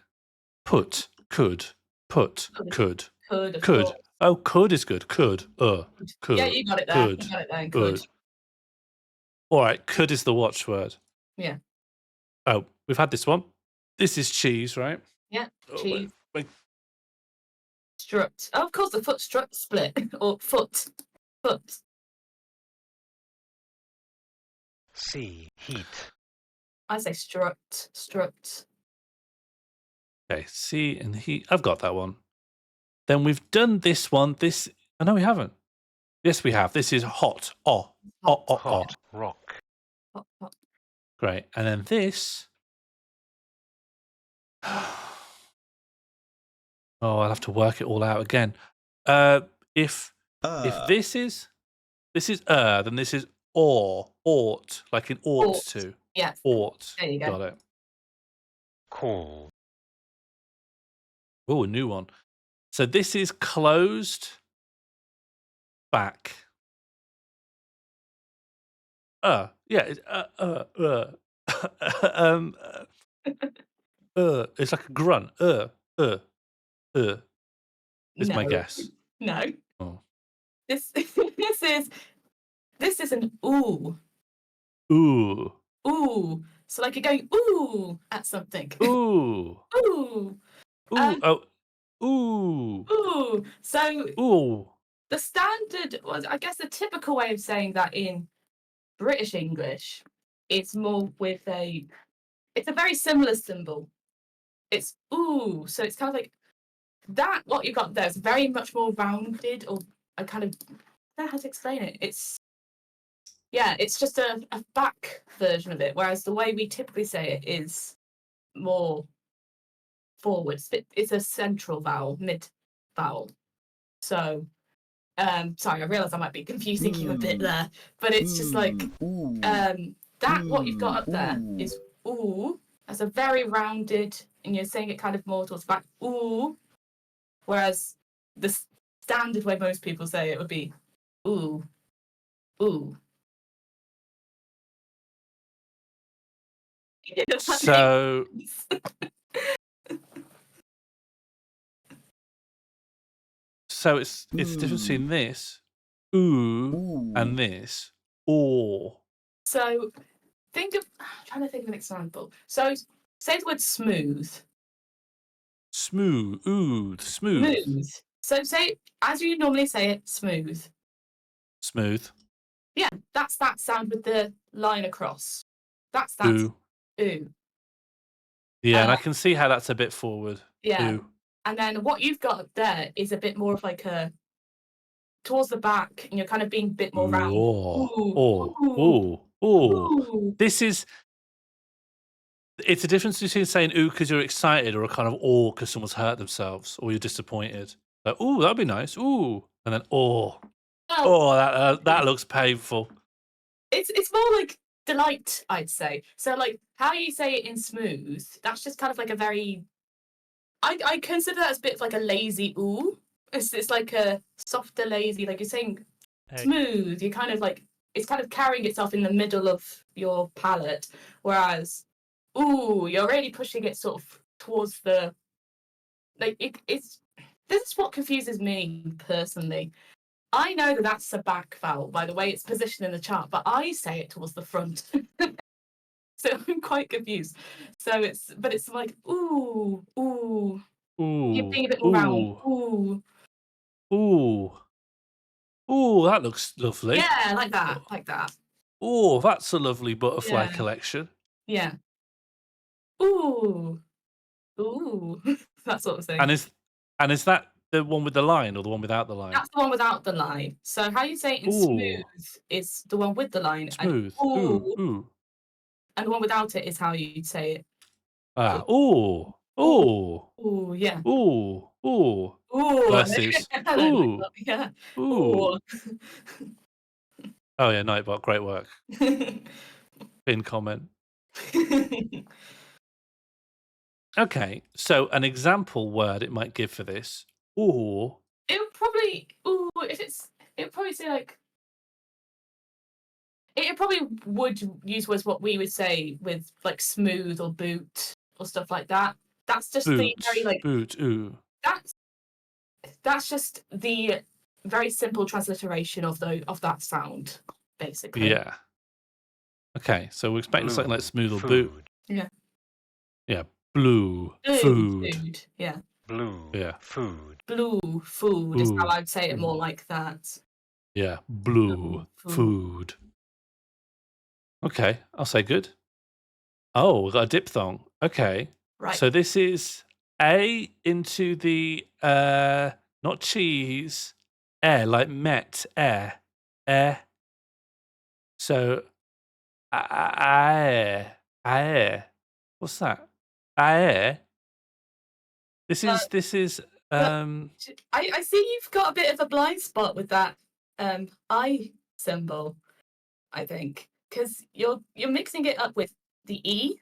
put, could, put, could. Oh, could is good. Could. Yeah, you got it there. Could. You got it there. Could. All right, could is the watchword. Yeah. Oh, we've had this one. This is cheese, right? Yeah, cheese. Wait. Strut. Oh, of course, the foot strut split. Or foot. C. Heat. I say strut. Okay, C and heat. I've got that one. Then we've done this one. Oh, no, we haven't. Yes, we have. This is hot. Hot. Rock. Hot. Great. And then this. Oh, I'll have to work it all out again. If this is then this is ought, like in ought to. Yeah. Ought. There you go. Got it. Call. Oh, a new one. So this is closed back. Yeah. It's like a grunt. Is my guess. No. Oh. This is an ooh. Ooh. ooh. So like you're going ooh at something. Ooh. Ooh. Ooh. Oh. Ooh. Ooh. So Ooh. the standard was, I guess, the typical way of saying that in British English is more with it's a very similar symbol. It's ooh. So it's kind of like that. What you got there is very much more rounded, or I kind of I don't know how to explain it. It's just a back version of it, whereas the way we typically say it is more forwards. It's a central vowel, mid vowel. So, sorry, I realise I might be confusing you a bit there, but it's just like that. What you've got up there is ooh. That's a very rounded, and you're saying it kind of more towards the back ooh, whereas the standard way most people say it would be ooh, ooh. So it's the difference between this ooh and this or. So I'm trying to think of an example. So say the word smooth. Smooth. Smooth. Smooth. So say as you normally say it, smooth. Smooth. Yeah, that's that sound with the line across. That's Ooh. ooh. Yeah, and I can see how that's a bit forward. Yeah. Ooh. And then what you've got up there is a bit more of like a towards the back, and you're kind of being a bit more round. Ooh. This is. It's a difference between saying ooh because you're excited or a kind of awe because someone's hurt themselves or you're disappointed. Like, ooh, that'd be nice. Ooh. And then, that looks painful. It's more like delight, I'd say. So like how you say it in smooth, that's just kind of like a very I consider that as a bit of like a lazy ooh. It's like a softer lazy, like you're saying smooth, you're kind of like it's kind of carrying itself in the middle of your palate, whereas ooh, you're really pushing it sort of towards the like it's this is what confuses me personally. I know that that's a back vowel by the way it's positioned in the chart, but I say it towards the front. So I'm quite confused. So it's like ooh, ooh. You're being a bit more round. Ooh. Ooh. Ooh, that looks lovely. Yeah, like that. Like that. Oh, that's a lovely butterfly Yeah. collection. Yeah. Ooh. Ooh. That sort of thing. And is that the one with the line or the one without the line? That's the one without the line. So how you say it in smooth is the one with the line. Smooth. And Ooh. And the one without it is how you'd say it. Ooh. Ooh, yeah. Ooh. Ooh. Versus ooh. Yeah. Ooh. Oh yeah, Nightbot, great work. In comment. Okay, so an example word it might give for this. Ooh. It would probably it would probably say like it probably would use was what we would say with like smooth or boot or stuff like that. That's just the very like boot. Ooh. That's just the very simple transliteration of that sound, basically. Yeah. Okay, so we're expecting something like smooth or boot. Yeah. Yeah. Blue. Food. Yeah. Blue. Yeah. Food. Blue food is how I'd say it more like that. Yeah. Blue food. Okay, I'll say good. Oh, we've got a diphthong. Okay. Right. So this is A into the not cheese, air, like met, air. Air. So air. What's that? Air. This is I see you've got a bit of a blind spot with that I symbol, I think, because you're mixing it up with the E.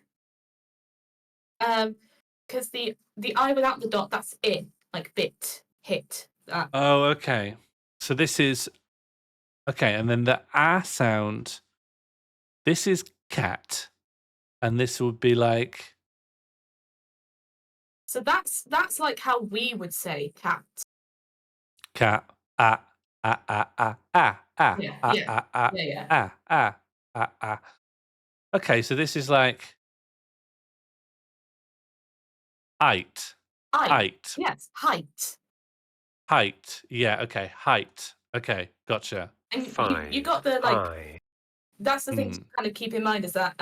Because the I without the dot, that's it, like bit, hit. That. Oh, okay. So this is okay, and then the sound. This is cat, and this would be like. So that's like how we would say cat. Cat. Yeah. Okay, so this is like height. Height. Yes, height. Height. Yeah, okay. Height. Okay, gotcha. And you 5 got the like. I. That's the thing to Mm. kind of keep in mind is that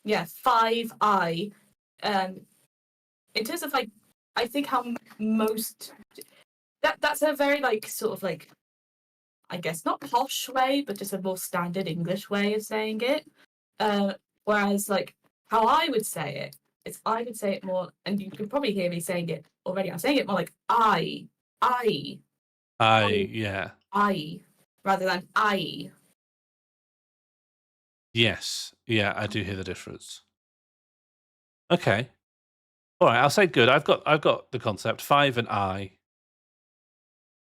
5I. In terms of like, I think how most that's a very like sort of like, I guess not posh way, but just a more standard English way of saying it. Whereas like how I would say it is I would say it more, and you can probably hear me saying it already. I'm saying it more like I, Yeah. I, rather than I. Yes. Yeah, I do hear the difference. Okay. All right, I'll say good. I've got the concept. 5 and I.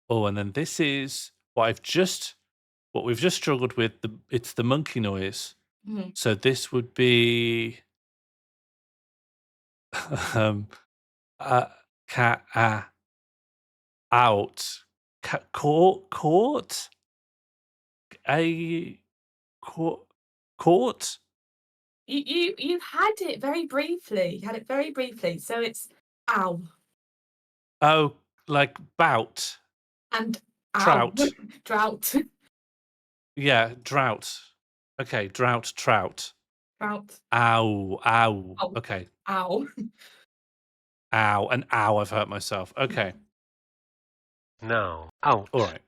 Oh, and then this is what we've just struggled with. It's the monkey noise. Mhm. So this would be um cat out court a court. You had it very briefly. You had it very briefly. So it's ow Oh, like bout and ow. trout. Drought. Yeah, drought. Okay, drought trout. Drought. Ow, ow. Oh. Okay, Ow. ow, and ow. I've hurt myself. Okay, Now. Out. all right.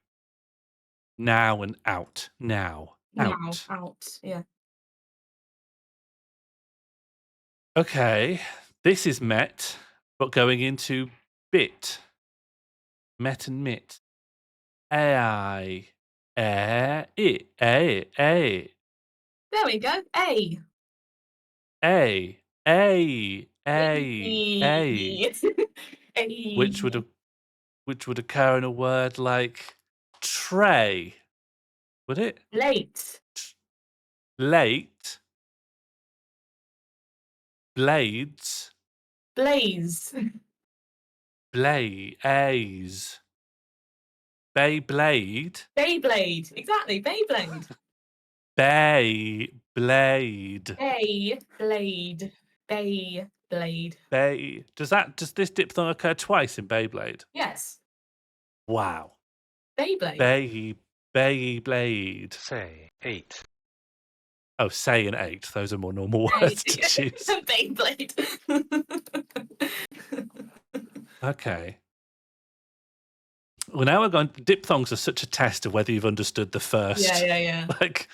Now and out. Now Now. out. Out. Yeah. Okay, this is met, but going into bit. Met and mit. AI. A. There we go. A. A. A. A. A. Which would occur in a word like tray. Would it? Late. Late. Blades. Blaze. Blaze. Beyblade. Beyblade. Exactly. Beyblade. Beyblade. Beyblade. Beyblade. Bay. Does this diphthong occur twice in Beyblade? Yes. Wow. Beyblade. Beyblade. Say. 8. Oh, say and 8. Those are more normal words to choose. Beyblade. Okay. Well, now we're going. Diphthongs are such a test of whether you've understood the first. Yeah. Like,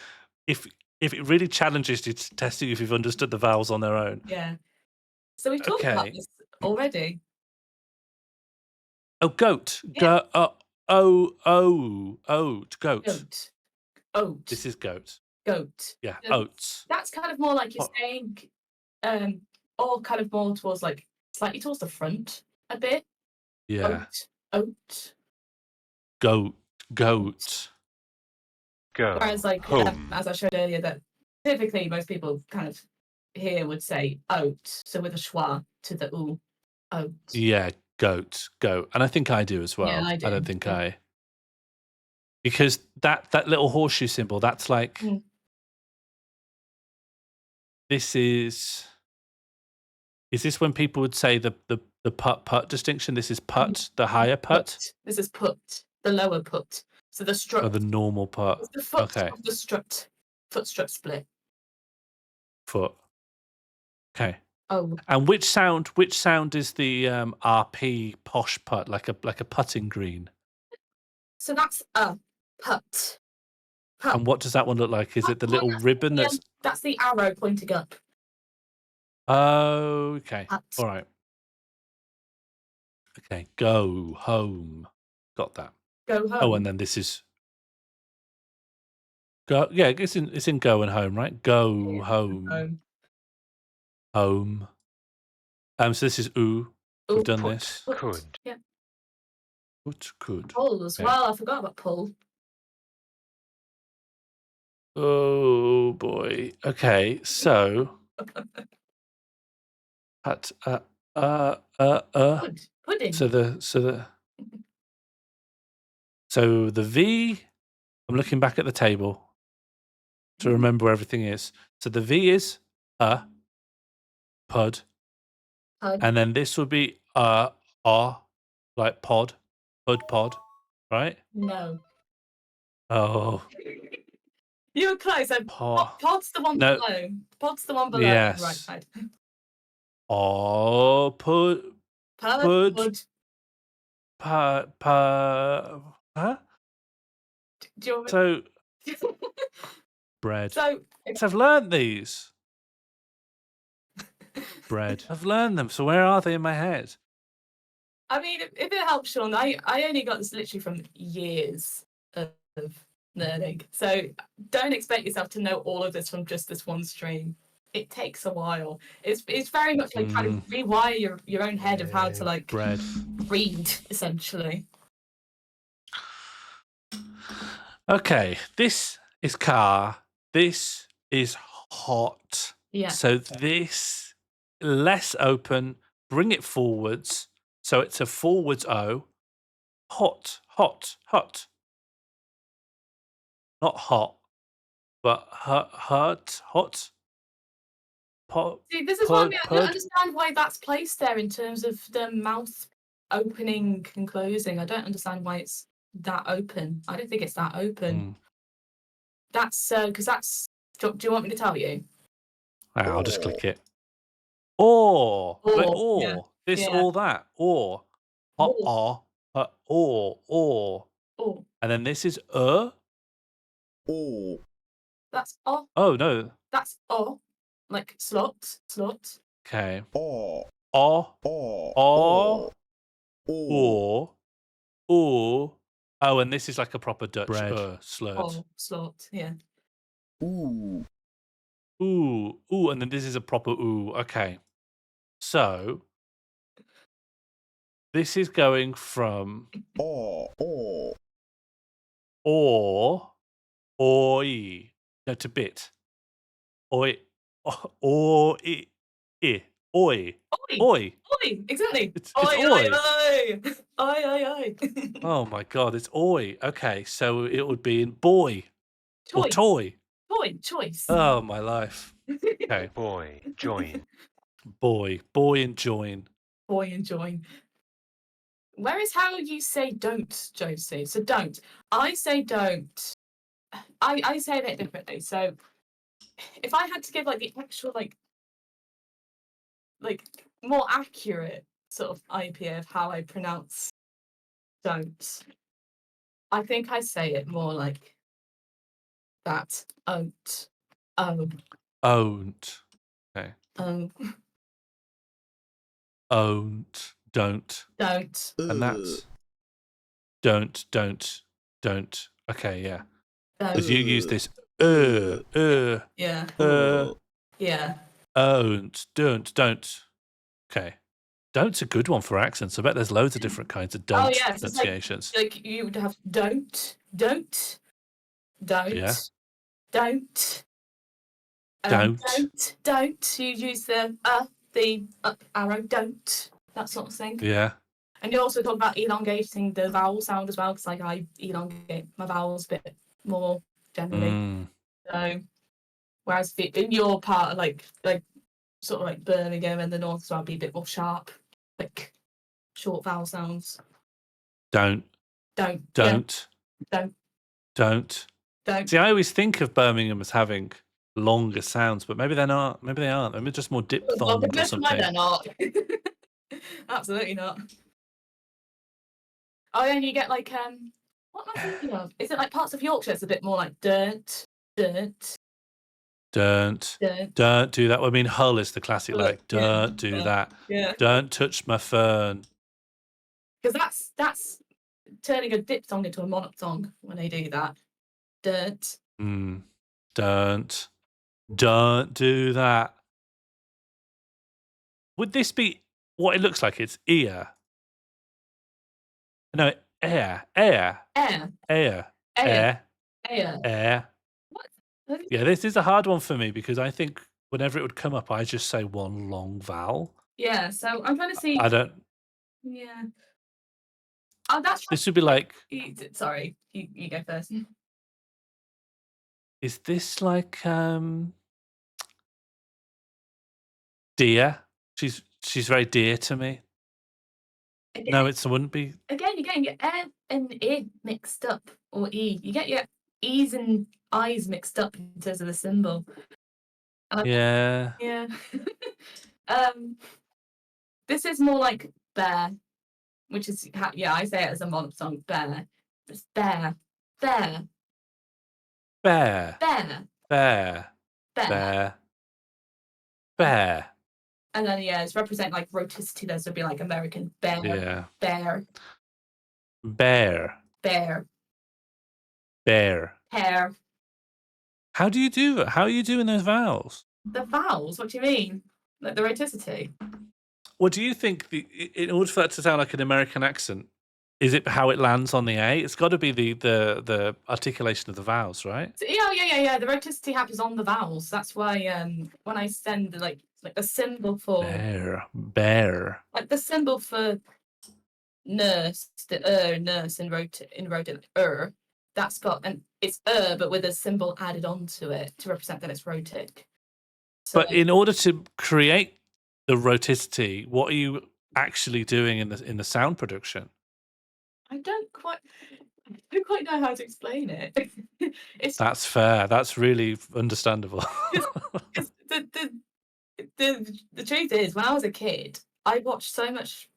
if it really challenges you to test you if you've understood the vowels on their own. Yeah. So we've talked about Okay. this already. Oh, goat. Yeah. Goat. Goat. Oat. This is goat. Goat. Yeah, So oats. that's kind of more like you're What? saying, or kind of more towards like slightly towards the front a bit. Yeah. Oat. Goat. Go. Whereas like Home. as I showed earlier, that typically most people kind of here would say oat, so with a schwa to the oo. Oat. Yeah, goat. And I think I do as well. Yeah, I do. don't think Yeah. because that little horseshoe symbol, that's like Mm. this is this when people would say the put distinction? This is put, the higher put, This is put, the lower put. So the strut. or the normal put. It's the foot Okay. of the strut. Foot strut split. Foot. Okay. Oh. And which sound is the RP posh put, like a putting green? So that's a put. Put. And what does that one look like? Is it the little ribbon that's the arrow pointing up. Oh, okay. Put. All right. Okay. Go home. Got that. Go home. Oh, and then this is go. Yeah, it's in go and home, right? Go home. Home. So this is oo. We've done put, this. Put. Could. Yeah. Could. Pull as well. I forgot about pull. Oh boy. Okay. So. At Pudding. So the V. I'm looking back at the table to remember where everything is. So the V is pud, Pud. and then this would be like pod, pod, right? No. Oh, You were close. Pod's the one no, below. Pod's the one below on the right yes. side. Oh, pud, Pud. huh? Do you want me? So, bread, So I've learned these. bread, I've learned them. So where are they in my head? I mean, if it helps, Sean, I only got this literally from years of learning. So don't expect yourself to know all of this from just this one stream. It takes a while. It's very much like trying to rewire your own head of how to like bread, read, essentially. Okay, this is car. This is hot. Yeah. So this less open. Bring it forwards. So it's a forwards O. Hot, hot, hot. Not hot, but hot, hot. See, this is what I mean. I don't understand why that's placed there in terms of the mouth opening and closing. I don't understand why it's that open. I don't think it's that open. That's because that's. Do you want me to tell you? I'll just click it. Or. Yeah. This, Yeah. or that. Or. Or. And then this is That's oh. Oh, no. That's oh. Like slot. Okay. Oh. Or. Oh, and this is like a proper Dutch bread, slurred. Oh, slot. Yeah. Ooh, and then this is a proper ooh. Okay. So this is going from oi, no, to bit. Oi, oi, oi. Exactly. It's oi, oi. oi. Oi. Oh my god, it's oi. Okay, so it would be in boy or toy. Choice. Oh my life. Okay. Boy, join. Boy and join. Boy and join. Where is how you say don't, Josie? So don't. I say don't. I say it a bit differently. So if I had to give like the actual like more accurate sort of IPA of how I pronounce don't, I think I say it more like that. Own't. Owned. Okay. Owned. Don't. And that's don't. Okay, yeah. Because you use this Yeah. Yeah. Owned. Don't. Okay. Don't's a good one for accents. I bet there's loads of different kinds of don't pronunciations. Like you would have don't. Yeah. Don't. You use the arrow. Don't. That sort of thing. Yeah. And you also talk about elongating the vowel sound as well, because like I elongate my vowels a bit more generally. So, whereas in your part, like sort of like Birmingham and the north, so I'd be a bit more sharp, like short vowel sounds. Don't. Yeah. Don't. See, I always think of Birmingham as having longer sounds, but maybe they're not. Maybe they aren't. Maybe just more diphthonged or something. They're not. Absolutely not. Oh, and you get like what am I thinking of? Is it like parts of Yorkshire? It's a bit more like dirt. Don't do that. I mean, Hull is the classic, like, don't do that. Yeah. Don't touch my fern. Because that's turning a diphthong into a monophthong when they do that. Dirt. Don't do that. Would this be what it looks like? It's ear. No, air. What? Yeah, this is a hard one for me because I think whenever it would come up, I just say one long vowel. Yeah, so I'm trying to see. I don't. Yeah. Oh, that's. This would be like. Sorry, you go first. Is this like dear. She's very dear to me. Again, No, it wouldn't be. again, you're getting your and I mixed up, or E. You get your E's and I's mixed up in terms of the symbol. Yeah. Yeah. This is more like bear, which is yeah, I say it as a monophthong bear. It's bear, bear, Bear. bear, Bear. bear. Bear. Bear. And then yeah, it's representing like roticity. There, so it'd be like American bear, Yeah. bear, Bear. bear, Bear. hair. How do you do it? How are you doing those vowels? The vowels. What do you mean? Like the roticity? Well, do you think in order for that to sound like an American accent, is it how it lands on the A? It's got to be the articulation of the vowels, right? So, yeah. The roticity happens on the vowels. That's why when I send like a symbol for Bear. like the symbol for nurse, the nurse in rotic that's got it's but with a symbol added onto it to represent that it's rotic. So, But in order to create the roticity, what are you actually doing in the sound production? I don't quite know how to explain it. That's fair. That's really understandable. Because the truth is, when I was a kid, I watched so much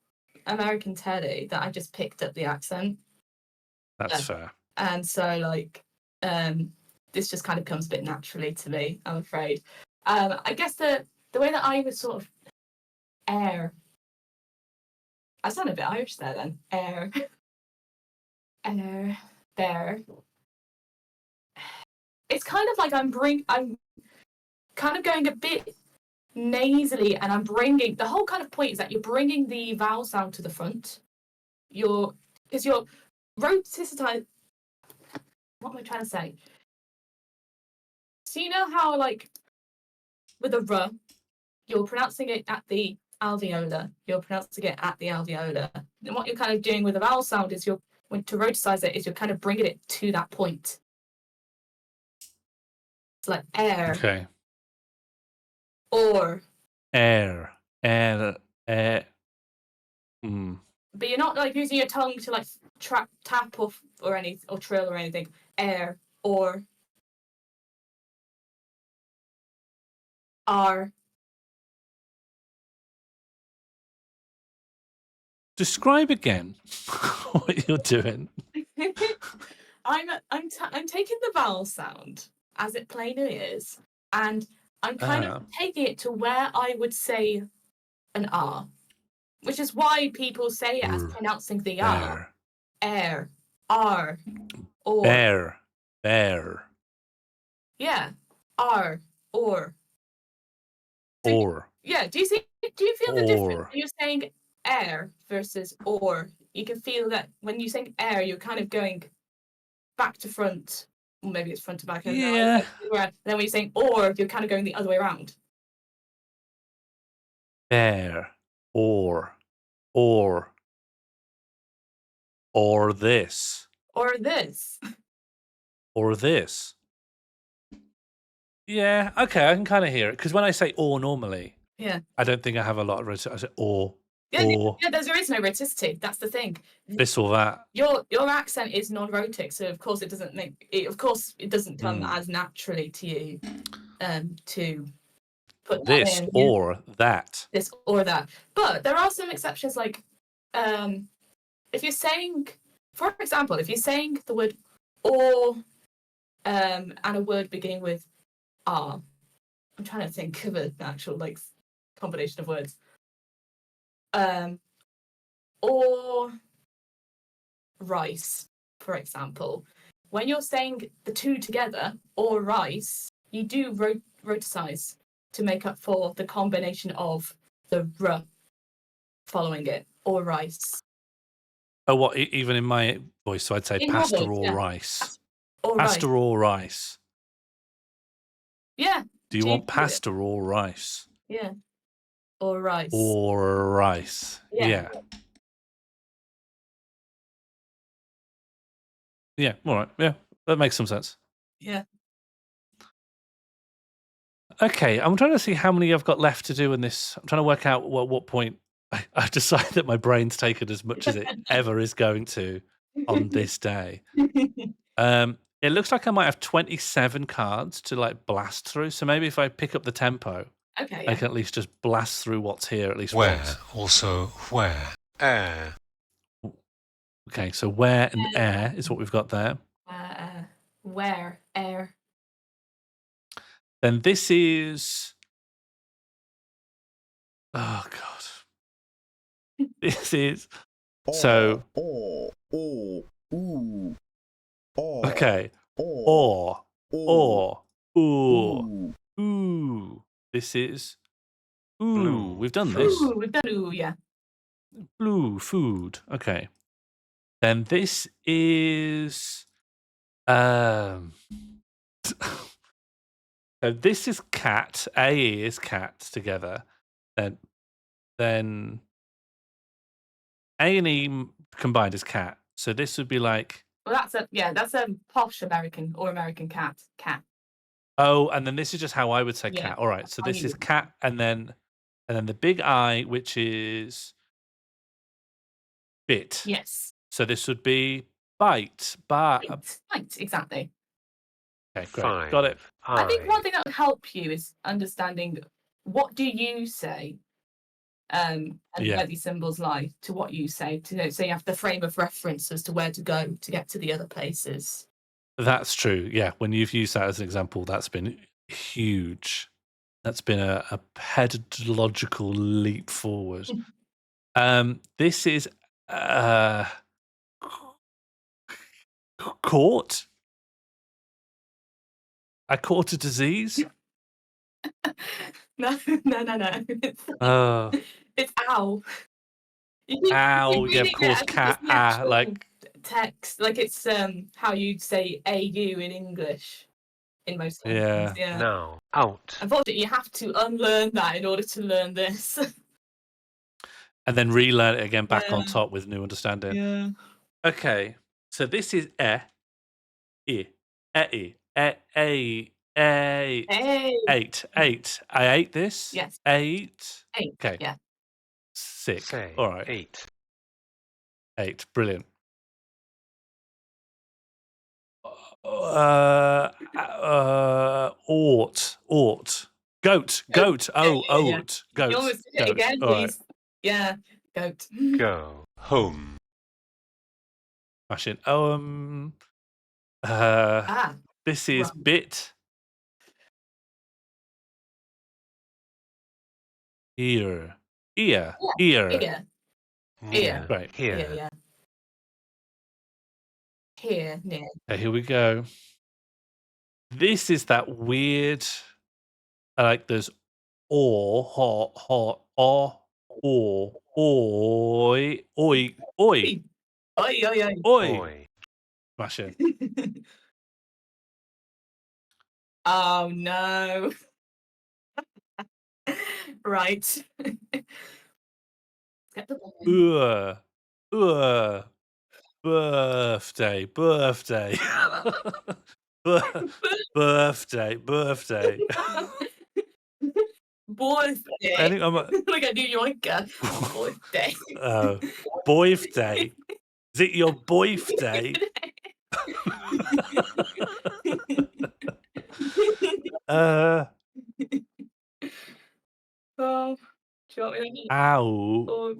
American telly that I just picked up the accent. That's fair. And so like this just kind of comes a bit naturally to me, I'm afraid. I guess the way that I would sort of air. I sound a bit Irish there then. Air. There. It's kind of like I'm kind of going a bit nasally, and I'm bringing the whole kind of point is that you're bringing the vowel sound to the front. Because you're roticized. What am I trying to say? So you know how like with a r, you're pronouncing it at the alveolar. You're pronouncing it at the alveolar. And what you're kind of doing with a vowel sound is when to roticize it is you're kind of bringing it to that point. It's like air. Okay. Or. Air. Air. But you're not like using your tongue to like tap or any or trill or anything. Air or R. Describe again what you're doing. I'm taking the vowel sound as it plainly is, and I'm kind of taking it to where I would say an R, which is why people say it as pronouncing the R. Air, R, or. Bear. Yeah, R, or. Or. Yeah, do you feel the difference when you're saying air versus or? You can feel that when you saying air, you're kind of going back to front. Or maybe it's front to back. Yeah. And then when you're saying or, you're kind of going the other way around. Bear. Or this. Or this. Or this. Yeah, okay, I can kind of hear it. Because when I say or normally, yeah, I don't think I have a lot of roticity. I say or. Yeah, there is no roticity. That's the thing. This or that. Your accent is non-rhotic, so of course it doesn't come as naturally to you to put this that in. or that. This or that. But there are some exceptions, like if you're saying, for example, if you're saying the word or and a word beginning with R. I'm trying to think of an actual like combination of words. Or rice, for example. When you're saying the two together, or rice, you do roticize to make up for the combination of the r following it, or rice. Oh, what? Even in my voice, so I'd say pasta or rice. Pasta or rice. Yeah. Do you want pasta or rice? Yeah. Or rice. Or rice. Yeah. Yeah, all right. Yeah, that makes some sense. Yeah. Okay, I'm trying to see how many I've got left to do in this. I'm trying to work out what point I've decided that my brain's taken as much as it ever is going to on this day. It looks like I might have 27 cards to like blast through. So maybe if I pick up the tempo, Okay. I can at least just blast through what's here at least Where, once. also where, air. Okay, so where and air is what we've got there. Where, air. Then this is. Oh god. This is. So. Okay. Or. Ooh. Ooh. This is. Ooh. Blue. We've done this. Ooh, we've done ooh, yeah. Blue food. Okay. Then this is. So this is cat. A is cat together. Then A and E combined is cat. So this would be like. Well, that's a posh American or American cat. Cat. Oh, and then this is just how I would say Yeah, cat. All right. So how this you is would. cat, and then the big I, which is bit. Yes. So this would be bite. Bite. Right, exactly. Okay, great. Got it. I think one thing that would help you is understanding what do you say, and where these symbols lie to what you say. So you have the frame of reference as to where to go to get to the other places. That's true. Yeah, when you've used that as an example, that's been huge. That's been a pedagogical leap forward. This is caught. I caught a disease. No. Oh, It's owl. ow! Yeah, of course, cat. Like text, like it's how you'd say AU in English in most languages. yeah. Now, out. Unfortunately, you have to unlearn that in order to learn this. And then relearn it again back on top with new understanding. Yeah. Okay, so this is eight. I ate this. Yes. Eight. Okay. Yeah. Sick. Say All right. 8. 8. Brilliant. Ought. Goat. Goat. Oh, oat. Goat. You almost did it Goat. again. All right. Yeah. Goat. Go. Home. Smashing. This is Run. bit. Ear. Ear. Right. Here. Yeah. Here. Near. Okay, here we go. This is that weird. Like there's hot, oi, oi. Oi. Oi. Smash it. Oh no. Right. Get the Birthday. Birthday. Birthday. I think I'm like a New Yorker. Birthday. Boyfday. Is it your boyfday? Oh, do you want me to Ow.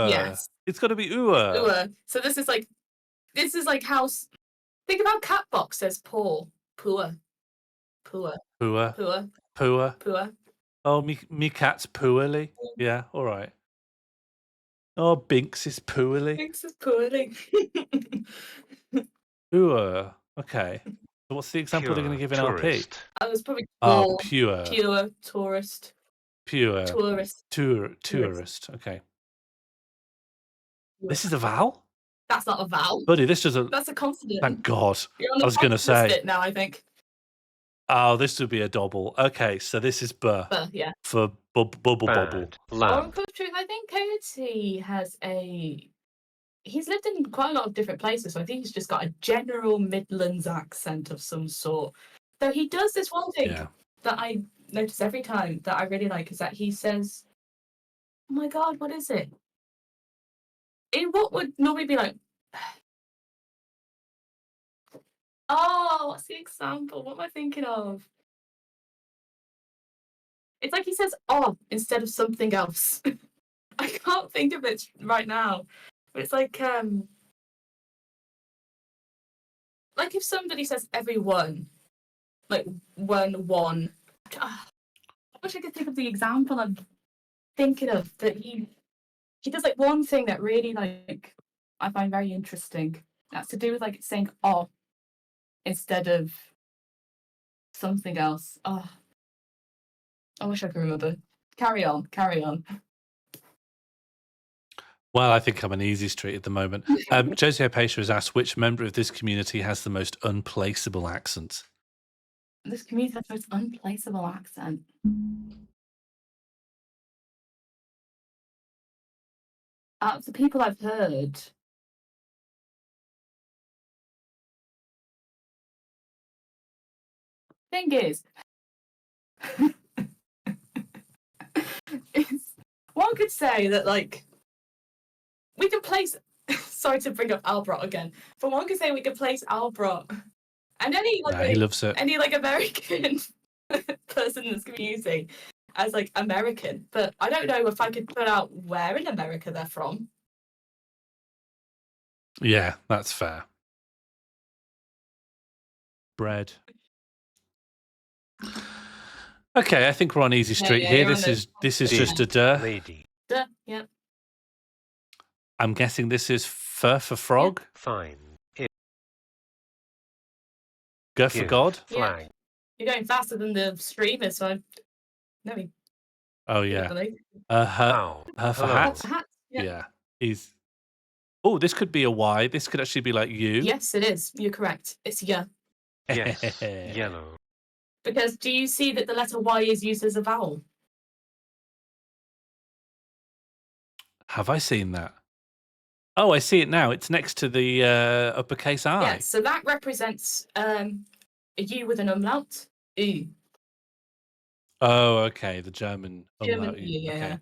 Yes. It's got to be So this is like how think about cat box says paw. Pua. Oh, me cat's pooily. Yeah, all right. Oh, Binks is pooily. Binks is pooily. Okay. So what's the example they're going to give in tourist. RP? I was probably Pure tourist. Tourist. Okay. This is a vowel? That's not a vowel. Buddy, this doesn't. That's a consonant. Thank God. You're on I was going to say. Bit now, I think. Oh, this would be a double. Okay, so this is yeah. For bubble. Oracle of Truth. I think Coyote has he's lived in quite a lot of different places, so I think he's just got a general Midlands accent of some sort. So he does this one thing Yeah. that I notice every time that I really like is that he says, "Oh my god, what is it?" In what would normally be like, "Oh, what's the example? What am I thinking of?" It's like he says "oh" instead of something else. I can't think of it right now, but it's like if somebody says everyone, like one. I wish I could think of the example I'm thinking of. That he does like one thing that really like I find very interesting. That's to do with like saying "oh" instead of something else. Oh, I wish I could remember. Carry on. Well, I think I'm an easy street at the moment. Josie Opesha has asked which member of this community has the most unplaceable accent. This community has the most unplaceable accent. Out of the people I've heard, thing is, one could say that like we can place. Sorry to bring up Albrot again, but one could say we could place Albrot and any like he loves it. any like American person in this community as like American, but I don't know if I could put out where in America they're from. Yeah, that's fair. Bread. Okay, I think we're on easy street yeah, here. you're on This is just a duh. Lady. Duh, yeah. I'm guessing this is fur for frog. Fine. Go for God. Flag. You're going faster than the streamer, so I no. Oh yeah. Believe. Her for hat. Hat. Yeah. He's. Oh, this could be a Y. This could actually be like you. Yes, it is. You're correct. It's yeah. Yes. Yellow. Because do you see that the letter Y is used as a vowel? Have I seen that? Oh, I see it now. It's next to the uppercase I. Yeah, so that represents a U with an umlaut. U. Oh, okay. The German. German umlaut. U, yeah. Okay.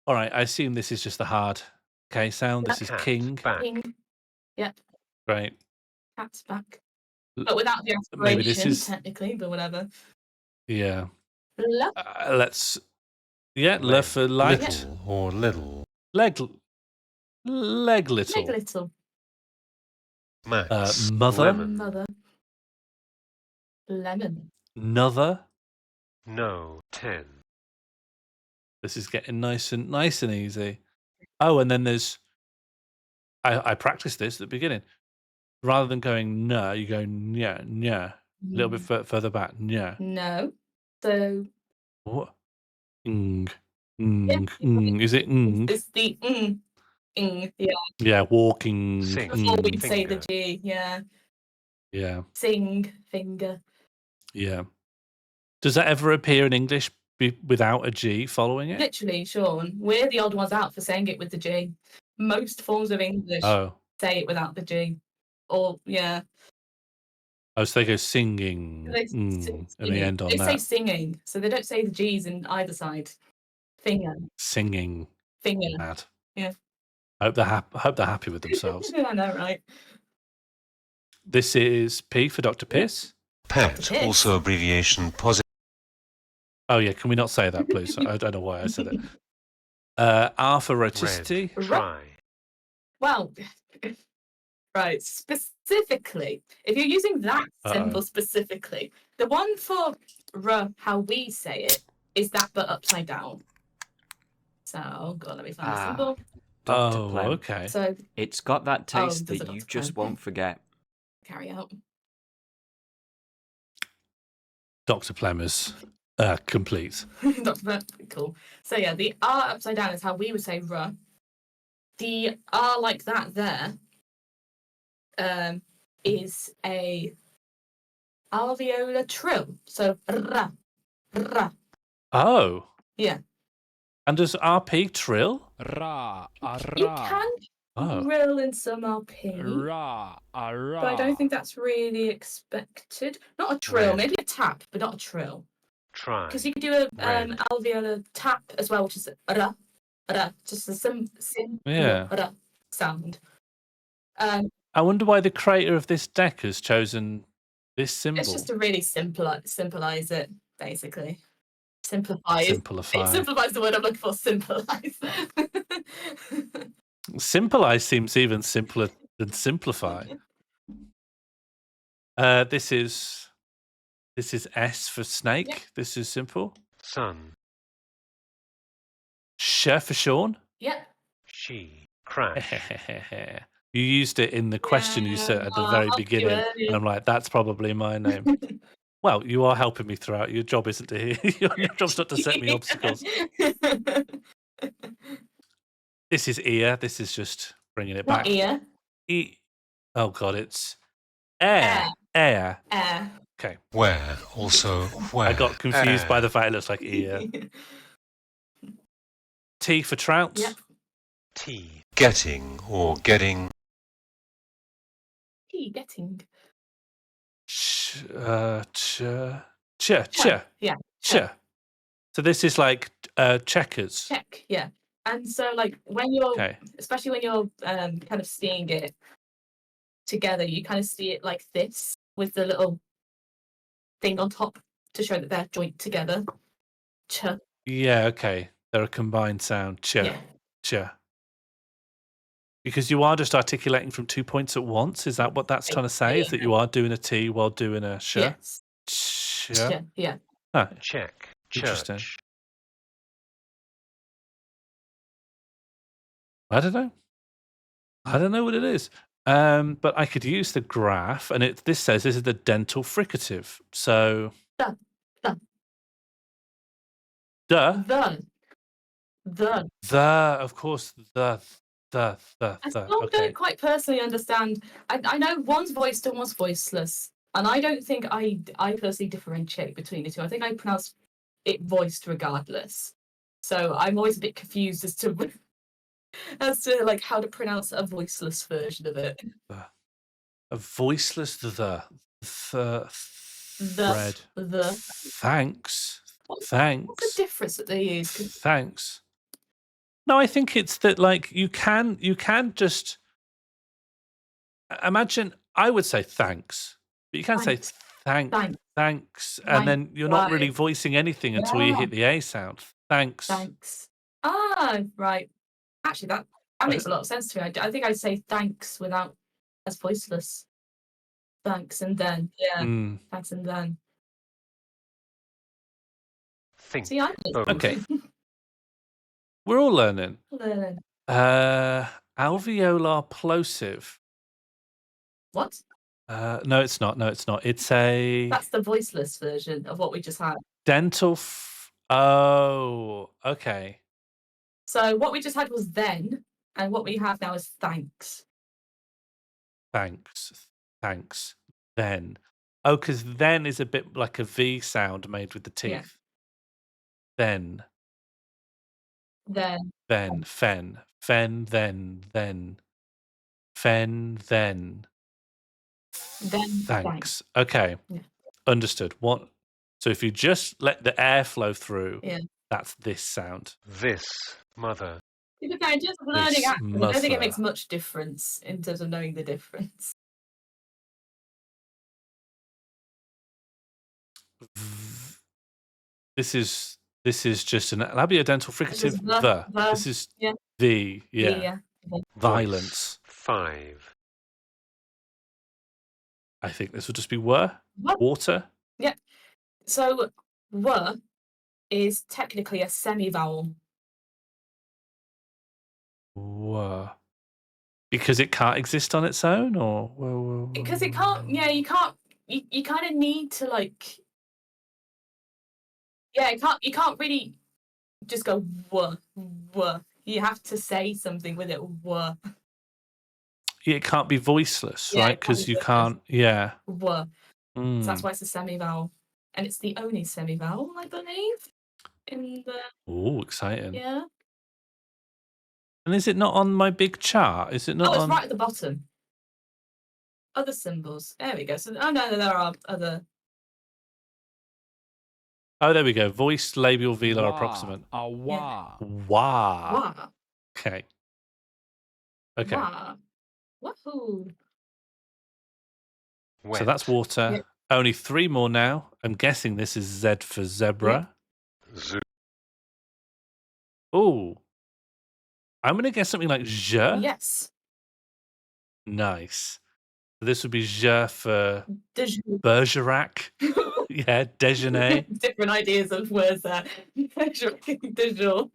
All right. I assume this is just the hard K sound. This is Cat king. back. King. Yep. Right. Cat's back. But without the Maybe aspiration, this is. technically, but whatever. Yeah. Love. Let's. Yeah, left for light. Little or little. Leg little. Leg little. Max. Mother. Lemon. Mother. Lemon. Another. No. 10. This is getting nice and easy. Oh, and then there's. I practiced this at the beginning. Rather than going no, you go nya. A little bit further back. Nya. No. So. What? Is it It's the yeah. Yeah, walking. Before we say the G, yeah. Yeah. Sing, finger. Yeah. Does that ever appear in English without a G following it? Literally, Sean. We're the odd ones out for saying it with the G. Most forms of English say it without the G. Or, yeah. Oh, so they go singing. Singing. And they end on they that. say singing, so they don't say the G's in either side. Finger. Singing. Finger. Mad. Yeah. I hope they're happy with themselves. I know, right? This is P for Dr. Piss. Pet, also abbreviation positive. Oh yeah, can we not say that, please? I don't know why I said it. R for roticity. Try. Well, right. Specifically, if you're using that symbol specifically, the one for R, how we say it, is that but upside down. So, go on, let me find the symbol. Dr. Plem. Okay. So it's got that taste there's that a you Dr. just Plem. won't forget. Carry out. Dr. Plemmers. Complete. Dr. Plem. Cool. So yeah, the R upside down is how we would say R. The R like that there is a alveolar trill. So ra, ra. Oh. Yeah. And does RP trill? Ra, You can Oh. Rill and some are P. Ra, But I don't think that's really expected. Not a trill, Red. maybe a tap, but not a trill. Try. Because you could do a Red. alveolar tap as well, which is ra, just a simple Yeah. ra sound. I wonder why the creator of this deck has chosen this symbol. It's just to really symbolize it, basically. Simplifies. Simplify. It simplifies the word I'm looking for. Symbolize. Symbolize seems even simpler than simplify. This is S for snake. Yep. This is simple. Sun. Sh for Sean. Yep. She. Crash. You used it in the question you said at the very beginning, and I'm like, that's probably my name. Well, you are helping me throughout. Your job isn't to hear. Your job's not to set me obstacles. This is ear. This is just bringing it Not back. ear. Oh God, it's air. Air. Air. Okay. Where, also where. I got confused by the fact it looks like ear. T for trout. Yep. Tea. Getting or getting. T, getting. Ch. Yeah. Ch. So this is like checkers. Check. Yeah. And so, like, when you're, Okay. especially when you're kind of seeing it together, you kind of see it like this with the little thing on top to show that they're joined together. Ch. Yeah. Okay. They're a combined sound. Ch. Yeah. Ch. Because you are just articulating from 2 points at once. Is that what that's trying to say? Is that you are doing a T while doing a sh? Yes. Ch. Yeah. Ah, Check. interesting. Church. I don't know. I don't know what it is. But I could use the graph, and this says this is the dental fricative. So The. Of course, the. I still Okay. don't quite personally understand. I know one's voiced and one's voiceless, and I don't think I personally differentiate between the two. I think I pronounce it voiced regardless. So I'm always a bit confused as to like how to pronounce a voiceless version of it. A voiceless thread. The. Thanks. What's Thanks. the difference that they use? Thanks. No, I think it's that like you can just imagine. I would say thanks, but you can say thanks, and then you're not really voicing anything until you hit the A sound. Thanks. Ah, right. Actually, that makes a lot of sense to me. I think I'd say thanks without as voiceless. Thanks and then thanks and then. Think. See, I'm Okay. We're all learning. Alveolar plosive. What? No, it's not. It's a That's the voiceless version of what we just had. dental. Oh, okay. So what we just had was then, and what we have now is thanks. Thanks. Then. Oh, because then is a bit like a V sound made with the teeth. Yeah. Then. Fen. Thanks. Okay. Yeah. Understood. What? So if you just let the air flow through, that's this sound. This. Mother. Just learning accents, I don't think it makes much difference in terms of knowing the difference. This is just an labiodental fricative. This is the violence. 5. I think this will just be water. Yeah. So w is technically a semi-vowel. Because it can't exist on its own, or because it can't. Yeah, you can't. You kind of need to like. Yeah, you can't really just go w. You have to say something with it. W. It can't be voiceless, right? Because you can't. Yeah. W. So that's why it's a semi-vowel, and it's the only semi-vowel, I believe, in the. Oh, exciting! Yeah. And is it not on my big chart? Is it not Oh, it's on? right at the bottom. Other symbols. There we go. So, oh no, there are other. Oh, there we go. Voiced, labial, velar, approximant. Wah. Wah. Wah. Okay. Okay. Wah. Woohoo. So that's water. Yep. Only 3 more now. I'm guessing this is Z for zebra. Oh. I'm going to guess something like je. Yes. Nice. This would be je for Déjeuner. Bergerac. Yeah, déjeuner. Different ideas of words there. Déjeuner.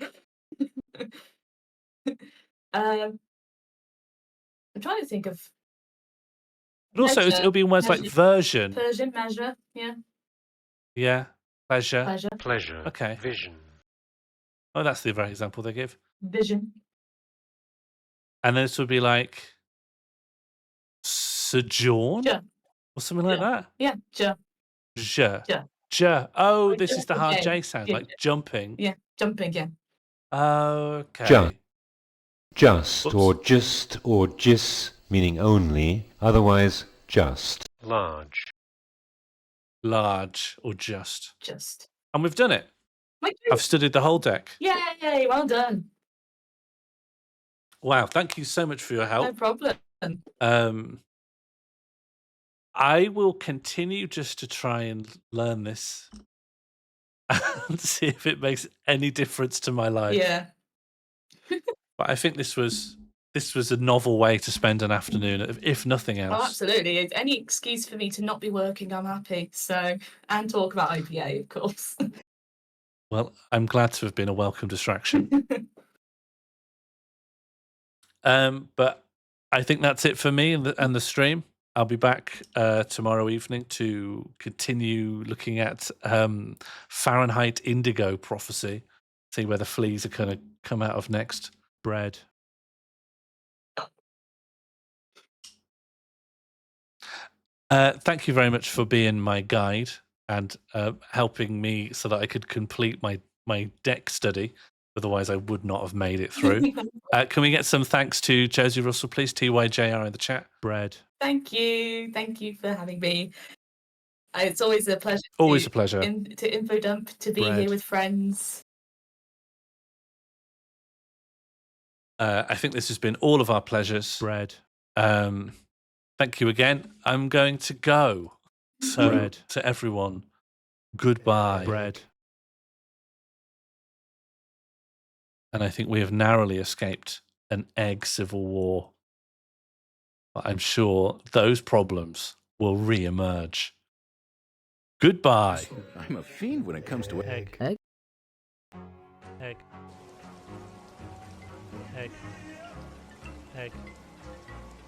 I'm trying to think of. But also, Measure, it'll be in words like measure. version. Persian measure. Yeah. Yeah. Pleasure. Pleasure. Pleasure. Okay. Vision. Oh, that's the very example they give. Vision. And then this would be like sojourn Ja. or something like that. Yeah. Ja. Je. Ja. Je. Oh, Like this is the hard jumping. J sound, Yeah. like jumping. Yeah. Jumping. Yeah. Okay. Just Whoops. or just or jis, meaning only, otherwise just. Large. Large or just. Just. And we've done it. My I've studied the whole deck. Yay! Well done. Wow, thank you so much for your No help. problem. I will continue just to try and learn this and see if it makes any difference to my life. Yeah. But I think this was a novel way to spend an afternoon, if nothing Oh, else. absolutely. It's any excuse for me to not be working, I'm happy. So, and talk about IPA, of course. Well, I'm glad to have been a welcome distraction. But I think that's it for me and the stream. I'll be back tomorrow evening to continue looking at Fahrenheit Indigo Prophecy, see where the fleas are going to come out of next. Bread. Thank you very much for being my guide and helping me so that I could complete my deck study. Otherwise, I would not have made it through. Can we get some thanks to Josie Russell, please? TYJR in the chat. Bread. Thank you. Thank you for having me. It's always a pleasure. Always a pleasure. To info dump, to be Bread. here with friends. I think this has been all of our pleasures. Bread. Thank you again. I'm going to go. So, Bread. to everyone, goodbye. Bread. And I think we have narrowly escaped an egg civil war. But I'm sure those problems will re-emerge. Goodbye. I'm a fiend when it comes to Egg. Egg. Egg. Egg. Egg.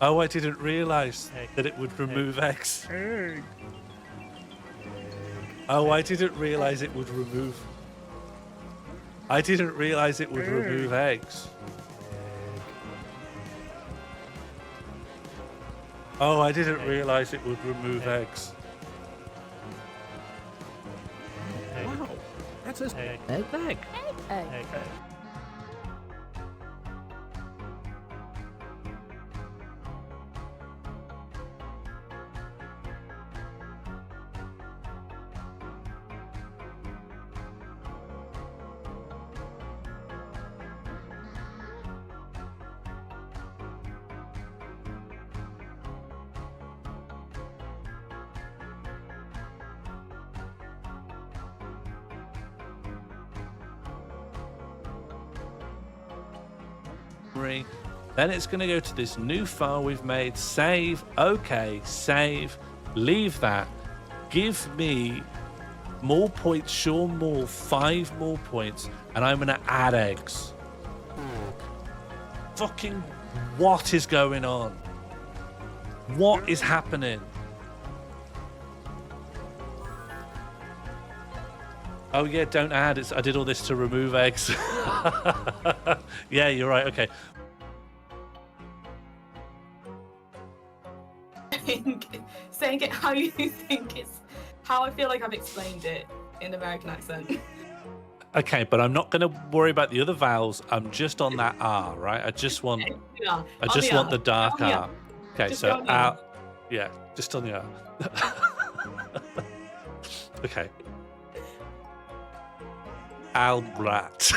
Oh, I didn't realise Egg. that it would remove eggs. Egg. Oh, I didn't realise it would remove... I didn't realise it would remove eggs. Oh, I didn't realise it would remove eggs. wow, that's a Egg. Egg. Egg. Egg. Egg. Then it's going to go to this new file we've made. Save. Okay, save. Leave that. Give me more points. Sean Moore, 5 more points. And I'm going to add eggs. Fucking what is going on? What is happening? Oh yeah, don't add. I did all this to remove eggs. Yeah, you're right. Okay. Saying it how you think it's how I feel like I've explained it in American accent. Okay, but I'm not going to worry about the other vowels. I'm just on that R, right? I just want Yeah. I just want the dark On the R. R. Okay, Just so on the R. R. Yeah, just on the R. Okay. Albrat.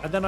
And then